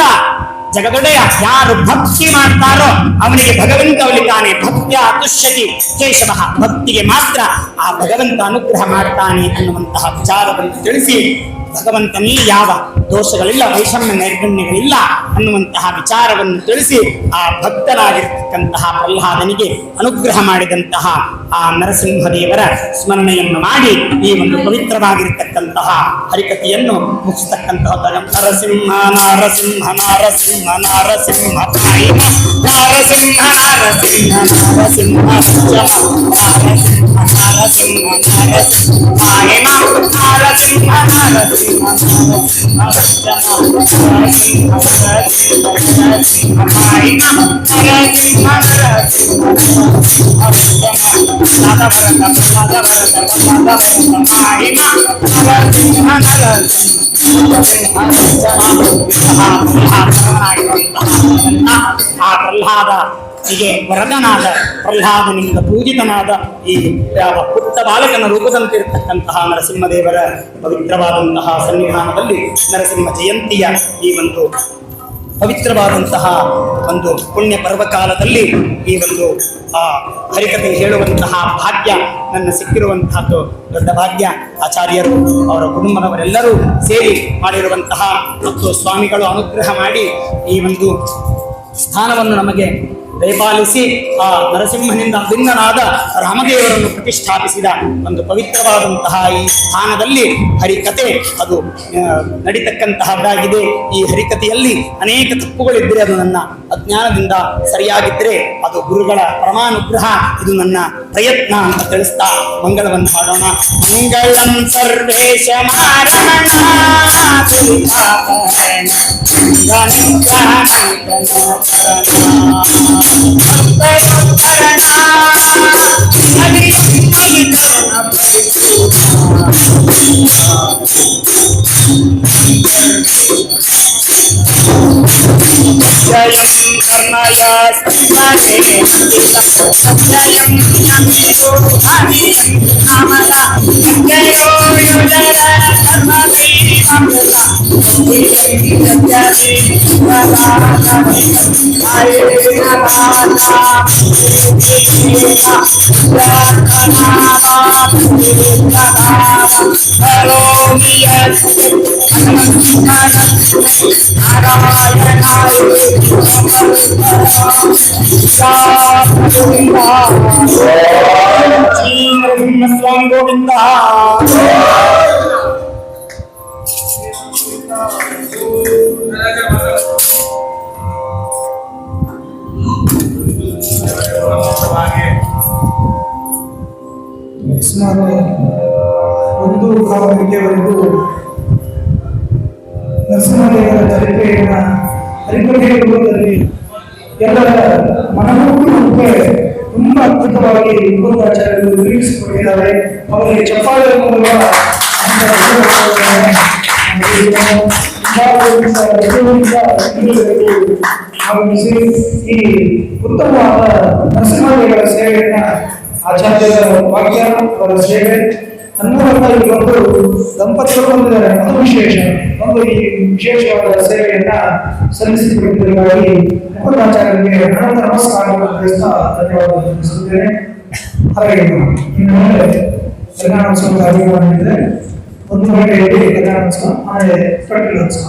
ಜಗದೊಡೆಯ ಯಾರು ಭಕ್ತಿ ಮಾಡ್ತಾರೋ ಅವನಿಗೆ ಭಗವಂತ ಒಲಿತಾನೆ. ಭಕ್ತಿಯ ತುಷ್ಯತಿ ಕೇಶವ, ಭಕ್ತಿಗೆ ಮಾತ್ರ ಆ ಭಗವಂತ ಅನುಗ್ರಹ ಮಾಡ್ತಾನೆ ಅನ್ನುವಂತಹ ವಿಚಾರವನ್ನು ತಿಳಿಸಿ ಭಗವಂತನಲ್ಲಿ ಯಾವ ದೋಷಗಳಿಲ್ಲ, ವೈಷಮ್ಯ ನೈರ್ಗಣ್ಯಗಳಿಲ್ಲ ಅನ್ನುವಂತಹ ವಿಚಾರವನ್ನು ತಿಳಿಸಿ ಆ ಭಕ್ತನಾಗಿರ್ತಕ್ಕಂತಹ ಪ್ರಹ್ಲಾದನಿಗೆ ಅನುಗ್ರಹ ಮಾಡಿದಂತಹ ಆ ನರಸಿಂಹದೇವರ ಸ್ಮರಣೆಯನ್ನು ಮಾಡಿ ಈ ಒಂದು ಪವಿತ್ರವಾಗಿರ್ತಕ್ಕಂತಹ ಹರಿಕಥೆಯನ್ನು ಮುಗಿಸ್ತಕ್ಕಂತಹ ನರಸಿಂಹ ನರಸಿಂಹ ನರಸಿಂಹ ನರಸಿಂಹ ನರಸಿಂಹ ನರಸಿಂಹ ನರಸಿಂಹ ಆ ಪ್ರಹ್ಲಾದ ಹೀಗೆ ವರದನಾದ ಪ್ರಹ್ಲಾದನಿಂದ ಪೂಜಿತನಾದ ಈ ಪುಟ್ಟ ಬಾಲಕನ ರೂಪದಂತಿರತಕ್ಕಂತಹ ನರಸಿಂಹದೇವರ ಪವಿತ್ರವಾದಂತಹ ಸನ್ನಿಧಾನದಲ್ಲಿ ನರಸಿಂಹ ಜಯಂತಿಯ ಈ ಒಂದು ಪವಿತ್ರವಾದಂತಹ ಒಂದು ಪುಣ್ಯ ಪರ್ವಕಾಲದಲ್ಲಿ ಈ ಒಂದು ಹರಿಕಥೆ ಹೇಳುವಂತಹ ಭಾಗ್ಯ ನನ್ನ ಸಿಕ್ಕಿರುವಂತಹದ್ದು ದೊಡ್ಡ ಭಾಗ್ಯ. ಆಚಾರ್ಯರು ಅವರ ಕುಟುಂಬದವರೆಲ್ಲರೂ ಸೇರಿ ಮಾಡಿರುವಂತಹ ಮತ್ತು ಸ್ವಾಮಿಗಳು ಅನುಗ್ರಹ ಮಾಡಿ ಈ ಒಂದು ಸ್ಥಾನವನ್ನು ನಮಗೆ ದಯಪಾಲಿಸಿ ಆ ನರಸಿಂಹನಿಂದ ಅಭಿನ್ನನಾದ ರಾಮದೇವರನ್ನು ಪ್ರತಿಷ್ಠಾಪಿಸಿದ ಒಂದು ಪವಿತ್ರವಾದಂತಹ ಈ ಸ್ಥಾನದಲ್ಲಿ ಹರಿಕಥೆ ಅದು ನಡೀತಕ್ಕಂತಹದ್ದಾಗಿದೆ. ಈ ಹರಿಕಥೆಯಲ್ಲಿ ಅನೇಕ ತಪ್ಪುಗಳಿದ್ದರೆ ಅದು ನನ್ನ ಅಜ್ಞಾನದಿಂದ ಸರಿಯಾಗಿದ್ದರೆ ಅದು ಗುರುಗಳ ಪರಮಾನುಗ್ರಹ, ಇದು ನನ್ನ ಪ್ರಯತ್ನ ಅಂತ ತಿಳಿಸ್ತಾ ಮಂಗಳವನ್ನು ಹಾಡೋಣ. ಮಂಗಳಂ ಸರ್ವೇಶ जयं कर्णय जयं नमितो नामला जयो युजर कर्मवी अमृता जयति वरानमि आयेना माता करोमि गोविंद ಸುಮಾರು 1 ಗಂಟೆವರೆಗೂ ನರಸಿಂಹದೇವರ ಚರಿತ್ರೆಯನ್ನು ಹರಿಕಥೆ ರೂಪದಲ್ಲಿ ಎಲ್ಲರ ಮನಮುಟ್ಟುವಂತೆ ತುಂಬಾ ಅದ್ಭುತವಾಗಿ ಆಚಾರ್ಯರು ವಿವರಿಸಿಕೊಟ್ಟಿದ್ದಾರೆ. ಅವರಿಗೆ ಚಪ್ಪಾಳೆ ಮೂಲಕ ಆಗಮಿಸಿ ಈ ಉತ್ತಮವಾದ ನರಸಿಂಹದೇವರ ಸೇವೆಯನ್ನ ಆಚಾರ್ಯರ ವಾಕ್ಯ ಅವರ ಸೇವೆ ಅನ್ವಯವಾಗಿ ಒಂದು ದಂಪತಿಗಳು ಹೊಂದಿದ್ದಾರೆ. ಅದು ವಿಶೇಷ ಒಂದು ಈ ವಿಶೇಷವಾದ ಸೇವೆಯನ್ನ ಸಲ್ಲಿಸಿಕೊಟ್ಟಿದ್ದಕ್ಕಾಗಿ ಮುಖಂಡಾಚಾರ್ಯರಿಗೆ ಅನಂತ ನಮಸ್ಕಾರವನ್ನು ತಿಳಿಸ್ತಾ ಧನ್ಯವಾದ ತಿಳಿಸುತ್ತೇನೆ. ಹಾಗೆ ಇನ್ನು ಮುಂದೆ ಕಲ್ಯಾಣೋತ್ಸವ ಕಾರ್ಯಕ್ರಮ ಇದೆ. 1 ಗಂಟೆಯಲ್ಲಿ ಕಲ್ಯಾಣೋತ್ಸವ, ಆಮೇಲೆ ಕಟೀಲೋತ್ಸವ.